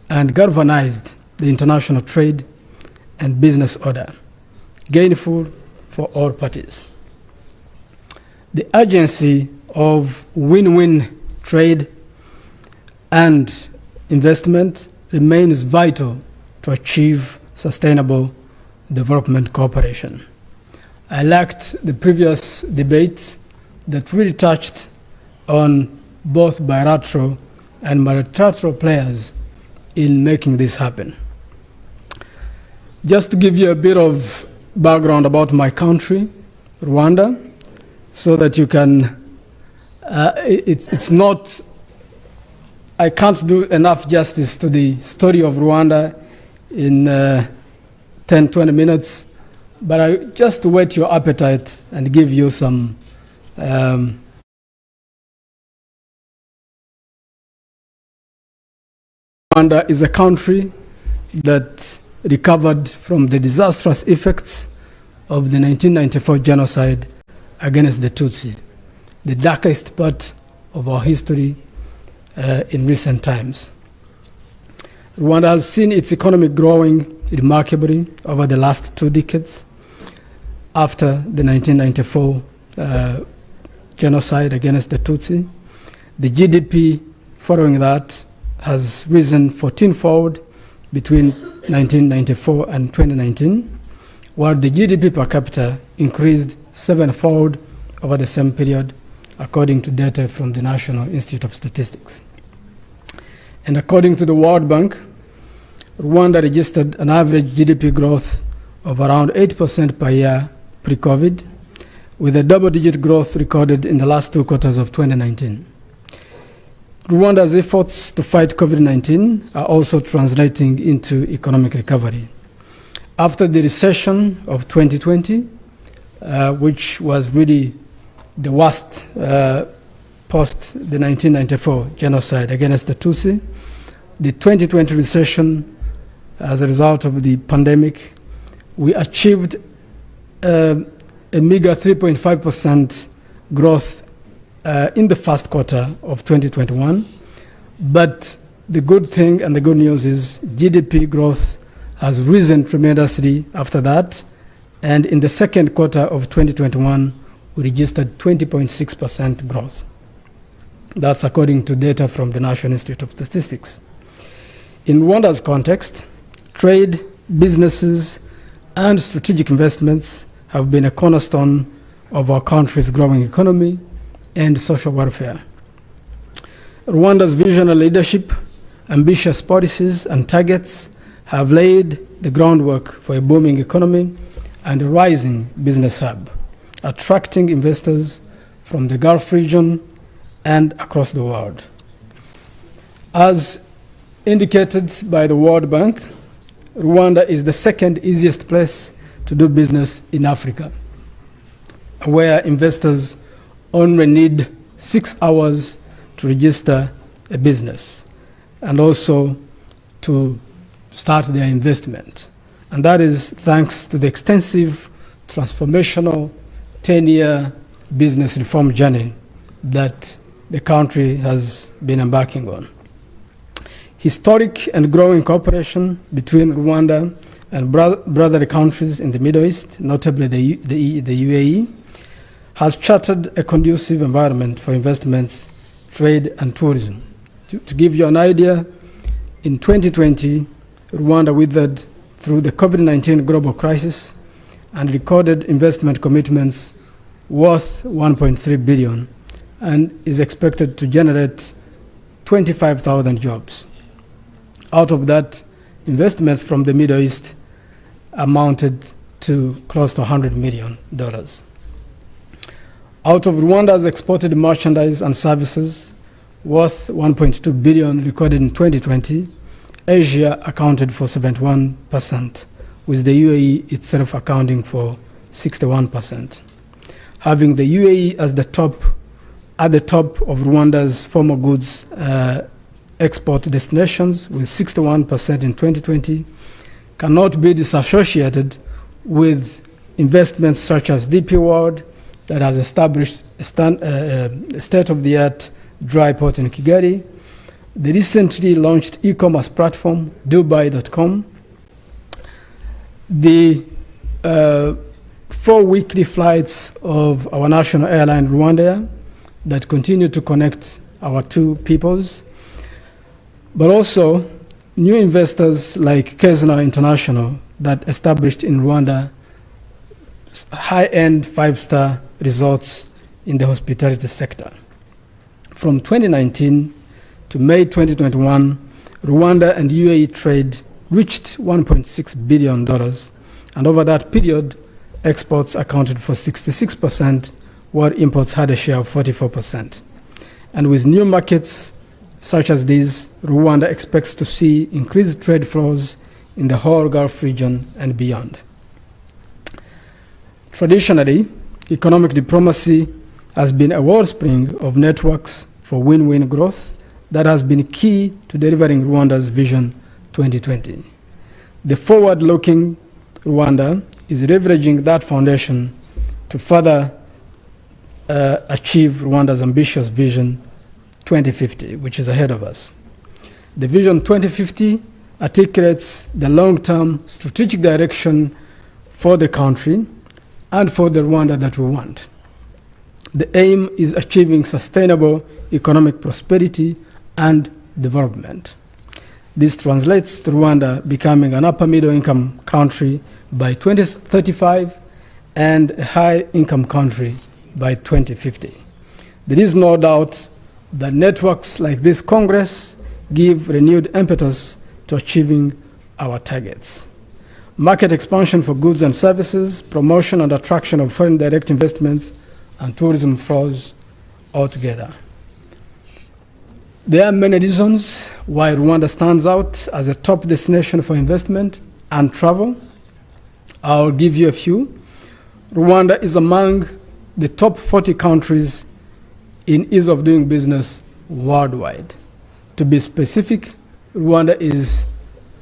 and galvanized the international trade and business order, gainful for all parties. The urgency of win-win trade and investment remains vital to achieve sustainable development cooperation. I liked the previous debates that really touched on both bilateral and multilateral players in making this happen. Just to give you a bit of background about my country, Rwanda, so that you can, it's not, I can't do enough justice to the story of Rwanda in 10-20 minutes, but I just to whet your appetite and give you some Rwanda is a country that recovered from the disastrous effects of the 1994 genocide against the Tutsi, the darkest part of our history in recent times. Rwanda has seen its economy growing remarkably over the last 2 decades after the 1994 genocide against the Tutsi. The GDP following that has risen 14-fold between 1994 and 2019, while the GDP per capita increased 7-fold over the same period, according to data from the National Institute of Statistics. And according to the World Bank, Rwanda registered an average GDP growth of around 8% per year pre-COVID, with a double-digit growth recorded in the last 2 quarters of 2019. Rwanda's efforts to fight COVID-19 are also translating into economic recovery. After the recession of 2020, which was really the worst post the 1994 genocide against the Tutsi, the 2020 recession, as a result of the pandemic, we achieved a meager 3.5% growth in the first quarter of 2021. But the good thing and the good news is GDP growth has risen tremendously after that. And in the second quarter of 2021, we registered 20.6% growth. That's according to data from the National Institute of Statistics. In Rwanda's context, trade, businesses, and strategic investments have been a cornerstone of our country's growing economy and social welfare. Rwanda's visionary leadership, ambitious policies, and targets have laid the groundwork for a booming economy and a rising business hub, attracting investors from the Gulf region and across the world. As indicated by the World Bank, Rwanda is the second easiest place to do business in Africa, where investors only need 6 hours to register a business and also to start their investment. And that is thanks to the extensive, transformational 10-year business reform journey that the country has been embarking on. Historic and growing cooperation between Rwanda and brother countries in the Middle East, notably the UAE, has chartered a conducive environment for investments, trade, and tourism. To give you an idea, in 2020, Rwanda withered through the COVID-19 global crisis and recorded investment commitments worth 1.3 billion and is expected to generate 25,000 jobs. Out of that, investments from the Middle East amounted to close to $100 million. Out of Rwanda's exported merchandise and services worth 1.2 billion recorded in 2020, Asia accounted for 71%, with the UAE itself accounting for 61%. Having the UAE as at the top of Rwanda's formal goods export destinations with 61% in 2020 cannot be disassociated with investments such as DP World that has established a state-of-the-art dry port in Kigali, the recently launched e-commerce platform Dubai.com, the 4 weekly flights of our national airline Rwandair that continue to connect our two peoples, but also new investors like Kezna International that established in Rwanda high-end 5-star resorts in the hospitality sector. From 2019 to May 2021, Rwanda and UAE trade reached $1.6 billion, and over that period, exports accounted for 66%, while imports had a share of 44%. And with new markets such as these, Rwanda expects to see increased trade flows in the whole Gulf region and beyond. Traditionally, economic diplomacy has been a wellspring of networks for win-win growth that has been key to delivering Rwanda's Vision 2020. The forward-looking Rwanda is leveraging that foundation to further achieve Rwanda's ambitious Vision 2050, which is ahead of us. The Vision 2050 articulates the long-term strategic direction for the country and for the Rwanda that we want. The aim is achieving sustainable economic prosperity and development. This translates to Rwanda becoming an upper middle income country by 2035 and a high income country by 2050. There is no doubt that networks like this Congress give renewed impetus to achieving our targets. Market expansion for goods and services, promotion and attraction of foreign direct investments, and tourism flows altogether. There are many reasons why Rwanda stands out as a top destination for investment and travel. I'll give you a few. Rwanda is among the top 40 countries in ease of doing business worldwide. To be specific, Rwanda is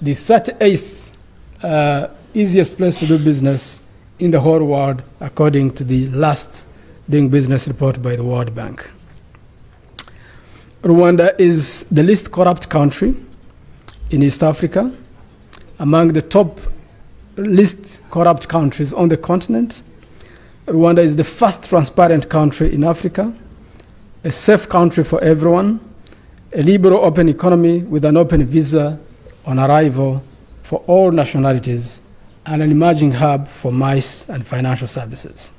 the 38th easiest place to do business in the whole world, according to the last doing business report by the World Bank. Rwanda is the least corrupt country in East Africa, among the top least corrupt countries on the continent. Rwanda is the first transparent country in Africa, a safe country for everyone, a liberal open economy with an open visa on arrival for all nationalities, and an emerging hub for MICE and financial services.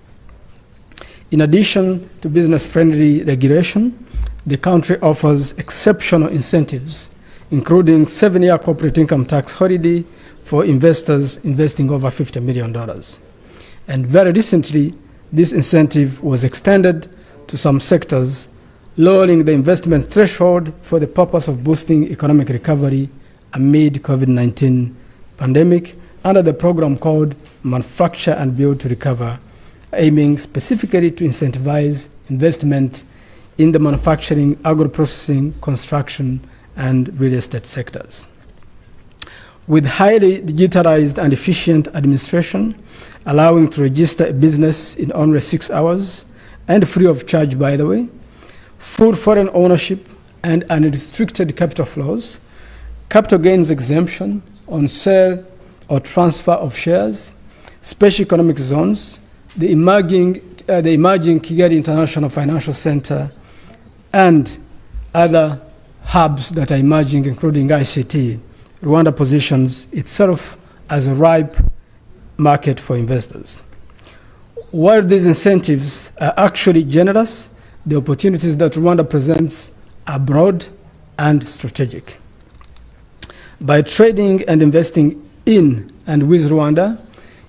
In addition to business-friendly regulation, the country offers exceptional incentives, including 7-year corporate income tax holiday for investors investing over $50 million. And very recently, this incentive was extended to some sectors, lowering the investment threshold for the purpose of boosting economic recovery amid COVID-19 pandemic under the program called Manufacture and Build to Recover, aiming specifically to incentivize investment in the manufacturing, agro-processing, construction, and real estate sectors. With highly digitalized and efficient administration, allowing to register a business in only 6 hours, and free of charge, by the way, full foreign ownership and unrestricted capital flows, capital gains exemption on sale or transfer of shares, special economic zones, the emerging Kigali International Financial Center, and other hubs that are emerging, including ICT, Rwanda positions itself as a ripe market for investors. while these incentives are actually generous, the opportunities that Rwanda presents are broad and strategic. By trading and investing in and with Rwanda,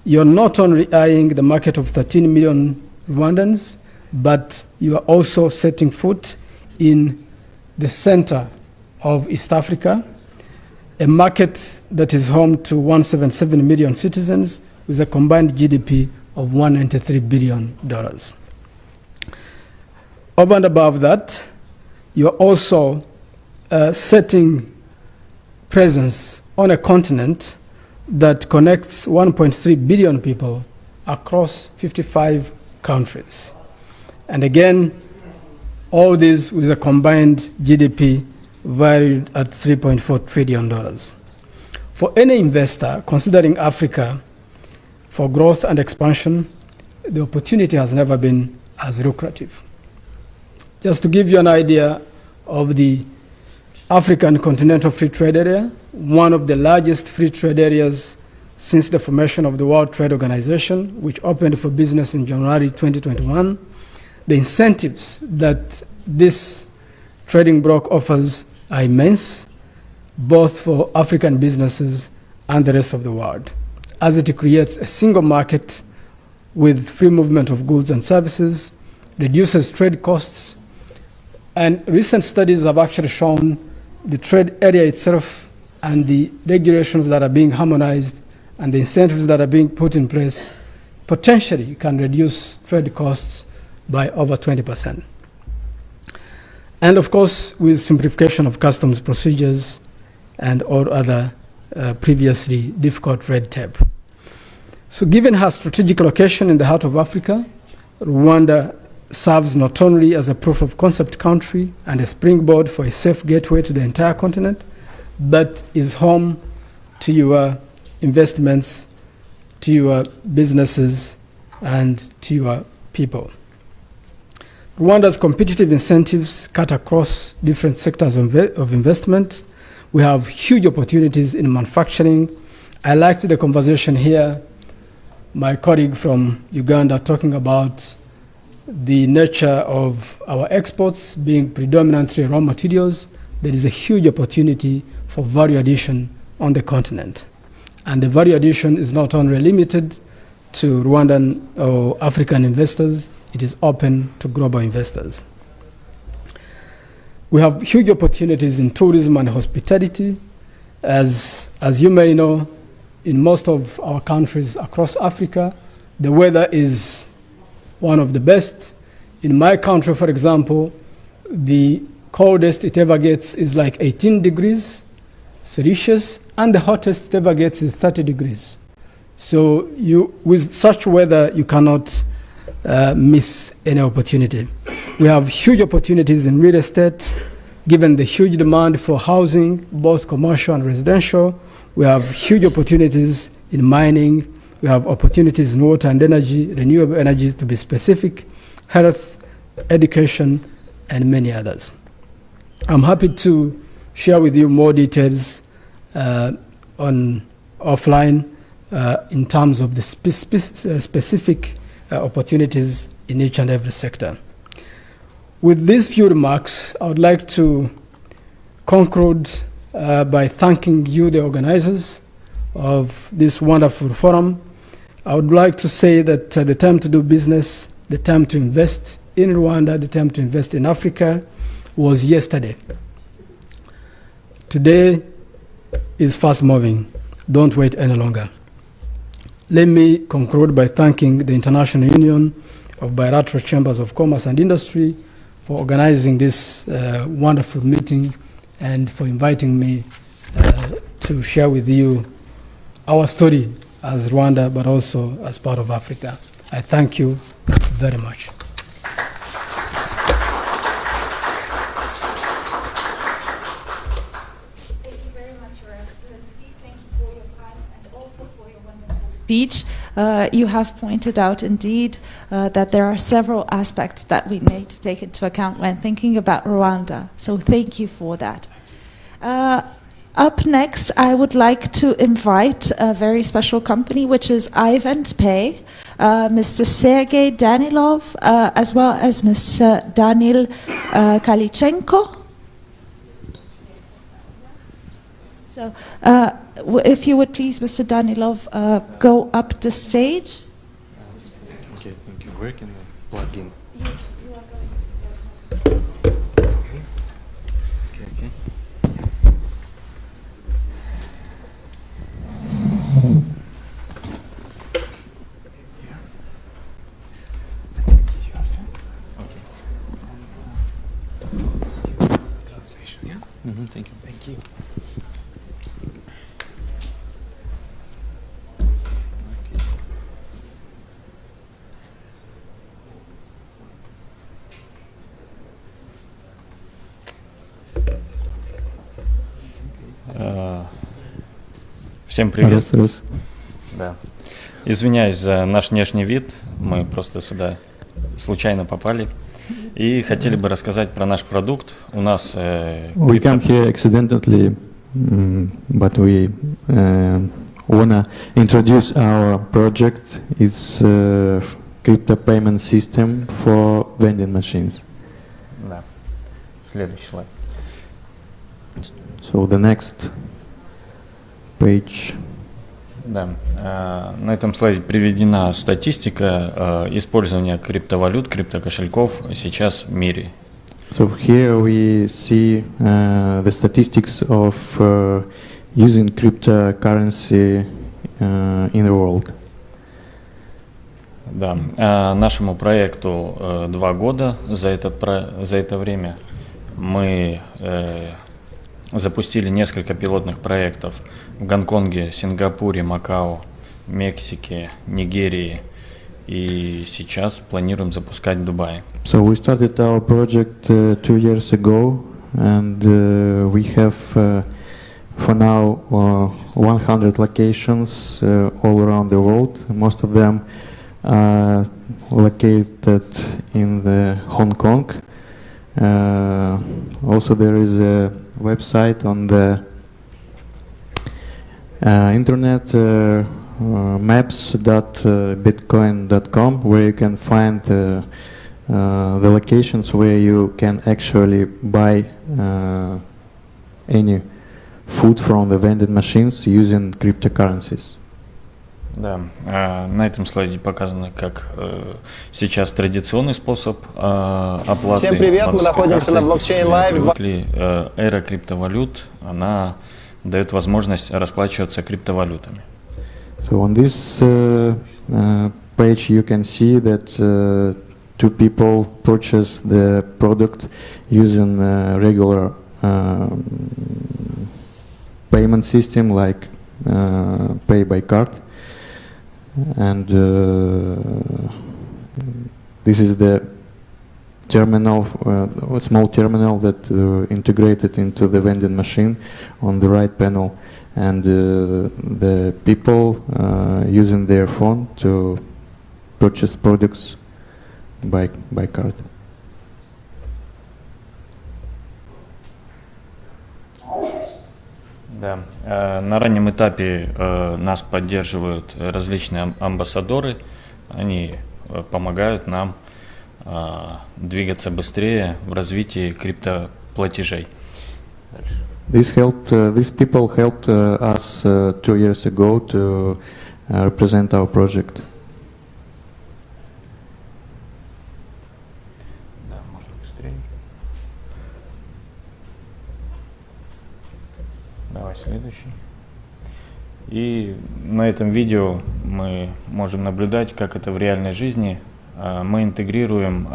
you're not only eyeing the market of 13 million Rwandans, but you are also setting foot in the center of East Africa, a market that is home to 177 million citizens with a combined GDP of $193 billion. Over and above that, you're also setting presence on a continent that connects 1.3 billion people across 55 countries. And again, all this with a combined GDP valued at $3.4 trillion. For any investor considering Africa for growth and expansion, the opportunity has never been as lucrative. Just to give you an idea of the African Continental Free Trade Area, one of the largest free trade areas since the formation of the World Trade Organization, which opened for business in January 2021, the incentives that this trading bloc offers are immense, both for African businesses and the rest of the world, as it creates a single market with free movement of goods and services, reduces trade costs, and recent studies have actually shown the trade area itself and the regulations that are being harmonized and the incentives that are being put in place potentially can reduce trade costs by over 20%. And of course, with simplification of customs procedures and all other previously difficult red tape. So given her strategic location in the heart of Africa, Rwanda serves not only as a proof of concept country and a springboard for a safe gateway to the entire continent, but is home to your investments, to your businesses, and to your people. Rwanda's competitive incentives cut across different sectors of investment. We have huge opportunities in manufacturing. I liked the conversation here, my colleague from Uganda talking about the nature of our exports being predominantly raw materials. There is a huge opportunity for value addition on the continent. And the value addition is not only limited to Rwandan or African investors, it is open to global investors. We have huge opportunities in tourism and hospitality. As you may know, in most of our countries across Africa, the weather is one of the best. In my country, for example, the coldest it ever gets is like 18 degrees Celsius, and the hottest it ever gets is 30 degrees. So with such weather, you cannot miss any opportunity. We have huge opportunities in real estate, given the huge demand for housing, both commercial and residential. We have huge opportunities in mining. We have opportunities in water and energy, renewable energy to be specific, health, education, and many others. I'm happy to share with you more details on offline in terms of the specific opportunities in each and every sector. With these few remarks, I would like to conclude by thanking you, the organizers of this wonderful forum. I would like to say that the time to do business, the time to invest in Rwanda, the time to invest in Africa was yesterday. Today is fast moving. Don't wait any longer. Let me conclude by thanking the International Union of Bilateral Chambers of Commerce and Industry for organizing this wonderful meeting and for inviting me to share with you our story as Rwanda, but also as part of Africa. I thank you very much. Thank you very much, Your Excellency. Thank you for your time and also for your wonderful speech. You have pointed out indeed that there are several aspects that we need to take into account when thinking about Rwanda. So thank you for that. Up next, I would like to invite a very special company, which is eveniment, Mr. Sergey Danilov, as well as Mr. Danil Kalichenko. So, if you would please, Mr. Danilov, go up the stage. Okay, thank you. Where can I plug in? Thank you. Thank you. Всем привет. Раз. Да. Извиняюсь за наш внешний вид, мы просто сюда случайно попали. И хотели бы рассказать про наш продукт. У нас... We come here accidentally, but we wanna introduce our project. It's a crypto payment system for vending machines. Да. Следующий слайд. So the next page. Да. На этом слайде приведена статистика использования криптовалют, криптокошельков сейчас в мире. So here we see the statistics of using cryptocurrency in the world. Да. Нашему проекту 2 года. За это время мы запустили несколько пилотных проектов в Гонконге, Сингапуре, Макао, Мексике, Нигерии, и сейчас планируем запускать в Дубае. So we started our project 2 years ago, and we have for now 100 locations all around the world. Most of them are located in the Hong Kong. Also there is a website on the internet, maps.bitcoin.com, where you can find the locations where you can actually buy any food from the vending machines using cryptocurrencies. Да, на этом слайде показано, как сейчас традиционный способ оплаты. Всем привет, мы находимся на блокчейн Live. Эра криптовалют, она дает возможность расплачиваться криптовалютами. So on this page you can see that 2 people purchase the product using regular payment system like pay by card. And this is the terminal, a small terminal that integrated into the vending machine on the right panel, and the people using their phone to purchase products by card. Да. На раннем этапе нас поддерживают различные амбассадоры. Они помогают нам двигаться быстрее в развитии криптоплатежей. These people helped us 2 years ago to represent our project. Да, можно быстрее. Давай следующий. И на этом видео мы можем наблюдать, как это в реальной жизни. Мы интегрируем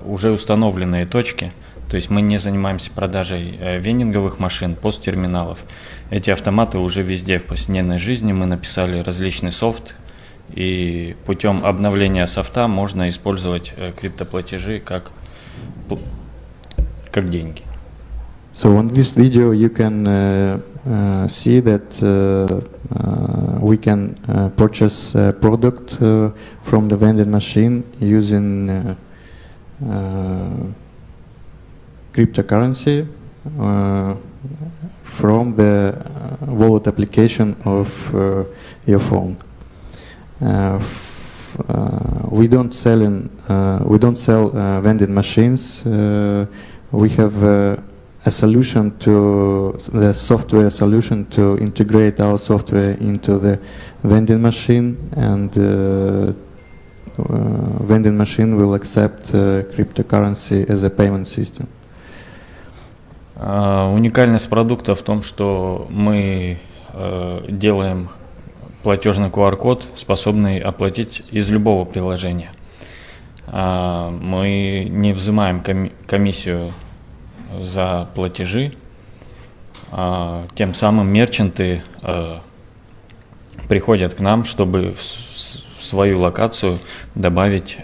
уже установленные точки, то есть мы не занимаемся продажей вендинговых машин, посттерминалов. Эти автоматы уже везде в повседневной жизни. Мы написали различный софт, и путем обновления софта можно использовать криптоплатежи как деньги. So on this video you can see that we can purchase a product from the vending machine using cryptocurrency from the wallet application of your phone. We don't sell vending machines. We have a solution to the software solution to integrate our software into the vending machine, and vending machine will accept cryptocurrency as a payment system. Уникальность продукта в том, что мы делаем платежный QR-код, способный оплатить из любого приложения. Мы не взимаем комиссию за платежи, тем самым мерчанты приходят к нам, чтобы в свою локацию добавить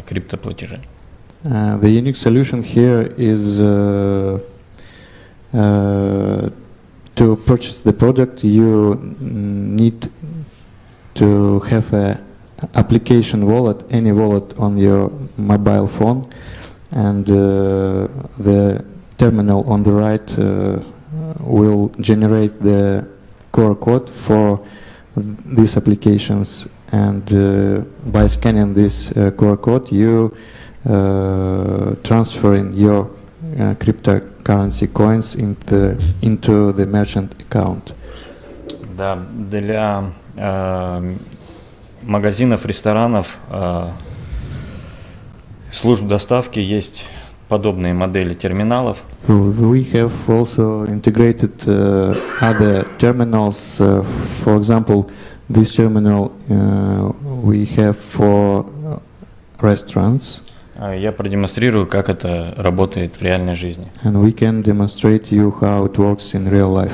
криптоплатежи. The unique solution here is to purchase the product. You need to have a application wallet, any wallet on your mobile phone, and the terminal on the right will generate the QR code for these applications, and by scanning this QR code you transferring your cryptocurrency coins into the merchant account. Да, для магазинов, ресторанов, служб доставки есть подобные модели терминалов. So we have also integrated other terminals. For example, this terminal we have for restaurants. Я продемонстрирую, как это работает в реальной жизни. And we can demonstrate you how it works in real life.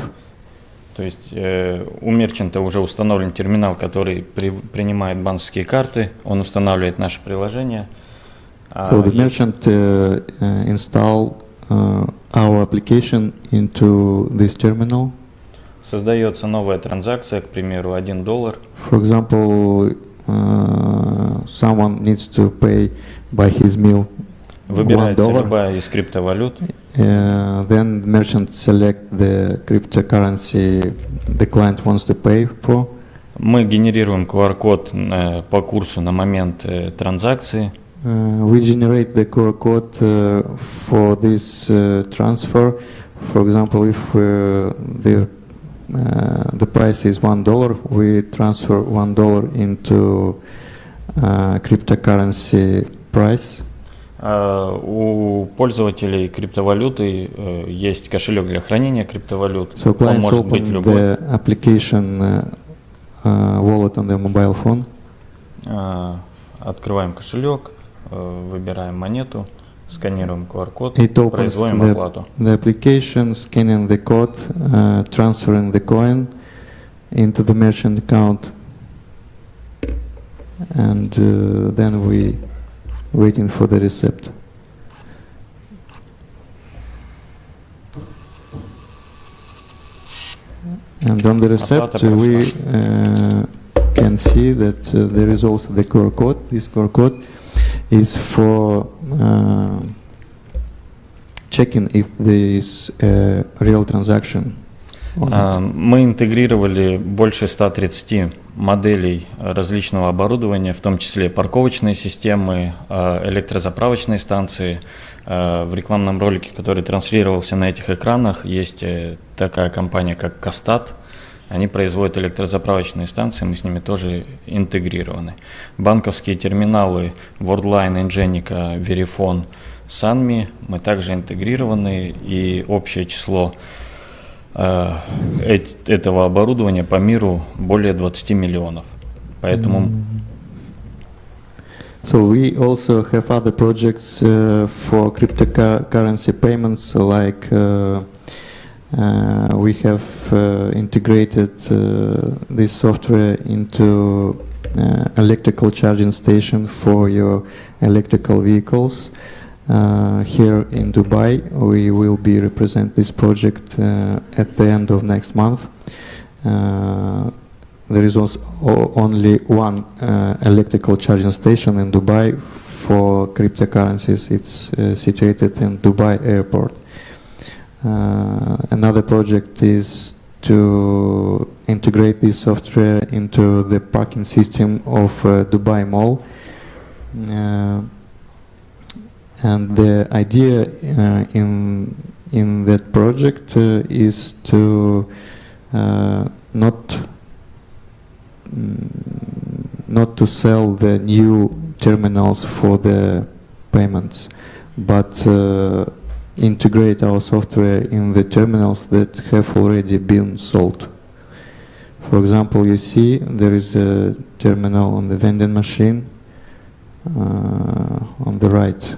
То есть у мерчанта уже установлен терминал, который принимает банковские карты, он устанавливает наше приложение. So the merchant install our application into this terminal. Создается новая транзакция, к примеру, $1. For example, someone needs to pay by his meal Выбирается любая из криптовалют. Then merchant select the cryptocurrency the client wants to pay for. Мы генерируем QR-код по курсу на момент транзакции. We generate the QR code for this transfer. For example, if the price is $1, we transfer $1 into cryptocurrency price. У пользователей криптовалюты есть кошелек для хранения криптовалют. So Он может быть любой. The application wallet on the mobile phone. Открываем кошелек, выбираем монету, сканируем QR-код, It opens производим оплату. the application, scanning the code, transferring the coin into the merchant account, and then we waiting for the receipt. And on the receipt we can see that there is also the QR code. This QR code is for checking if there is a real transaction. Мы интегрировали больше 130 моделей различного оборудования, в том числе парковочные системы, электрозаправочные станции. В рекламном ролике, который транслировался на этих экранах, есть такая компания, как Кастат. Они производят электрозаправочные станции, мы с ними тоже интегрированы. Банковские терминалы Worldline, Ingenico, Verifone, Sanmi мы также интегрированы, и общее число этого оборудования по миру более 20 миллионов. Поэтому So we also have other projects for cryptocurrency payments, like we have integrated this software into electrical charging station for your electrical vehicles. Here in Dubai, we will be represent this project at the end of next month. There is also only one electrical charging station in Dubai for cryptocurrencies. It's situated in Dubai airport. Another project is to integrate this software into the parking system of Dubai Mall. And the idea in that project is to not to sell the new terminals for the payments, but integrate our software in the terminals that have already been sold. For example, you see there is a terminal on the vending machine on the right.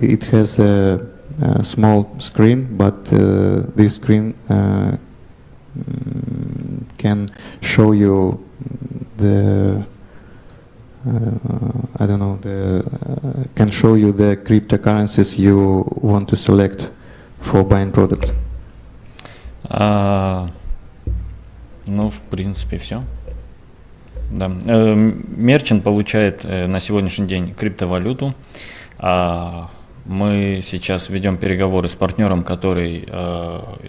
It has a small screen, but this screen can show you the can show you the cryptocurrencies you want to select for buying product. Ну, в принципе, все. Да. Мерчант получает на сегодняшний день криптовалюту. Мы сейчас ведем переговоры с партнером, который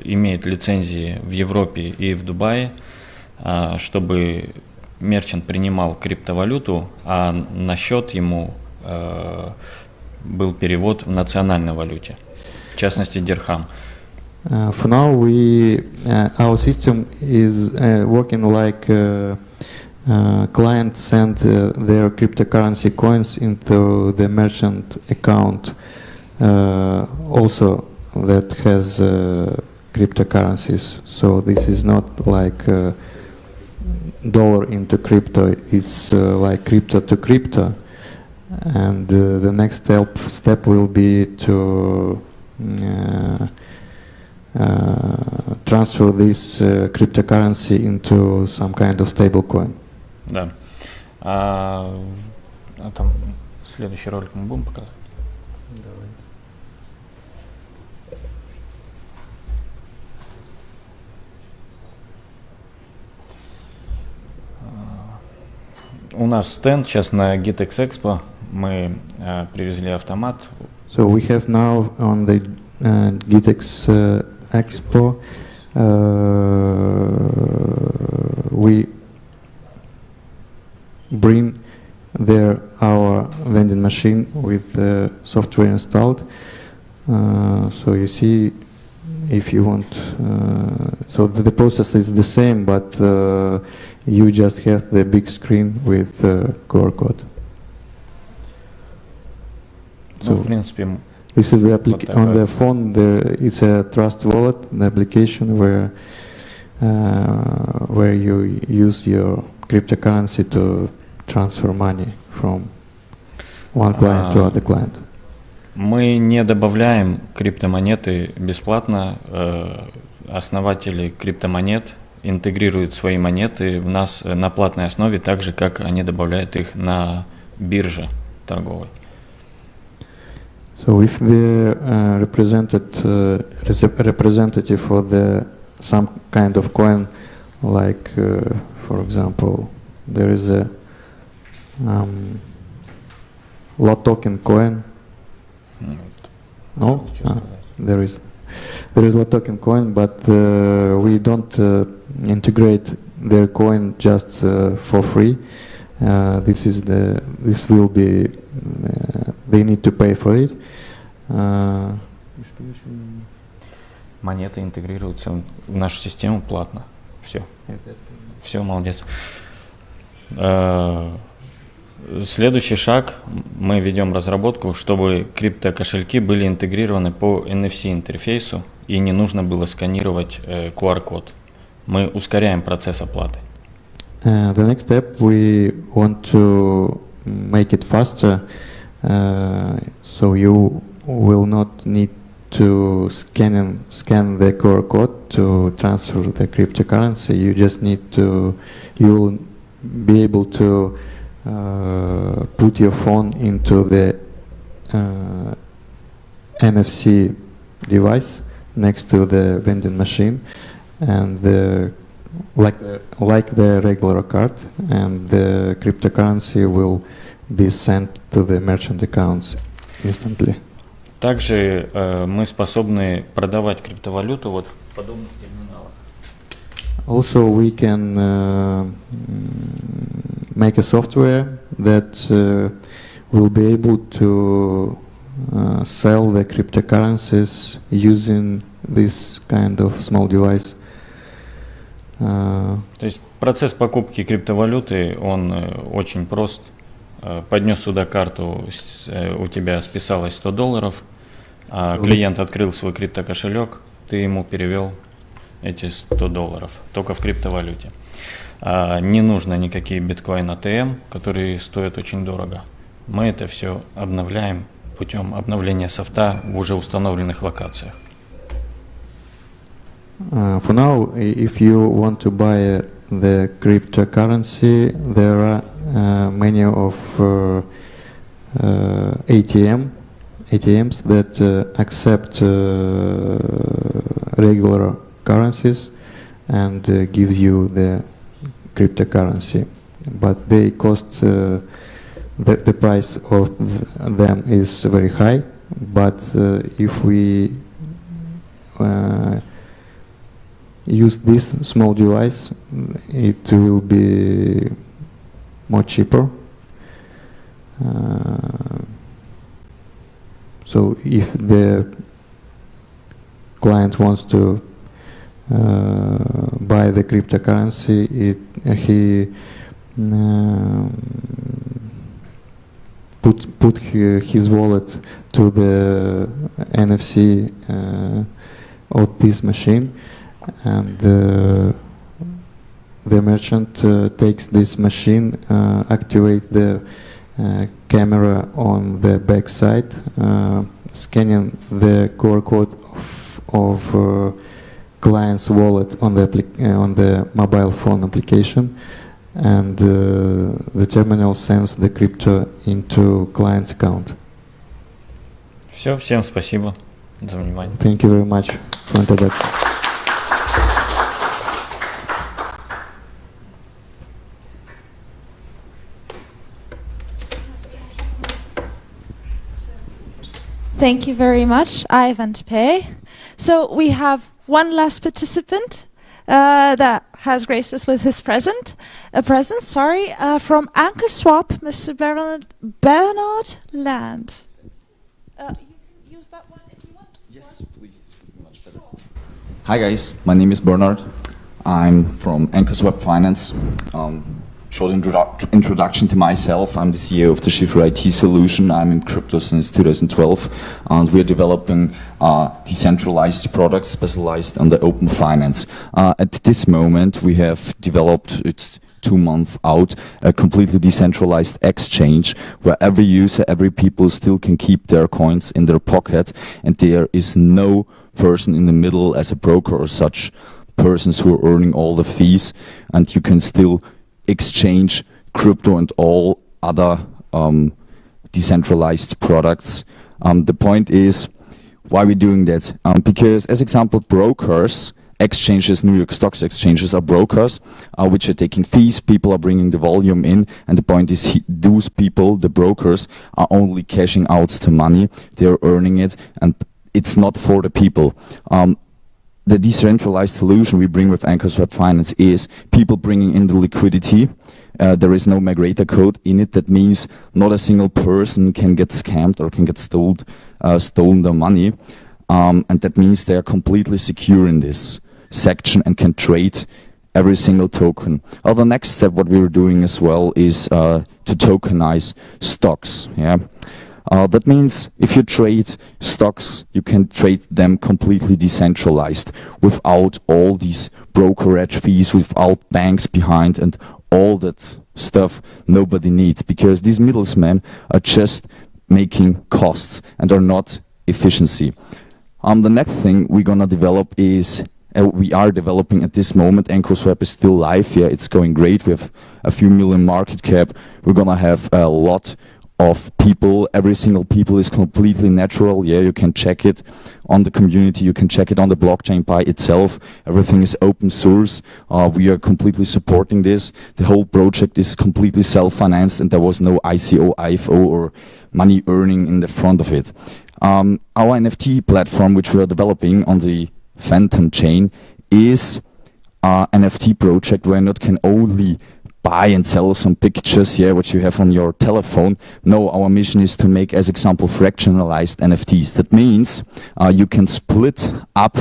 имеет лицензии в Европе и в Дубае, чтобы мерчант принимал криптовалюту, а на счет ему был перевод в национальной валюте, в частности дирхам. For now, our system is working like clients send their cryptocurrency coins into the merchant account, also that has cryptocurrencies. So this is not like dollar into crypto, it's like crypto to crypto. And the next step will be to transfer this cryptocurrency into some kind of stable coin. Да. Там следующий ролик мы будем показывать? Давай. У нас стенд сейчас на GitEx Expo. Мы привезли автомат. So we have now on the GitEx Expo, we bring there our vending machine with the software installed. So you see, if you want, so the process is the same, but you just have the big screen with QR code. So, в принципе, this is the on the phone. It's a Trust Wallet, the application where you use your cryptocurrency to transfer money from one client to other client. Мы не добавляем криптомонеты бесплатно. Основатели криптомонет интегрируют свои монеты в нас на платной основе, так же, как они добавляют их на бирже торговой. So if the representative for some kind of coin, like for example, there is a lot token coin. No, there is lot token coin, but we don't integrate their coin just for free. This will be they need to pay for it. Монеты интегрируются в нашу систему платно. Все. Все, молодец. Следующий шаг, мы ведем разработку, чтобы криптокошельки были интегрированы по NFC интерфейсу и не нужно было сканировать QR-код. Мы ускоряем процесс оплаты. The next step, we want to make it faster, so you will not need to scan the QR code to transfer the cryptocurrency. You just need to, you will be able to put your phone into the NFC device next to the vending machine, and like the regular card, and the cryptocurrency will be sent to the merchant accounts instantly. Также мы способны продавать криптовалюту вот в подобных терминалах. Also, we can make a software that will be able to sell the cryptocurrencies using this kind of small device. То есть процесс покупки криптовалюты, он очень прост. Поднес сюда карту, у тебя списалось $100, а клиент открыл свой криптокошелек, ты ему перевел эти $100 только в криптовалюте. Не нужно никакие биткоин ATM, которые стоят очень дорого. Мы это все обновляем путем обновления софта в уже установленных локациях. For now, if you want to buy the cryptocurrency, there are many of ATMs that accept regular currencies and gives you the cryptocurrency, but they cost the price of them is very high. But if we use this small device, it will be more cheaper. So if the client wants to buy the cryptocurrency, he put his wallet to the NFC of this machine, and the merchant takes this machine, activate the camera on the back side, scanning the QR code of client's wallet on the mobile phone application, and the terminal sends the crypto into client's account. Все, всем спасибо за внимание. Thank you very much for introduction. Thank you very much, Ivan Pei. So we have one last participant that has graced us with his presence, from Anchor Swap, Mr. Bernard Land. You can use that one if you want. Yes, please. Much better. Hi guys, my name is Bernard. I'm from Anchor Swap Finance. Short introduction to myself. I'm the CEO of the Schiffer IT solution. I'm in crypto since 2012, and we're developing decentralized products specialized on the open finance. At this moment, we have developed, it's 2 months out, a completely decentralized exchange where every user, every people still can keep their coins in their pocket, and there is no person in the middle as a broker or such persons who are earning all the fees, and you can still exchange crypto and all other decentralized products. The point is, why we're doing that? Because, as example, brokers, exchanges, New York Stock Exchanges are brokers, which are taking fees, people are bringing the volume in, and the point is those people, the brokers, are only cashing out the money, they're earning it, and it's not for the people. The decentralized solution we bring with Anchor Swap Finance is people bringing in the liquidity. There is no migrator code in it. That means not a single person can get scammed or can get stolen their money. And that means they are completely secure in this section and can trade every single token. The next step, what we were doing as well, is to tokenize stocks. Yeah. That means if you trade stocks, you can trade them completely decentralized without all these brokerage fees, without banks behind and all that stuff nobody needs, because these middlemen are just making costs and are not efficiency. The next thing we're gonna develop is we are developing at this moment. Anchor Swap is still live. Yeah, it's going great. We have a few million market cap. We're gonna have a lot of people. Every single people is completely natural. Yeah, you can check it on the community, you can check it on the blockchain by itself. Everything is open source. We are completely supporting this. The whole project is completely self-financed, and there was no ICO, IFO or money earning in the front of it. Our NFT platform, which we are developing on the Phantom chain, is an NFT project where you can only buy and sell some pictures, what you have on your telephone. No, our mission is to make, as example, fractionalized NFTs. That means you can split up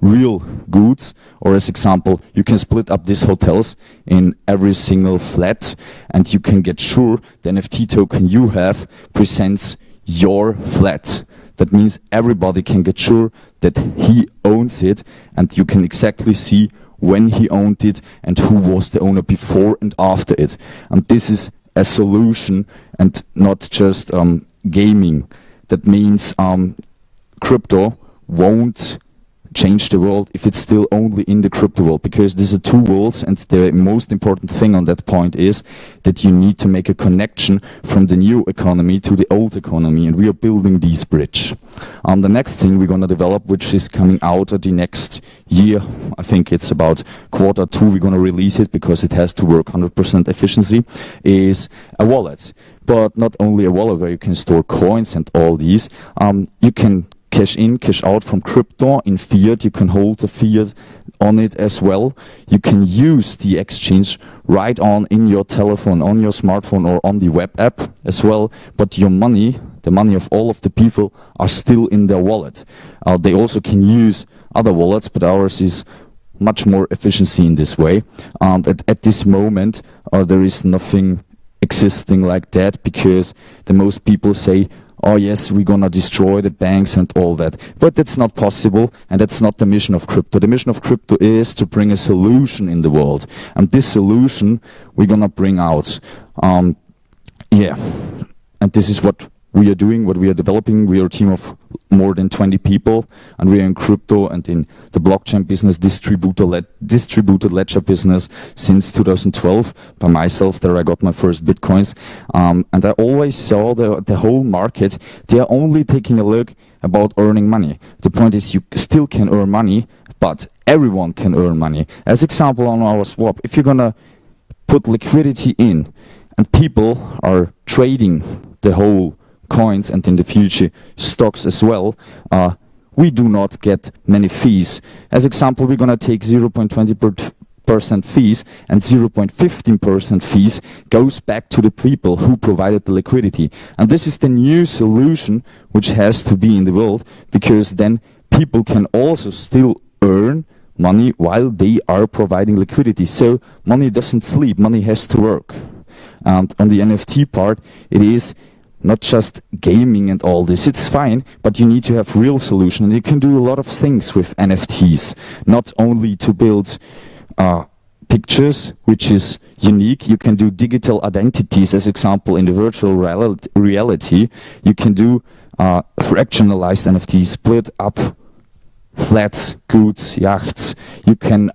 real goods, or as example, you can split up these hotels in every single flat, and you can get sure the NFT token you have presents your flat. That means everybody can get sure that he owns it, and you can exactly see when he owned it and who was the owner before and after it. And this is a solution and not just gaming. That means crypto won't change the world if it's still only in the crypto world, because these are two worlds, and the most important thing on that point is that you need to make a connection from the new economy to the old economy, and we are building this bridge. The next thing we're going to develop, which is coming out the next year, I think it's about Q2, we're going to release it because it has to work 100% efficiency, is a wallet. But not only a wallet where you can store coins and all these, you can cash in, cash out from crypto in fiat. You can hold the fiat on it as well. You can use the exchange right on in your telephone, on your smartphone, or on the web app as well. But your money, the money of all of the people, are still in their wallet. They also can use other wallets, but ours is much more efficiency in this way. At this moment, there is nothing existing like that, because the most people say, oh yes, we're gonna destroy the banks and all that. But that's not possible, and that's not the mission of crypto. The mission of crypto is to bring a solution in the world. And this solution we're gonna bring out. And this is what we are doing, what we are developing. We are a team of more than 20 people, and we are in crypto and in the blockchain business, distributed ledger business since 2012. By myself, there I got my first bitcoins. And I always saw the whole market, they are only taking a look about earning money. The point is you still can earn money, but everyone can earn money. As example on our swap, if you're gonna put liquidity in and people are trading the whole coins and in the future stocks as well, we do not get many fees. As example, we're gonna take 0.20% fees, and 0.15% fees goes back to the people who provided the liquidity. And this is the new solution which has to be in the world, because then people can also still earn money while they are providing liquidity. So money doesn't sleep, money has to work. And on the NFT part, it is not just gaming and all this. It's fine, but you need to have real solution, and you can do a lot of things with NFTs. Not only to build pictures, which is unique. You can do digital identities, as example in the virtual reality. You can do fractionalized NFTs, split up flats, goods, yachts. You can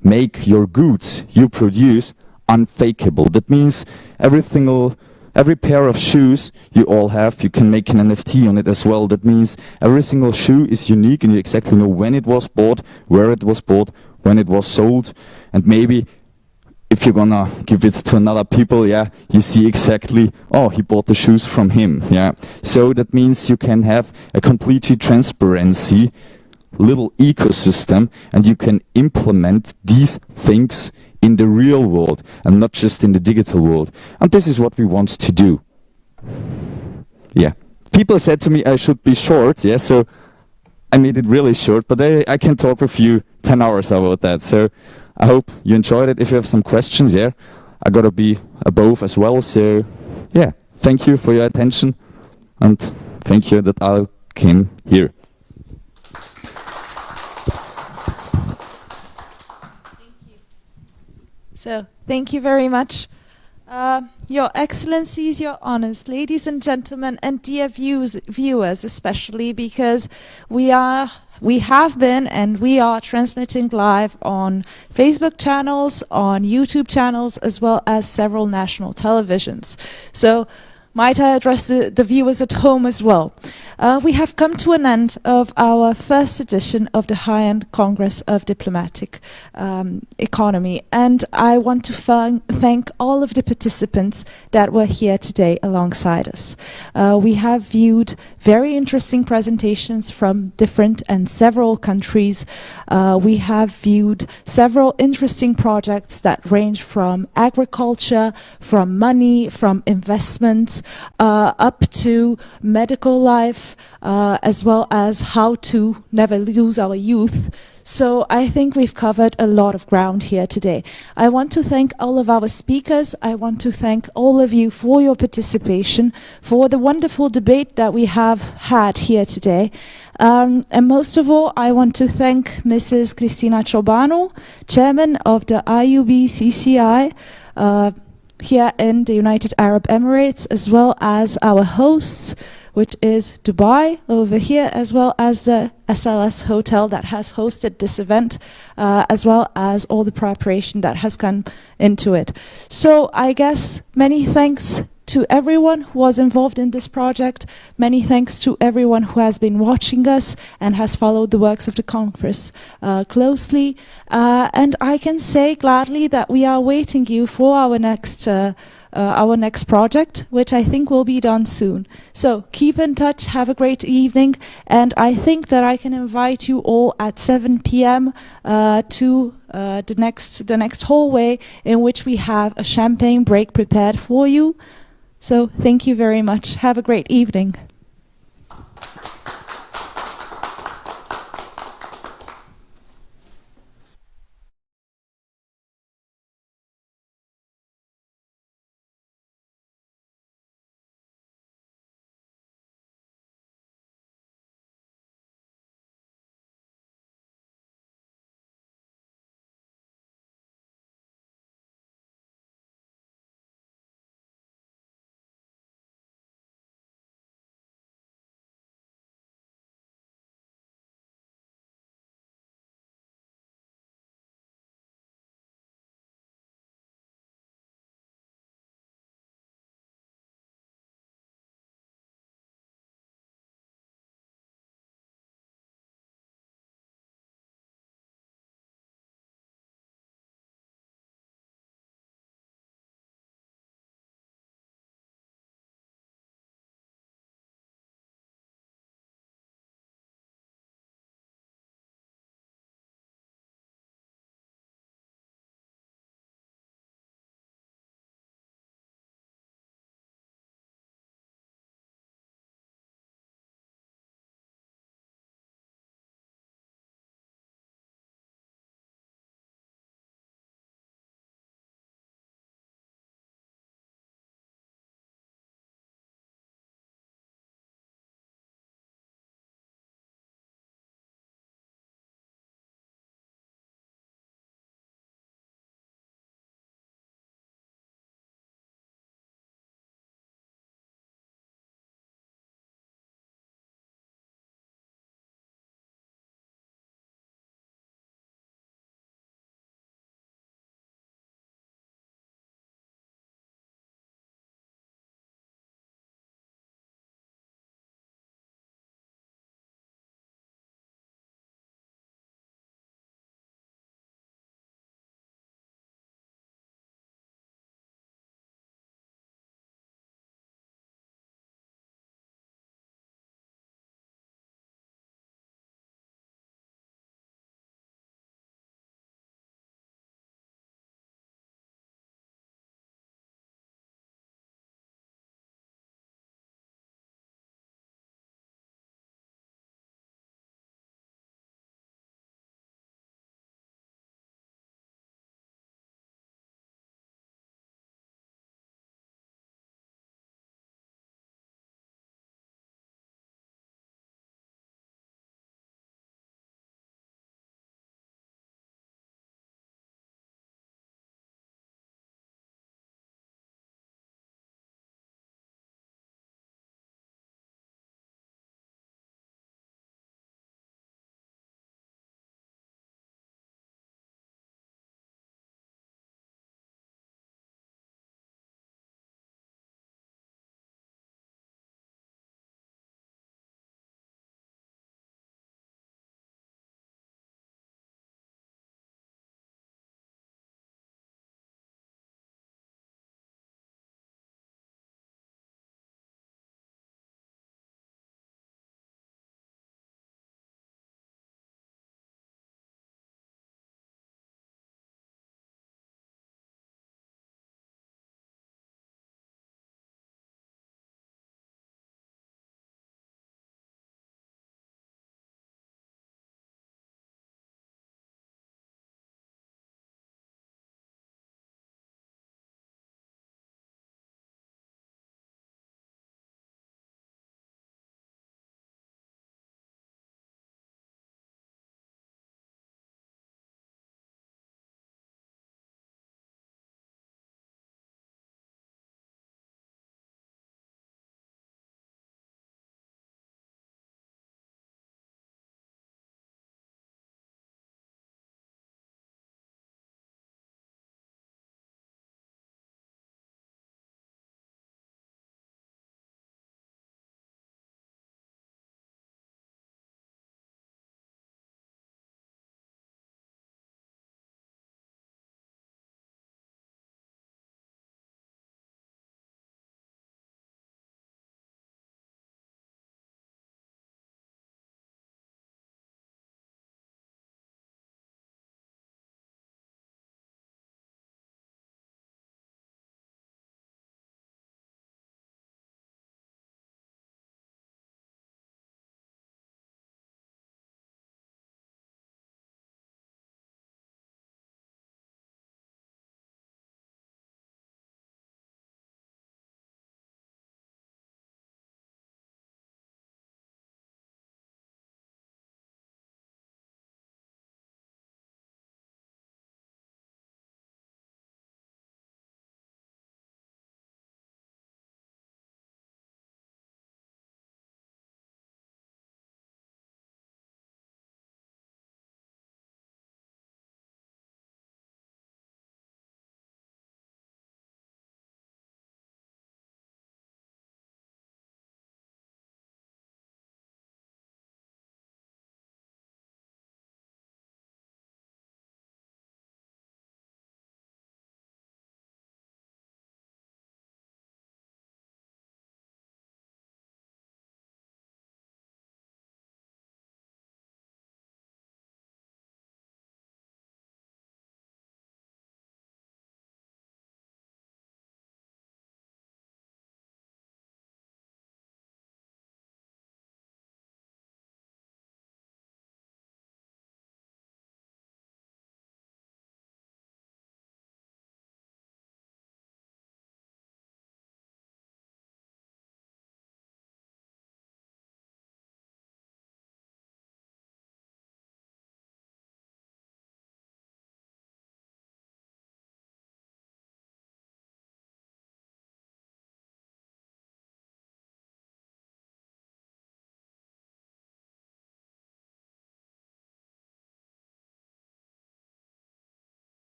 make your goods you produce unfakeable. That means every pair of shoes you all have, you can make an NFT on it as well. That means every single shoe is unique, and you exactly know when it was bought, where it was bought, when it was sold. And maybe if you're gonna give it to another people, you see exactly, oh, he bought the shoes from him. So that means you can have a completely transparency little ecosystem, and you can implement these things in the real world and not just in the digital world. And this is what we want to do. People said to me I should be short, so I made it really short, but I can talk with you 10 hours about that. So I hope you enjoyed it. If you have some questions, I gotta be above as well. So thank you for your attention, and thank you that I came here. So, thank you very much. Your Excellencies, Your Honors, ladies and gentlemen, and dear viewers especially, because we have been and we are transmitting live on Facebook channels, on YouTube channels, as well as several national televisions. So might I address the viewers at home as well? We have come to an end of our first edition of the High-End Congress of Diplomatic Economy, and I want to thank all of the participants that were here today alongside us. We have viewed very interesting presentations from different and several countries. We have viewed several interesting projects that range from agriculture, from money, from investments, up to medical life, as well as how to never lose our youth. So I think we've covered a lot of ground here today. I want to thank all of our speakers. I want to thank all of you for your participation, for the wonderful debate that we have had here today. And most of all, I want to thank Mrs. Cristina Ciobanu, Chairman of the IUBCCI, here in the United Arab Emirates, as well as our hosts, which is Dubai over here, as well as the SLS hotel that has hosted this event, as well as all the preparation that has gone into it. So I guess many thanks to everyone who was involved in this project. Many thanks to everyone who has been watching us and has followed the works of the Congress closely. And I can say gladly that we are waiting you for our next project, which I think will be done soon. So keep in touch, have a great evening, and I think that I can invite you all at 7 p.m. To the next hallway, in which we have a champagne break prepared for you. So thank you very much. Have a great evening.